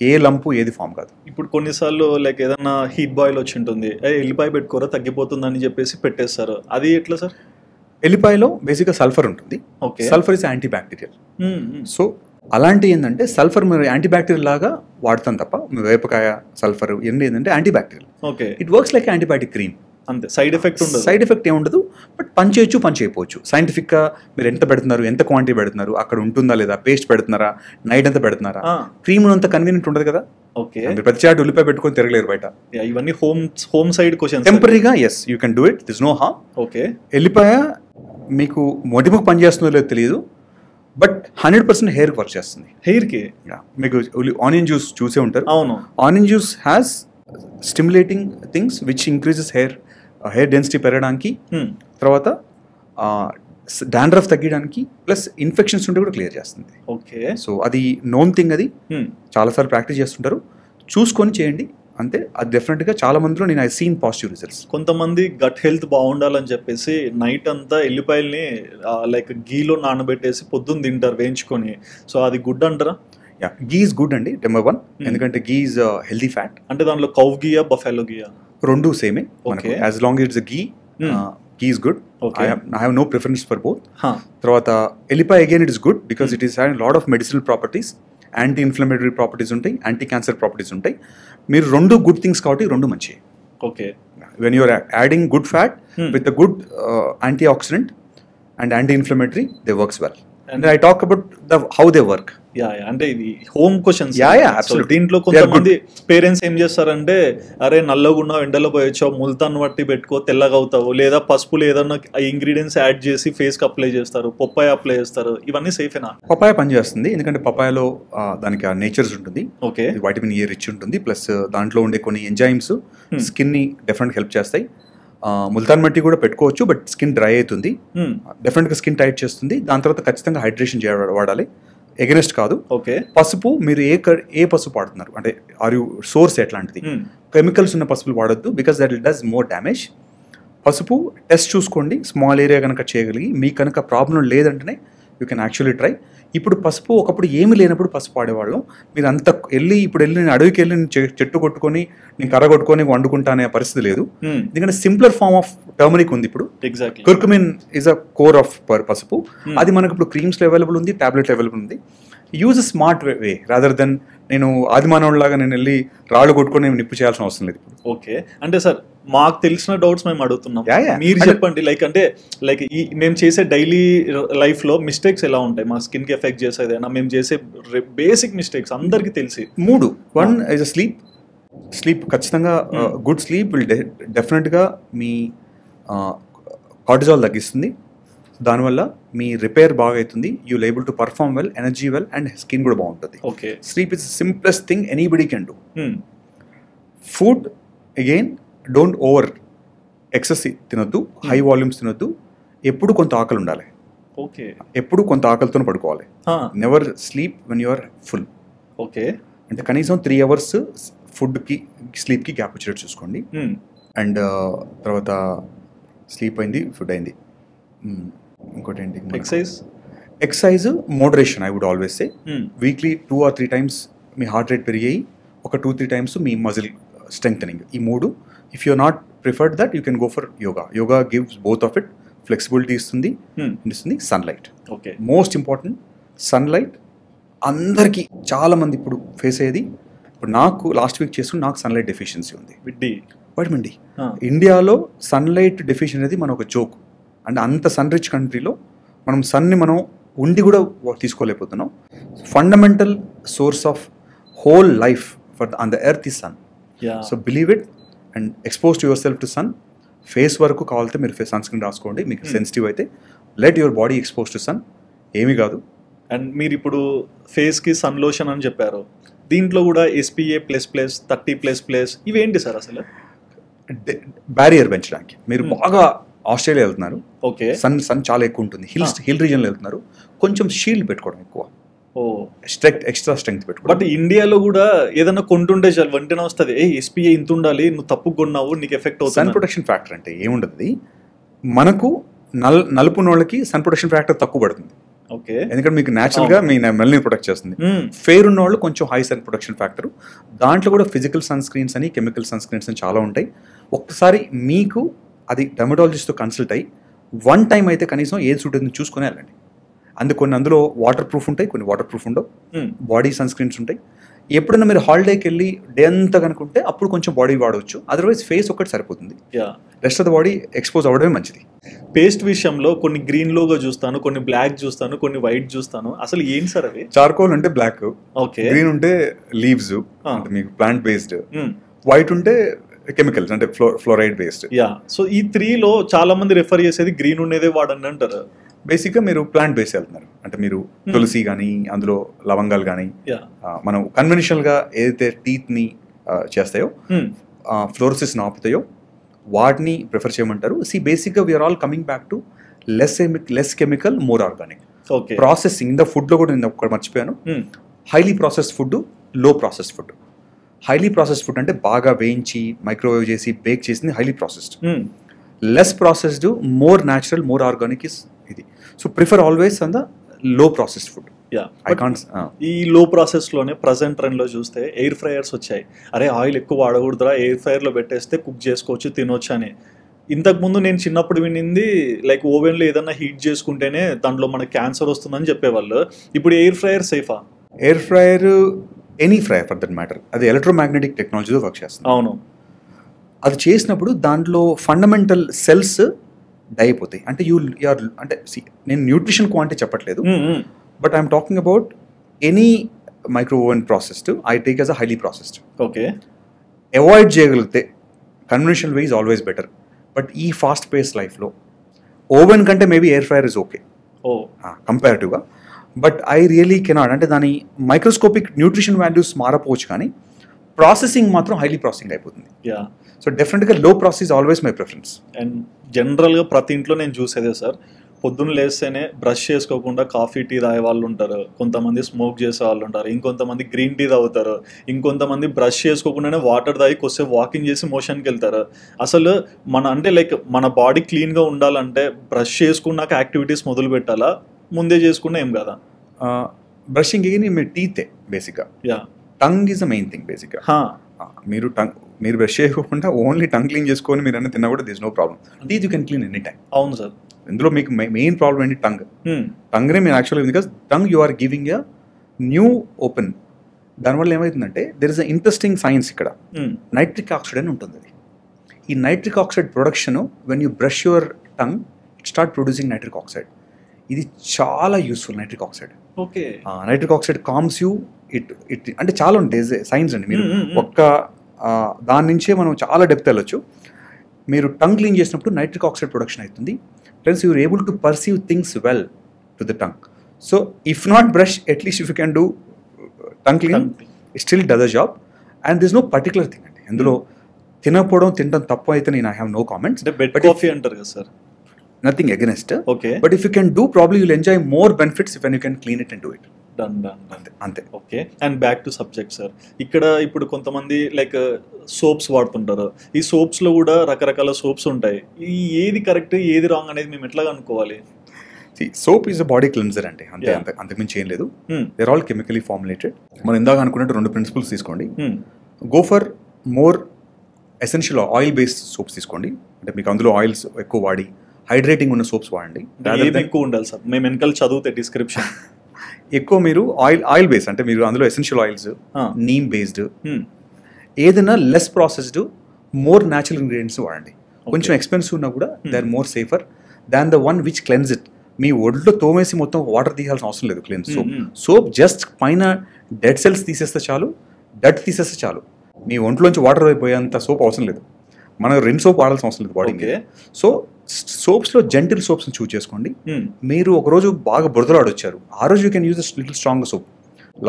A lump ఏది ఫామ్ కాదు. ఇప్పుడు కొన్నిసార్లు లైక్ ఏదన్నా హీట్ బాయిల్ వచ్చి ఉంటుంది, ఎల్లిపాయ పెట్టుకోరా తగ్గిపోతుందని చెప్పేసి పెట్టేస్తారు, అది ఎట్లా సార్? ఎల్లిపాయలో బేసిక్గా సల్ఫర్ ఉంటుంది. Sulphur is anti bacterial. So అలాంటి ఏంటంటే సల్ఫర్ మీరు యాంటీ బ్యాక్టీరియల్ లాగా వాడతాం తప్ప, వేపకాయ సల్ఫర్ ఇవన్నీ ఏంటంటే anti bacterial. Okay, it works like antibiotic cream. అంతే, సైడ్ ఎఫెక్ట్ ఉండదు. సైడ్ ఎఫెక్ట్ ఏమి ఉండదు, బట్ పని చేయొచ్చు పని చేయకపోవచ్చు. సైంటిఫిక్గా మీరు ఎంత పెడుతున్నారు, ఎంత క్వాంటిటీ పెడుతున్నారు, అక్కడ ఉంటుందా లేదా, పేస్ట్ పెడుతున్నారా, నైట్ అంతా పెడుతున్నారా, క్రీమ్ అంత కన్వీనియంట్ ఉండదు కదా. ఓకే, మీరు ప్రతి చాటు ఉల్లిపాయ పెట్టుకొని తిరగలేరు బయట. ఇవన్నీ హోమ్ సైడ్ క్వశ్చన్స్. టెంపరీగా yes you can do it, this no harm. Okay, ఎల్లిపాయ మీకు మొటిమకు పని చేస్తుందో లేదో తెలియదు, బట్ 100% హెయిర్ వర్క్ చేస్తుంది. హెయిర్కి మీకు ఆనియన్ జ్యూస్ చూసే ఉంటారు. అవును, onion juice has stimulating things which increases hair density పెరగడానికి, తర్వాత డాండ్రఫ్ తగ్గడానికి, ప్లస్ ఇన్ఫెక్షన్స్ ఉంటే కూడా క్లియర్ చేస్తుంది. ఓకే, సో అది నోన్ థింగ్, అది చాలాసార్లు ప్రాక్టీస్ చేస్తుంటారు, చూసుకొని చేయండి అంతే. అది డెఫినెట్గా చాలా మందిలో నేను ఐ సీన్ పాజిటివ్ రిజల్ట్స్. కొంతమంది గట్ హెల్త్ బాగుండాలని చెప్పేసి నైట్ అంతా ఎల్లిపాయల్ని లైక్ గీలో నానబెట్టేసి పొద్దున్న తింటారు వేయించుకొని. సో అది గుడ్ అంటారా? యా, గీ ఈజ్ గుడ్ అండి, నెంబర్ 1. ఎందుకంటే గీ ఈజ్ హెల్దీ ఫ్యాట్. అంటే దాంట్లో కౌ గీయా బఫెలో గీయా రెండు సేమే. As long it's ghee, ghee is good. I have no preference for both. తర్వాత ఎల్లిపాయ again it is good because it is having lot of medicinal properties, anti inflammatory properties ఉంటాయి, anti cancer properties ఉంటాయి. మీరు రెండు good things కాబట్టి రెండు మంచి. Okay, when you're adding good fat with the good anti oxidant and anti inflammatory, they works well. And I talk about how they work. అంటే ఇది home questions. దీంట్లో They are కొంతమంది పేరెంట్స్ ఏం చేస్తారంటే, అరే నల్లగున్నా ఎండలో పోయొచ్చావు, ముల్తాన్ వట్టి పెట్టుకో తెల్లగా అవుతావు, లేదా పసుపులు ఏదన్నా ఇంగ్రీడియంట్స్ యాడ్ చేసి ఫేస్ కి అప్లై చేస్తారు, పప్పాయ అప్లై చేస్తారు, ఇవన్నీ సేఫేనా? పపాయ పనిచేస్తుంది, ఎందుకంటే పపాయలో దానికి ఆ నేచర్స్ ఉంటుంది. ఓకే, వైటమిన్ ఏ రిచ్ ఉంటుంది, ప్లస్ దాంట్లో ఉండే కొన్ని ఎంజైమ్స్ స్కిన్ ని డెఫినెట్ హెల్ప్ చేస్తాయి. ముల్తాన్ మట్టి కూడా పెట్టుకోవచ్చు, బట్ స్కిన్ డ్రై అవుతుంది, డెఫినెట్గా స్కిన్ టైట్ చేస్తుంది. దాని తర్వాత ఖచ్చితంగా హైడ్రేషన్ వాడాలి, ఎగనెస్ట్ కాదు. ఓకే, పసుపు మీరు ఏ పసుపు వాడుతున్నారు అంటే ఆర్ యూ సోర్స్ ఎట్లాంటిది, కెమికల్స్ ఉన్న పసుపులు వాడద్దు because that it does more damage. పసుపు టెస్ట్ చూసుకోండి, స్మాల్ ఏరియా కనుక చేయగలిగి, మీకు కనుక ప్రాబ్లం లేదంటేనే యూ కెన్ యాక్చువల్లీ ట్రై. ఇప్పుడు పసుపు ఒకప్పుడు ఏమి లేనప్పుడు పసుపు వాడేవాళ్ళం. మీరు అంత ఇప్పుడు నేను అడవికి వెళ్ళి చెట్టు కొట్టుకొని నేను కర్ర కొట్టుకొని వండుకుంటా అనే పరిస్థితి లేదు, ఎందుకంటే సింప్లర్ ఫార్మ్ ఆఫ్ టర్మరిక్ ఉంది ఇప్పుడు. Exactly, curcumin is a core of పసుపు. అది మనకు ఇప్పుడు క్రీమ్స్లో అవైలబుల్ ఉంది, టాబ్లెట్ అవైలబుల్ ఉంది. Use a smart way rather than నేను ఆదిమానవుడిలాగా నేను వెళ్ళి రాళ్ళు కొట్టుకొని నిప్పు చేయాల్సిన అవసరం లేదు. ఓకే, అంటే సార్ మాకు తెలిసిన డౌట్స్ మేము అడుగుతున్నాం, మీరు చెప్పండి. లైక్ ఈ మేము చేసే డైలీ లైఫ్ లో మిస్టేక్స్ ఎలా ఉంటాయి, మా స్కిన్ కి ఎఫెక్ట్ చేసేదైనా మేము చేసే బేసిక్ మిస్టేక్స్ అందరికి తెలిసి. 3. 1 ఇస్ అ స్లీప్ ఖచ్చితంగా. గుడ్ స్లీప్ విల్ డెఫినెట్గా మీ కార్టిజాల్ తగ్గిస్తుంది, దానివల్ల మీ రిపేర్ బాగా అవుతుంది, you able to perform well, energy well, and skin కూడా బాగుంటుంది. Okay, sleep is simplest thing anybody can do. Food again don't over excess తినొద్దు, హై వాల్యూమ్స్ తినొద్దు, ఎప్పుడు కొంత ఆకలి ఉండాలి. ఓకే, ఎప్పుడు కొంత ఆకలితో పడుకోవాలి. Never sleep when you're full. Okay, అంటే కనీసం 3 hours ఫుడ్కి స్లీప్కి గ్యాప్ వచ్చేటట్టు చూసుకోండి. అండ్ తర్వాత స్లీప్ అయింది, ఫుడ్ అయింది, ఇంకోటి ఏంటి, exercise moderation. I would always say weekly 2 or 3 times మీ హార్ట్ రేట్ పెరిగాయి, ఒక 2-3 times మీ మజిల్ స్ట్రెంగ్థనింగ్. ఈ 3. If you not preferred that you can go for yoga gives both of it, flexibility ఇస్తుంది, sunlight. Okay, most important sunlight. అందరికీ చాలామంది ఇప్పుడు face అయ్యేది, ఇప్పుడు నాకు లాస్ట్ వీక్ చేస్తూ నాకు సన్లైట్ డెఫిషియన్సీ ఉంది, వైటమిన్ డి. ఇండియాలో సన్లైట్ డెఫిషియన్ అనేది మన ఒక జోక్. అంటే అంత సన్ రిచ్ కంట్రీలో మనం సన్ని మనం ఉండి కూడా తీసుకోలేకపోతున్నాం. Fundamental source of whole life for on the earth is sun. So believe it and expose to yourself to sun. Face వరకు కావాలంటే మీరు సన్ స్క్రీన్ రాసుకోండి, మీకు సెన్సిటివ్ అయితే let your body expose to sun, ఏమీ కాదు. And మీరు ఇప్పుడు ఫేస్కి సన్ లోషన్ అని చెప్పారు, దీంట్లో కూడా SPA++, 30++, ఇవేంటి సార్ అసలు? బ్యారియర్ పెంచడానికి. మీరు బాగా ఆస్ట్రేలియా వెళ్తున్నారు, ఓకే, సన్ చాలా ఎక్కువ ఉంటుంది, హిల్ రీజన్లో వెళ్తున్నారు, కొంచెం షీల్డ్ పెట్టుకోవడం ఎక్కువ, ఎక్స్ట్రా స్ట్రెంగ్త్ పెట్టుకోవడం. బట్ ఇండియాలో కూడా ఏదైనా కొంటుంటే చాలు వెంటనే వస్తుంది, SPA ఇంత ఉండాలి, నువ్వు తప్పు కొన్నావు, నీకు ఎఫెక్ట్ అవుతుంది. సన్ ప్రొటెక్షన్ ఫ్యాక్టర్ అంటే ఏముండదు, మనకు నలుపు వాళ్ళకి సన్ ప్రొటెక్షన్ ఫ్యాక్టర్ తక్కువ పడుతుంది. ఓకే, ఎందుకంటే మీకు న్యాచురల్గా మీ మెల్ని ప్రొటెక్ట్ చేస్తుంది. ఫెయిర్ ఉన్న వాళ్ళు కొంచెం హై సన్ ప్రొటెక్షన్ ఫ్యాక్టర్. దాంట్లో కూడా ఫిజికల్ సన్ స్క్రీన్స్ అని, కెమికల్ సన్ స్క్రీన్స్ అని చాలా ఉంటాయి. ఒక్కసారి మీకు అది డెర్మటాలజిస్ట్తో కన్సల్ట్ అయ్యి 1 time అయితే కనీసం ఏది సూట్ అవుతుందో చూసుకుని వెళ్ళండి. అందులో వాటర్ ప్రూఫ్ ఉంటాయి, కొన్ని వాటర్ ప్రూఫ్ ఉండవు, బాడీ సన్ స్క్రీన్స్ ఉంటాయి. ఎప్పుడైనా మీరు హాలిడేకి వెళ్ళి డే అంతా కనుకుంటే అప్పుడు కొంచెం బాడీ వాడవచ్చు, అదర్వైజ్ ఫేస్ ఒకటి సరిపోతుంది, rest of the body expose అవ్వడమే మంచిది. పేస్ట్ విషయంలో కొన్ని గ్రీన్ లోగా చూస్తాను, కొన్ని బ్లాక్ చూస్తాను, కొన్ని వైట్ చూస్తాను. అసలు ఏంటి సార్ అవి? చార్కోల్ అంటే బ్లాక్, ఓకే, గ్రీన్ ఉంటే లీవ్స్ అంటే మీకు ప్లాంట్ బేస్డ్, వైట్ ఉంటే కెమికల్స్ అంటే ఫ్లోరైడ్ బేస్డ్. సో ఈ 3లో చాలా మంది రిఫర్ చేసేది గ్రీన్ ఉండేదే వాడండి అంటారు. బేసిక్గా మీరు ప్లాంట్ బేస్ వెళ్తున్నారు అంటే మీరు తులసి కానీ అందులో లవంగాలు కానీ మనం కన్వెన్షనల్గా ఏదైతే టీత్ని చేస్తాయో ఫ్లోరోసిస్ని ఆపుతాయో వాటిని ప్రిఫర్ చేయమంటారు. బేసిక్గా we're all coming back to less chemical more organic. Processing ఇంత ఫుడ్లో కూడా నేను ఒకటి మర్చిపోయాను, highly processed food, low processed food. Highly processed food అంటే బాగా వేయించి మైక్రోవేవ్ చేసి బేక్ చేసింది highly processed. Less processed more natural more organic is ఇది. So prefer always on the low processed food. ఈ లో ప్రాసెస్ లోనే ప్రజెంట్ ట్రెండ్ లో చూస్తే ఎయిర్ ఫ్రైయర్స్ వచ్చాయి. అరే ఆయిల్ ఎక్కువ వాడకూడదురా, ఎయిర్ ఫ్రైయర్ లో పెట్టేస్తే కుక్ చేసుకోవచ్చు, తినొచ్చు అని. ఇంతకు ముందు నేను చిన్నప్పుడు వినింది లైక్ ఓవెన్ లో ఏదన్నా హీట్ చేసుకుంటేనే దాంట్లో మనకి క్యాన్సర్ వస్తుందని చెప్పేవాళ్ళు. ఇప్పుడు ఎయిర్ ఫ్రైయర్ సేఫా? Air fryer, any fryer for that matter, అది ఎలక్ట్రోమాగ్నెటిక్ టెక్నాలజీతో వర్క్ చేస్తుంది. అవును, అది చేసినప్పుడు దాంట్లో ఫండమెంటల్ సెల్స్ డై అయిపోతాయి. అంటే యూఆర్ అంటే నేను న్యూట్రిషన్ క్వాంటిటీ చెప్పట్లేదు, but I'm talking about any micro oven processed I take as a highly processed. Okay, avoid చేయగలిగితే conventional way is always better. But ఈ ఫాస్ట్ పేస్ లైఫ్లో ఓవెన్ కంటే maybe air fryer is okay కంపారిటివ్గా. But I really cannot, అంటే దాని microscopic nutrition values మారపోవచ్చు కానీ processing మాత్రం highly processing అయిపోతుంది. సో డెఫినెట్గా లో process always my preference. And జనరల్గా ప్రతి ఇంట్లో నేను చూసేదే సార్, పొద్దున్న లేస్తేనే బ్రష్ చేసుకోకుండా కాఫీ టీ తాగే వాళ్ళు ఉంటారు, కొంతమంది స్మోక్ చేసే వాళ్ళు ఉంటారు, ఇంకొంతమంది గ్రీన్ టీ తాగుతారు, ఇంకొంతమంది బ్రష్ చేసుకోకుండానే వాటర్ తాగి కొద్దిసేపు వాకింగ్ చేసి మోషన్కి వెళ్తారు. అసలు అంటే లైక్ మన బాడీ క్లీన్గా ఉండాలంటే బ్రష్ చేసుకున్నాక యాక్టివిటీస్ మొదలు పెట్టాలా, ముందే చేసుకున్నా ఏం కదా? బ్రషింగ్ మీ టీతే బేసిక్గా, tongue is the main thing బేసిక్గా. మీరు బ్రష్ చేయకుండా ఓన్లీ టంగ్ క్లీన్ చేసుకొని మీరు అన్నీ తిన్నా కూడా this no problem. Teeth you can clean any time. అవును సార్, ఇందులో మీకు మెయిన్ ప్రాబ్లం ఏంటి? టంగ్నే మీరు యాక్చువల్గా, because tongue you are giving a new open. దానివల్ల ఏమవుతుందంటే there is a interesting science ఇక్కడ, నైట్రిక్ ఆక్సైడ్ అని ఉంటుంది. ఈ nitric oxide production when you brush your tongue it start producing nitric oxide. ఇది చాలా useful nitric oxide. Okay, nitric oxide calms you. It అంటే చాలా ఉంటాయి సైన్స్ అండి, మీరు ఒక్క దాని నుంచే మనం చాలా డెప్త్ వెళ్ళొచ్చు. మీరు టంగ్ క్లీన్ చేసినప్పుడు నైట్రిక్ ఆక్సైడ్ ప్రొడక్షన్ అవుతుంది, plus you're able to perceive things well to the tongue. So if not brush, at least if you can do tongue clean, it still does the job. And this no particular thing అండి అందులో. తినడం తప్పు అయితే నేను I have no comments. Coffee అంటారు కదా sir, nothing against. Okay, but if you can do probably you'll enjoy more benefits if you can clean it and do it. అంతే. Okay, and back to subject sir. ఇక్కడ ఇప్పుడు కొంతమంది like soaps వాడుతుంటారు. ఈ soaps లో కూడా రకరకాల soaps ఉంటాయి. ఏది కరెక్ట్ ఏది రాంగ్ అనేది మేము ఎట్లా అనుకోవాలి? Soap is a body cleanser అంటే అంతకుమించి ఏం లేదు. They're all chemically formulated. మనం ఇందాక అనుకున్నట్టు 2 ప్రిన్సిపల్స్ తీసుకోండి. Go for more essential oil based soaps తీసుకోండి. అంటే మీకు అందులో ఆయిల్స్ ఎక్కువ వాడి హైడ్రేటింగ్ ఉన్న సోప్స్ వాడండి. ఎక్కువ ఉండాలి సార్, మేము వెనకాల చదివితే డిస్క్రిప్షన్ ఎక్కువ మీరు ఆయిల్ బేస్ అంటే మీరు అందులో ఎసెన్షియల్ ఆయిల్స్, నీమ్ బేస్డ్, ఏదైనా less processed more natural ingredients వాడండి. కొంచెం ఎక్స్పెన్సివ్ ఉన్నా కూడా they are more safer than the one which cleanse it. మీ ఒడ్లో తోమేసి మొత్తం వాటర్ తీయాల్సిన అవసరం లేదు. క్లీన్స్ సోప్ జస్ట్ పైన డెడ్ సెల్స్ తీసేస్తే చాలు, డట్ తీసేస్తే చాలు. మీ ఒంట్లోంచి వాటర్ అయిపోయేంత సోప్ అవసరం లేదు. మనం 2 సోప్ వాడాల్సిన అవసరం లేదు బాడీకి. సో సోప్స్లో జెంటిల్ సోప్స్ని చూస్ చేసుకోండి. మీరు ఒకరోజు బాగా బురదలాడొచ్చారు, ఆ రోజు you can use little strong soap,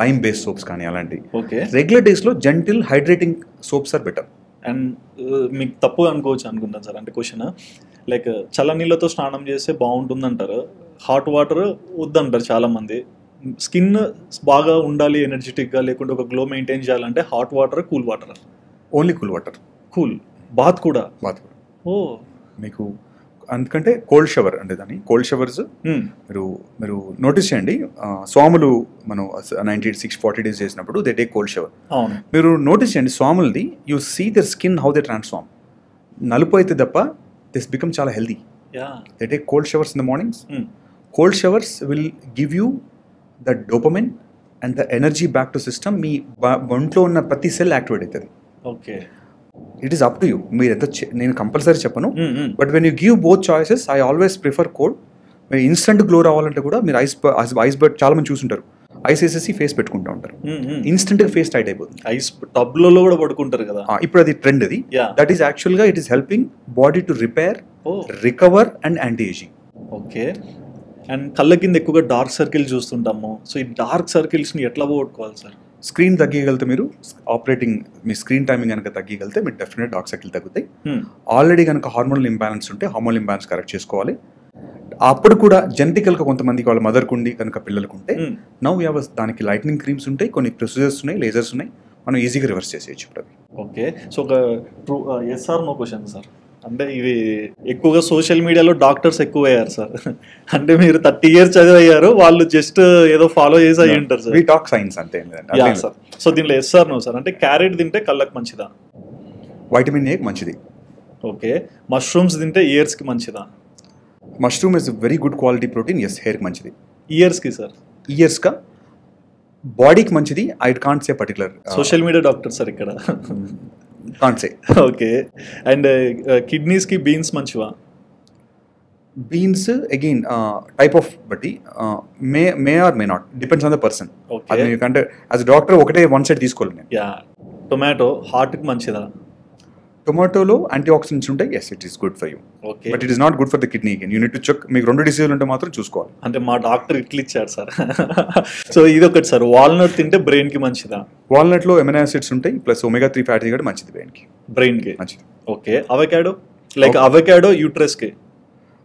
lime based soaps కానీ అలాంటివి. రెగ్యులర్ డేస్లో gentle hydrating soaps are better. And మీకు తప్పు అనుకోవచ్చు అనుకుంటాను సార్, అంటే క్వశ్చన్ లైక్ చల్లనీళ్ళతో స్నానం చేస్తే బాగుంటుంది అంటారు, హాట్ వాటర్ వద్దంటారు చాలామంది. స్కిన్ బాగా ఉండాలి ఎనర్జెటిక్గా, లేకుంటే ఒక గ్లో మెయింటైన్ చేయాలంటే hot water, cool water? Only cool water. Cool bath కూడా? ఓ, మీకు అందుకంటే కోల్డ్ షవర్ అంటే దాన్ని కోల్డ్ షవర్స్ మీరు నోటీస్ చేయండి. స్వాములు మనం 40 days చేసినప్పుడు దే టేక్ కోల్డ్ షవర్. మీరు నోటీస్ చేయండి స్వాములది, you see their skin how they transform. నలుపు అయితే తప్ప దిస్ బికమ్ చాలా healthy. They take cold showers in the mornings. Cold showers will give you the dopamine and the energy back to system మీ ఒంట్లో ఉన్న ప్రతి సెల్ యాక్టివేట్ అవుతుంది. Okay, it is up to you. మీరు ఎంత నేను compulsory చెప్పను, but when you give both choices I always prefer cold. మీరు ఇన్స్టెంట్ గ్లో రావాలంటే కూడా మీరు ఐస్ బర్డ్ చాలా మంది చూసుంటారు, ఐస్ వేసేసి ఫేస్ పెట్టుకుంటూ ఉంటారు, ఇన్స్టెంట్ గా ఫేస్ టైట్ అయిపోతుంది. ఐస్ టబ్లలో కూడా పడుకుంటారు కదా, ఇప్పుడు అది ట్రెండ్. అది దట్ ఈస్ యాక్చువల్ గా it is helping body to repair, recover and anti ageing. Okay, and కళ్ళ కింద ఎక్కువగా డార్క్ సర్కిల్ చూస్తుంటాము. సో ఈ డార్క్ సర్కిల్స్ ని ఎట్లా పోగొట్టుకోవాలి సార్? స్క్రీన్ తగ్గగలిగితే మీరు ఆపరేటింగ్ మీ స్క్రీన్ టైమింగ్ కనుక తగ్గగలిగితే మీరు డెఫినెట్ డార్క్ సర్కిల్ తగ్గుతాయి. ఆల్రెడీ కనుక హార్మోనల్ ఇంబ్యాలెన్స్ ఉంటే హార్మోనల్ ఇంబ్యాలెన్స్ కరెక్ట్ చేసుకోవాలి. అప్పుడు కూడా జెనెటికల్గా కొంతమందికి వాళ్ళ మదర్కు ఉండి కనుక పిల్లలకు ఉంటే నౌ వీ హావ్ దానికి లైట్నింగ్ క్రీమ్స్ ఉంటాయి, కొన్ని ప్రొసీజర్స్ ఉన్నాయి, లేజర్స్ ఉన్నాయి, మనం ఈజీగా రివర్స్ చేసేయచ్చు ఇప్పుడు. ఓకే, సో ఒక yes or no question sir. అంటే ఇవి ఎక్కువగా సోషల్ మీడియాలో డాక్టర్స్ ఎక్కువ అయ్యారు సార్. అంటే మీరు 30 years చదివయ్యారు, వాళ్ళు జస్ట్ ఏదో ఫాలో చేసి అయ్యి ఉంటారు సార్. వి టాక్ సైన్స్ అంతే సార్. సో దీనిలో ఎస్ ఆర్ నో సార్, అంటే క్యారెట్ తింటే కళ్ళకి మంచిదా? వైటమిన్ ఏ మంచిది. ఓకే, మష్రూమ్స్ తింటే ఇయర్స్ కి మంచిదా? Mushroom is very good quality protein. Yes, hair కి మంచిది. ఇయర్స్ కి సార్? ఇయర్స్ కా బాడీకి మంచిది. I can't say particular. Social media doctor sir ఇక్కడ. Can't say. Okay, and kidneys కి బీన్స్ మంచివా? బీన్స్ అగైన్ టైప్ ఆఫ్ బట్టి may or may not, depends on the person. అంటే యాజ్ డాక్టర్ ఒకటే వన్ సైడ్ తీసుకోవాలి నేను. యా, టొమాటో హార్ట్ కి మంచిదా? టొమాటోలో యాంటీ ఆక్సిడెంట్స్ ఉంటాయి. Yes, it is good for you, but it is not good for the kidney. You need to check. మీకు 2 డిసీజులు ఉంటే మాత్రం చూసుకోవాలి. అంటే మా డాక్టర్ ఇట్లా ఇచ్చారు సార్. సో ఇది ఒకటి సార్, వాల్నట్ తింటే బ్రెయిన్ కి మంచిదా? వాల్నట్ లో ఎమినో యాసిడ్స్ ఉంటాయి, ప్లస్ ఒమేగా 3 ఫ్యాటీ కూడా మంచిది బ్రెయిన్ కి మంచిది. Okay, avocado like avocado uterus కి?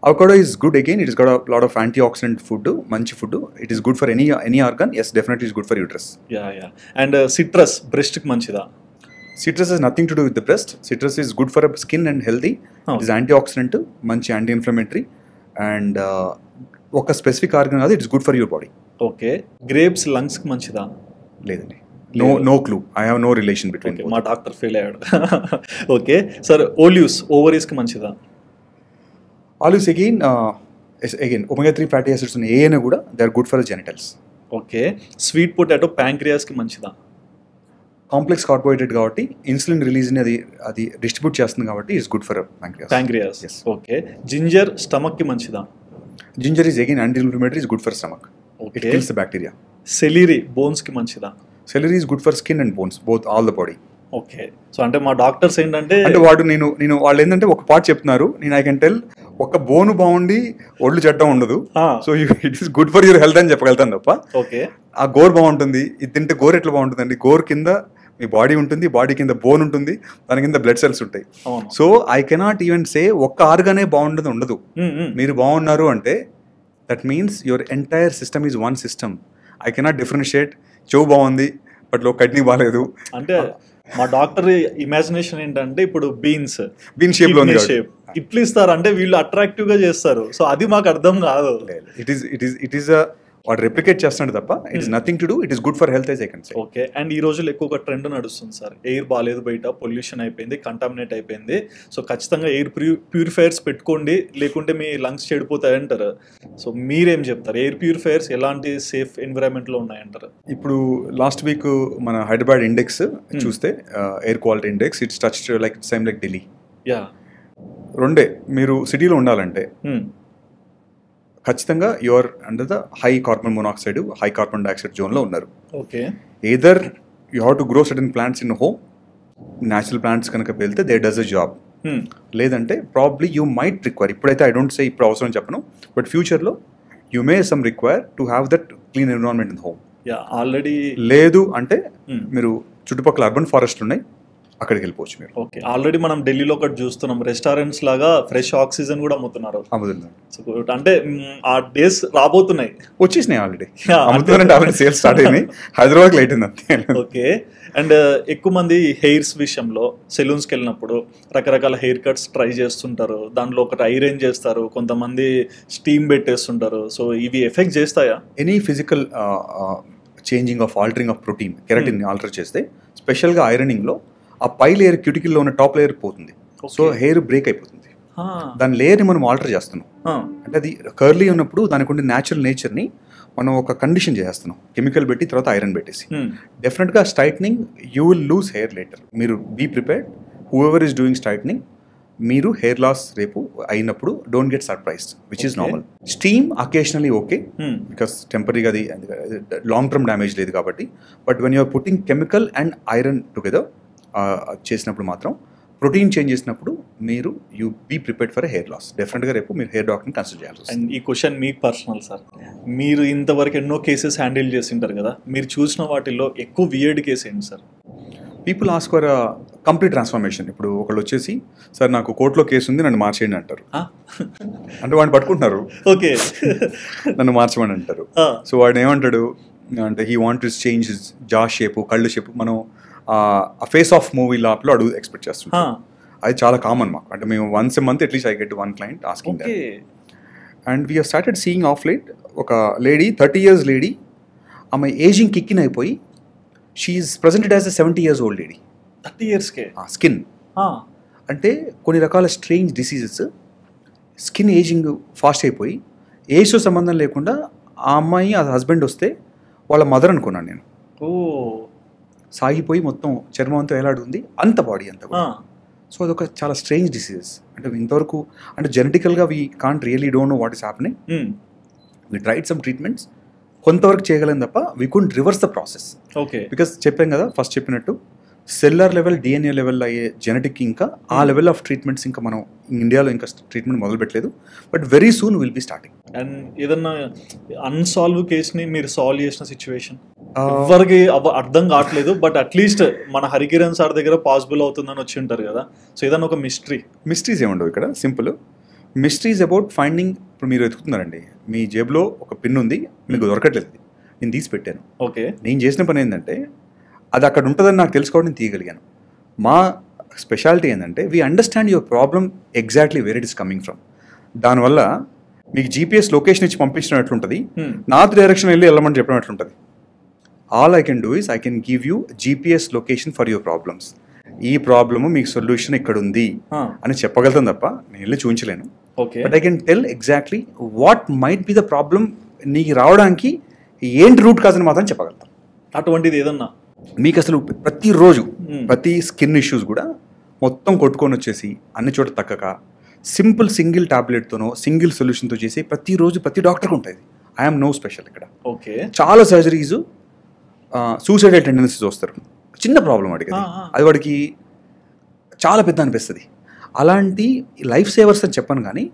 Avocado is good again. It is got a lot of antioxidant food, మంచి ఫుడ్. It is good for any organ. Yes, definitely is good for uterus. Yeah, and citrus breast కి మంచిదా? Citrus has nothing to do with the breast. Citrus is good for skin and healthy. It is antioxidant, manchi anti-inflammatory, and ఒక specific organ కాదు, it's good for your body. Okay, grapes lungs కి మంచిదా? లేదండి, no clue. I have no relation between. మా doctor fail అయ్యాడు. Okay sir, olives ovaries కి మంచిదా? Olives again omega 3 fatty acids ఉన్న ఏమైనా కూడా they are good for genitals. Okay, sweet potato pancreas కి మంచిదా? కాంప్లెక్స్ కార్బోహైడ్రేట్ కాబట్టి ఇన్సులిన్ రిలీజ్ అది డిస్ట్రిబ్యూట్ చేస్తుంది కాబట్టి it's good for pancreas. Okay, ginger stomach కి మంచిదా? Ginger is again anti inflammatory, is good for stomach. It kills the bacteria. Celery bones కి మంచిదా? Celery is good for skin and bones, both all the body. Okay, so అంటే మా doctors ఏంటంటే నేను వాళ్ళు ఏంటంటే ఒక పార్ట్ చెప్తున్నారు, నేను ఐ కెన్ టెల్ ఒక బోను బాగుండి ఒళ్ళు చెడ్డం ఉండదు. So it is good for your health అని చెప్పగలుగుతాను తప్ప. ఓకే, ఆ గోర్ బాగుంటుంది, ఇది తింటే గోర్ ఎట్లా బాగుంటుందండి? గోర్ కింద మీ బాడీ ఉంటుంది, బాడీ కింద బోన్ ఉంటుంది, దాని కింద బ్లడ్ సెల్స్ ఉంటాయి. So I cannot even say ఒక్క ఆర్గానే బాగుండదు ఉండదు. మీరు బాగున్నారు అంటే that means your entire system is one system. I cannot differentiate చెవు బాగుంది బట్ కిడ్నీ బాగాలేదు అంటే. మా డాక్టర్ ఇమాజినేషన్ ఏంటంటే ఇప్పుడు బీన్ షేప్ లో ఇట్లు ఇస్తారు, అంటే వీళ్ళు అట్రాక్టివ్ గా చేస్తారు. సో అది మాకు అర్థం కాదు. ఇట్ ఈస్ వాడు రెప్లికేట్ చేస్తున్నాడు తప్ప it is nothing to do. It is good for health. Okay, and ఈ రోజుల్లో ఎక్కువగా ట్రెండ్ నడుస్తుంది సార్, ఎయిర్ బాగాలేదు, బయట పొల్యూషన్ అయిపోయింది, కంటామినేట్ అయిపోయింది. సో ఖచ్చితంగా ఎయిర్ ప్యూరిఫైయర్స్ పెట్టుకోండి, లేకుంటే మీ లంగ్స్ చెడిపోతాయి అంటారు. సో మీరేం చెప్తారు? ఎయిర్ ప్యూరిఫైయర్స్ ఎలాంటి సేఫ్ ఎన్విరాన్మెంట్ లో ఉన్నాయంటారు? ఇప్పుడు లాస్ట్ వీక్ మన హైదరాబాద్ ఇండెక్స్ చూస్తే air quality index it's touched like same like Delhi. Yeah, రెండే. మీరు సిటీలో ఉండాలంటే ఖచ్చితంగా your under the high carbon monoxide, high carbon dioxide జోన్లో ఉన్నారు. Okay, either you have to grow certain plants in home, natural plants కనుక వెళ్తే దే డస్ అ జాబ్. లేదంటే ప్రాబ్లీ యూ మైట్ రిక్వైర్, ఇప్పుడైతే ఐ డోంట్ సే ఇప్పుడు అవసరం చెప్పను, but ఫ్యూచర్లో you may some require to have that clean environment in home. Already లేదు అంటే మీరు చుట్టుపక్కల అర్బన్ ఫారెస్ట్ ఉన్నాయి, అక్కడికి వెళ్ళిపోవచ్చు మీరు. ఓకే, ఆల్రెడీ మనం ఢిల్లీలో ఒకటి చూస్తున్నాం, రెస్టారెంట్స్ లాగా ఫ్రెష్ ఆక్సిజన్ కూడా అమ్ముతున్నారు. అంటే ఆ డేస్ రాబోతున్నాయి, వచ్చేసినాయి ఆల్రెడీ. ఆల్రెడీ సేల్స్ స్టార్ట్ అయినాయి. హైదరాబాద్ లేట్ అయింది అంతే. ఓకే, అండ్ ఎక్కువ మంది హెయిర్స్ విషయంలో సెలూన్స్కి వెళ్ళినప్పుడు రకరకాల హెయిర్ కట్స్ ట్రై చేస్తుంటారు. దాంట్లో ఒకటి ఐరన్ చేస్తారు, కొంతమంది స్టీమ్ పెట్టేస్తుంటారు. సో ఇవి ఎఫెక్ట్ చేస్తాయా? Any physical changing of altering of protein, keratin alter చేస్తే స్పెషల్గా ఐరనింగ్లో ఆ పై లేయర్ క్యూటికల్లో ఉన్న టాప్ లేయర్ పోతుంది. సో హెయిర్ బ్రేక్ అయిపోతుంది. దాని లేయర్ని మనం ఆల్టర్ చేస్తున్నాం. అంటే అది కర్లీ ఉన్నప్పుడు దానికి ఉండే న్యాచురల్ నేచర్ని మనం ఒక కండిషన్ చేస్తున్నాం, కెమికల్ పెట్టి తర్వాత ఐరన్ పెట్టేసి. డెఫినెట్గా straightening you will lose hair later. మీరు be prepared, whoever is doing straightening, మీరు హెయిర్ లాస్ రేపు అయినప్పుడు don't get surprised, which is normal. Steam occasionally okay, because టెంపరీగా అది లాంగ్ టర్మ్ డ్యామేజ్ లేదు కాబట్టి. But when you're putting chemical and iron together చేసినప్పుడు మాత్రం, ప్రోటీన్ చేంజ్ చేసినప్పుడు మీరు you be prepared for hair loss. డెఫినెట్గా రేపు మీరు హెయిర్ డాక్టర్ని కన్సల్ట్ చేయాలి. అండ్ ఈ క్వశ్చన్ మీకు పర్సనల్ సార్, మీరు ఇంతవరకు ఎన్నో కేసెస్ హ్యాండిల్ చేసింటారు కదా, మీరు చూసిన వాటిల్లో ఎక్కువ వియర్డ్ కేసు ఏంటి sir? People ask for complete transformation. ఇప్పుడు ఒకళ్ళు వచ్చేసి, సార్ నాకు కోర్టులో కేసు ఉంది, నన్ను మార్చేయండి అంటారు. అంటే వాడిని పట్టుకుంటున్నారు, ఓకే నన్ను మార్చమని అంటారు. సో వాడు ఏమంటాడు అంటే, he want to change his జా షేపు, కళ్ళు షేపు. మనం ఆ ఫేస్ ఆఫ్ మూవీ లాప్లో అడుగు ఎక్స్పెక్ట్ చేస్తున్నాం. అది చాలా కామన్ మాకు. అంటే మేము once a month at least I get one client asking that. And we have started seeing of late ఒక లేడీ, 30 years లేడీ, ఆమె ఏజింగ్ కిక్కిన్ అయిపోయి she's presented as a 70 years old lady. 30 years skin అంటే కొన్ని రకాల strange diseases, skin ageing fast అయిపోయి ఏజ్తో సంబంధం లేకుండా ఆ అమ్మాయి ఆ హస్బెండ్ వస్తే వాళ్ళ మదర్ అనుకున్నాను నేను. సాగిపోయి మొత్తం చర్మం అంతా ఎలాడుంది, అంత బాడీ అంతా కూడా. సో అదొక చాలా స్ట్రేంజ్ డిసీజెస్. అంటే ఇంతవరకు అంటే జెనెటికల్గా we can't really don't know what is happening. We tried some treatments, కొంతవరకు చేయగలం తప్ప we couldn't reverse the process. Okay, because చెప్పాం కదా ఫస్ట్ చెప్పినట్టు, సెల్యులర్ లెవెల్, డిఎన్ఏ లెవెల్ అయ్యే జెనెటిక్ ఇంకా ఆ లెవెల్ ఆఫ్ ట్రీట్మెంట్స్ ఇంకా మనం ఇండియాలో ఇంకా ట్రీట్మెంట్ మొదలు పెట్టలేదు. But very soon will be starting. And ఏదన్నా అన్సాల్వ్ కేసుని మీరు సాల్వ్ చేసిన సిచ్యువేషన్ ఎవరికి అర్థం కావట్లేదు, బట్ అట్లీస్ట్ మన హరికిరణ్ సార్ దగ్గర పాసిబుల్ అవుతుందని వచ్చి ఉంటారు కదా, సో ఏదన్నా ఒక మిస్టరీస్ ఏముండవు ఇక్కడ. Simple mysteries about finding. ఇప్పుడు మీరు వెతుకుతున్నారండి, మీ జేబులో ఒక పిన్ ఉంది, మీకు దొరకట్లేదు, నేను తీసి పెట్టాను. ఓకే, నేను చేసిన పని ఏంటంటే, అది అక్కడ ఉంటుందని నాకు తెలుసుకోవడం, నేను తీయగలిగాను. మా స్పెషాలిటీ ఏంటంటే, we understand your problem exactly where it is coming from. దానివల్ల మీకు జీపీఎస్ లొకేషన్ ఇచ్చి పంపించినట్లుంటుంది, నార్త్ డైరెక్షన్ వెళ్ళమని చెప్పినట్లుంటుంది. All I can do is I can give you GPS location for your problems. ఈ ప్రాబ్లమ్ మీకు సొల్యూషన్ ఇక్కడ ఉంది అని చెప్పగలుగుతాను తప్ప నేను వెళ్ళి చూపించలేను. But I can tell exactly what might be the problem, నీకు రావడానికి ఏంటి రూట్ కాజ్ అని మాత్రం చెప్పగలుగుతాం. అటువంటిది ఏదన్నా మీకు అసలు ప్రతిరోజు ప్రతి స్కిన్ ఇష్యూస్ కూడా మొత్తం కొట్టుకొని వచ్చేసి అన్ని చోట తగ్గక సింపుల్ సింగిల్ టాబ్లెట్తోనో సింగిల్ సొల్యూషన్తో చేసి ప్రతిరోజు ప్రతి డాక్టర్కి ఉంటుంది. ఐఎమ్ నో స్పెషల్ ఇక్కడ. ఓకే, చాలా సర్జరీస్ సూసైడల్ టెండెన్సీస్ వస్తారు, చిన్న ప్రాబ్లం వాడికి, అది వాడికి చాలా పెద్ద అనిపిస్తుంది. అలాంటి లైఫ్ సేవర్స్ అని చెప్పను, కానీ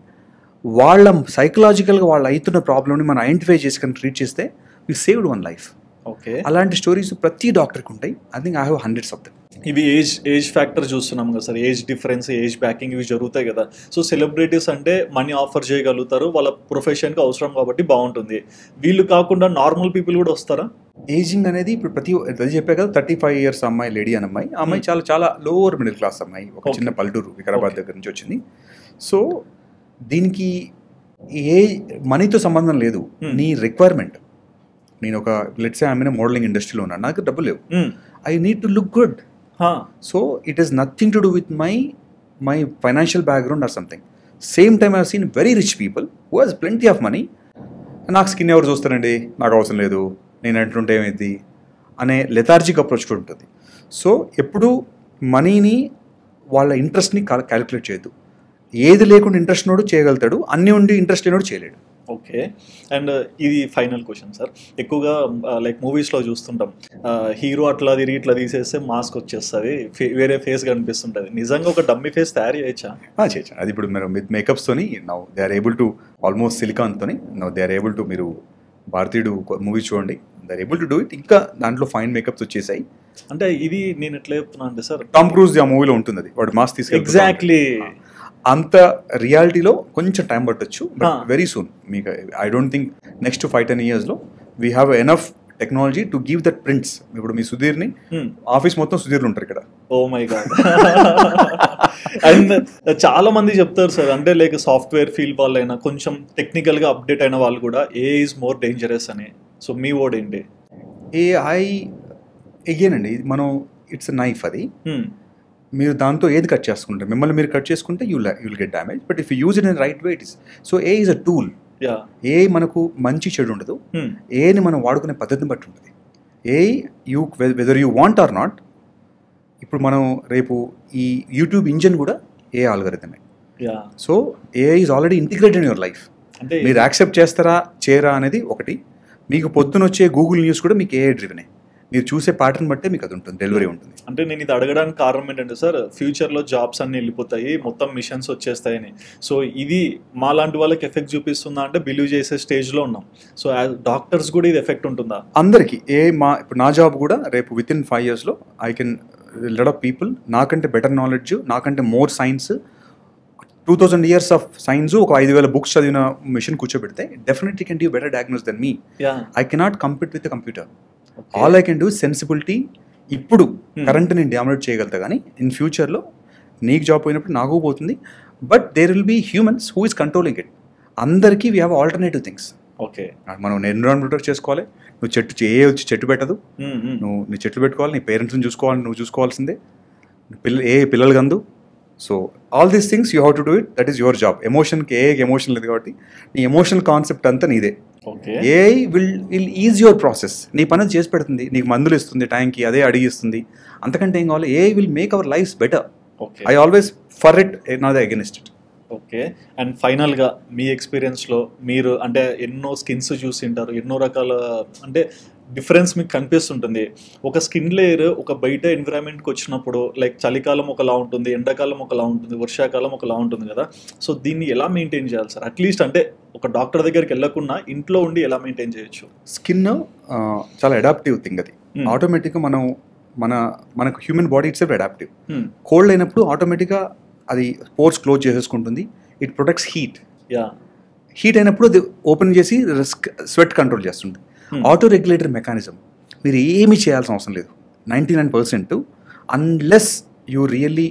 వాళ్ళ సైకలాజికల్గా వాళ్ళు అవుతున్న ప్రాబ్లమ్ని మనం ఐడెంటిఫై చేసుకొని ట్రీట్ చేస్తే we saved one life. Okay, అలాంటి స్టోరీస్ ప్రతి డాక్టర్కి ఉంటాయి. I think I have hundreds of them. ఇవి ఏజ్ ఫ్యాక్టర్ చూస్తున్నాం కదా sir, age difference, age backing ఇవి జరుగుతాయి కదా. సో సెలబ్రిటీస్ అంటే మనీ ఆఫర్ చేయగలుగుతారు, వాళ్ళ ప్రొఫెషన్కి అవసరం కాబట్టి బాగుంటుంది. వీళ్ళు కాకుండా నార్మల్ పీపుల్ కూడా వస్తారా? ఏజింగ్ అనేది ఇప్పుడు అది చెప్పే కదా, 35 years అమ్మాయి, లేడీ అని అమ్మాయి చాలా చాలా లోవర్ మిడిల్ క్లాస్ అమ్మాయి, ఒక చిన్న పల్లెటూరు వికారాబాద్ దగ్గర నుంచి వచ్చింది. సో దీనికి ఏ మనీతో సంబంధం లేదు, నీ రిక్వైర్మెంట్. నేను ఒక let's say I mean modelling ఇండస్ట్రీలో ఉన్నాను, నాకు డబ్బులు లేవు, I need to look good. So it is nothing to do with my financial background or something. Same time I seen very rich people who has plenty of money. నాకు skin ఎవరు చూస్తారండి, నాకు అవసరం లేదు, నేను అంటుంటే ఏమైంది అనే లెథార్జిక్ అప్రోచ్ కూడా ఉంటుంది. సో ఎప్పుడు మనీని వాళ్ళ ఇంట్రెస్ట్ని క్యాలిక్యులేట్ చేయొద్దు. ఏది లేకుండా ఇంట్రెస్ట్ నోడు చేయగలుగుతాడు, అన్నీ ఉండి ఇంట్రెస్ట్ లేనోడు చేయలేడు. ఓకే, అండ్ ఇది ఫైనల్ క్వశ్చన్ సార్. ఎక్కువగా లైక్ మూవీస్లో చూస్తుంటాం, హీరో అట్లా తిరిగి ఇట్లా తీసేస్తే మాస్క్ వచ్చేస్తుంది, వేరే ఫేస్ కనిపిస్తుంటుంది. నిజంగా ఒక డమ్మీ ఫేస్ తయారు చేయొచ్చా? చేయొచ్చు. అది ఇప్పుడు మీరు విత్ మేకప్స్తోని now they are able to, almost సిలికాన్తోని now they are able to, మీరు భారతీయుడు మూవీ చూడండి, they are able to do it. ఇంకా దాంట్లో ఫైన్ మేకప్స్ వచ్చేసాయి. అంటే ఇది నేను ఎట్లా చెప్తున్నా అంటే సార్, టామ్ క్రూజ్ ఆ మూవీలో ఉంటుంది, అది వాడు మాస్క్ తీసుకెళ్ళి ఎగ్జాక్ట్లీ అంత రియాలిటీలో కొంచెం టైం పట్టొచ్చు, బట్ వెరీ సూన్. మీకు ఐ డోంట్ థింక్ నెక్స్ట్ 5-10 yearsలో we have enough technology to give that prints. ఇప్పుడు మీ సుధీర్ని ఆఫీస్ మొత్తం సుధీర్లు ఉంటారు ఇక్కడ. Oh my God. అండ్ చాలా మంది చెప్తారు సార్, అంటే లైక్ సాఫ్ట్వేర్ ఫీల్డ్ వాళ్ళైనా కొంచెం టెక్నికల్గా అప్డేట్ అయిన వాళ్ళు కూడా ఏ ఈజ్ మోర్ డేంజరస్ అని. సో మీ వర్డ్ ఏంటి? ఏఐ అగైన్ అండి, మనం ఇట్స్ నైఫ్. అది మీరు దాంతో ఏది కట్ చేసుకుంటారు, మిమ్మల్ని మీరు కట్ చేసుకుంటే you will get damage. But if you use it in right way it is. So A is a tool. Yeah AI మనకు మంచి చెడు ఉండదు. ఏఐని మనం వాడుకునే పద్ధతిని బట్టి ఉంటుంది. AI whether you want or not, ఇప్పుడు మనం రేపు ఈ యూట్యూబ్ ఇంజిన్ కూడా ఏ ఆల్గరిథమే. Yeah so AI is already integrated in your life. అంటే మీరు యాక్సెప్ట్ చేస్తారా చేయరా అనేది ఒకటి. మీకు పొద్దున వచ్చే గూగుల్ న్యూస్ కూడా మీకు ఏఐ డ్రివెనే. మీరు చూసే ప్యాటర్న్ బట్టే మీకు అది ఉంటుంది, డెలివరీ ఉంటుంది. అంటే నేను ఇది అడగడానికి కారణం ఏంటంటే సార్, ఫ్యూచర్లో జాబ్స్ అన్ని వెళ్ళిపోతాయి, మొత్తం మిషన్స్ వచ్చేస్తాయని. సో ఇది మా లాంటి వాళ్ళకి ఎఫెక్ట్ చూపిస్తుందా అంటే బిలీవ్ చేసే స్టేజ్లో ఉన్నాం. సో యాజ్ డాక్టర్స్ కూడా ఇది ఎఫెక్ట్ ఉంటుందా? అందరికీ ఇప్పుడు నా జాబ్ కూడా రేపు within 5 years I can lot of people నాకంటే బెటర్ నాలెడ్జ్, నాకంటే more science, 2000 years of science, ఒక 5000 books చదివిన మిషన్ కూర్చోబెడితే definitely can give better diagnose than me. I cannot compete with the computer. All I can do sensibility. ఇప్పుడు current నేను dominate చేయగలుగుతా, కానీ in ఫ్యూచర్లో నీకు జాబ్ పోయినప్పుడు నాకు పోతుంది. But there will be humans who is controlling it. అందరికీ we have alternative things. Okay, మనం ఎన్విరాన్మెంట్ ప్రొటెక్ట్ చేసుకోవాలి. నువ్వు వచ్చి చెట్టు పెట్టదు, నువ్వు నీ చెట్లు పెట్టుకోవాలి, నీ పేరెంట్స్ని చూసుకోవాలి, నువ్వు చూసుకోవాల్సిందే. పిల్లలు కందు. So all these things you have to do it. That is your job. ఎమోషన్కి ఎమోషన్ లేదు కాబట్టి నీ ఎమోషనల్ కాన్సెప్ట్ అంతా నీదే. AI will is your process. నీ పని చేసి పెడుతుంది, నీకు మందులు ఇస్తుంది టైంకి, అదే అడిగిస్తుంది. అంతకంటే ఏం కావాలి? AI will make our life better. I always for it, not against it. Okay, and ఫైనల్గా మీ ఎక్స్పీరియన్స్లో మీరు అంటే ఎన్నో స్కిన్స్ చూసి ఉంటారు, ఎన్నో రకాల అంటే డిఫరెన్స్ మీకు కనిపిస్తుంటుంది. ఒక స్కిన్ లేయర్ ఒక బయట ఎన్విరాన్మెంట్కి వచ్చినప్పుడు లైక్ చలికాలం ఒకలా ఉంటుంది, ఎండాకాలం ఒకలా ఉంటుంది, వర్షాకాలం ఒకలా ఉంటుంది కదా. సో దీన్ని ఎలా మెయింటైన్ చేయాలి సార్? అట్లీస్ట్ అంటే ఒక డాక్టర్ దగ్గరికి వెళ్ళకుండా ఇంట్లో ఉండి ఎలా మెయింటైన్ చేయొచ్చు? స్కిన్ చాలా అడాప్టివ్ థింగ్. అది ఆటోమేటిక్గా మనకు human body it's adaptive. Cold అయినప్పుడు ఆటోమేటిక్గా అది పోర్స్ క్లోజ్ చేసేసుకుంటుంది. It protects heat. హీట్ అయినప్పుడు అది ఓపెన్ చేసి స్వెట్ కంట్రోల్ చేస్తుంది. Auto regulator mechanism. మీరు ఏమీ చేయాల్సిన అవసరం లేదు 99%, అన్లెస్ యూ రియల్లీ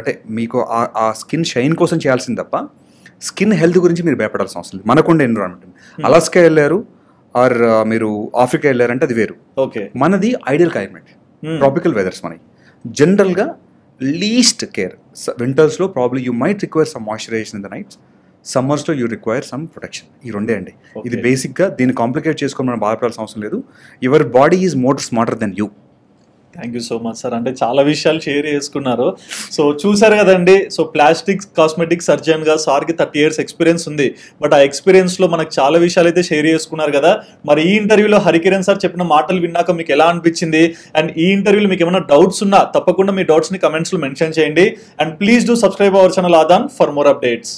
అంటే మీకు ఆ స్కిన్ షైన్ కోసం చేయాల్సింది తప్ప స్కిన్ హెల్త్ గురించి మీరు భయపడాల్సిన అవసరం లేదు. మనకుండే ఎన్విరాన్మెంట్. అలాస్కా వెళ్ళారు ఆర్ మీరు ఆఫ్రికా వెళ్ళారంటే అది వేరు. ఓకే, మనది ఐడియల్ క్లైమేట్, ట్రాపికల్ వెదర్స్ మనకి. జనరల్గా లీస్ట్ కేర్ వింటర్స్లో probably you might require some moisturisation in the nights. సమ్మర్స్లో యూ రిక్వైర్ సమ్ ప్రొటెక్షన్. ఈ రెండే అండి. ఇది బేసిక్గా దీన్ని కాంప్లికేట్ చేసుకొని మనం బాధపడాల్సిన అవసరం లేదు. Your body is more smarter than you. Thank you so much sir. అంటే చాలా విషయాలు షేర్ చేసుకున్నారు. సో చూసారు కదండి. సో ప్లాస్టిక్స్ కాస్మెటిక్ సర్జన్గా సార్కి 30 years ఎక్స్పీరియన్స్ ఉంది. బట్ ఆ ఎక్స్పీరియన్స్లో మనకు చాలా విషయాలు అయితే షేర్ చేసుకున్నారు కదా. మరి ఈ ఇంటర్వ్యూలో హరికిరణ్ సార్ చెప్పిన మాటలు విన్నాక మీకు ఎలా అనిపించింది? అండ్ ఈ ఇంటర్వ్యూలో మీకు ఏమైనా డౌట్స్ ఉన్నా తప్పకుండా మీ డౌట్స్ని కమెంట్స్లో మెన్షన్ చేయండి. And please do subscribe our channel Aadhan for more updates.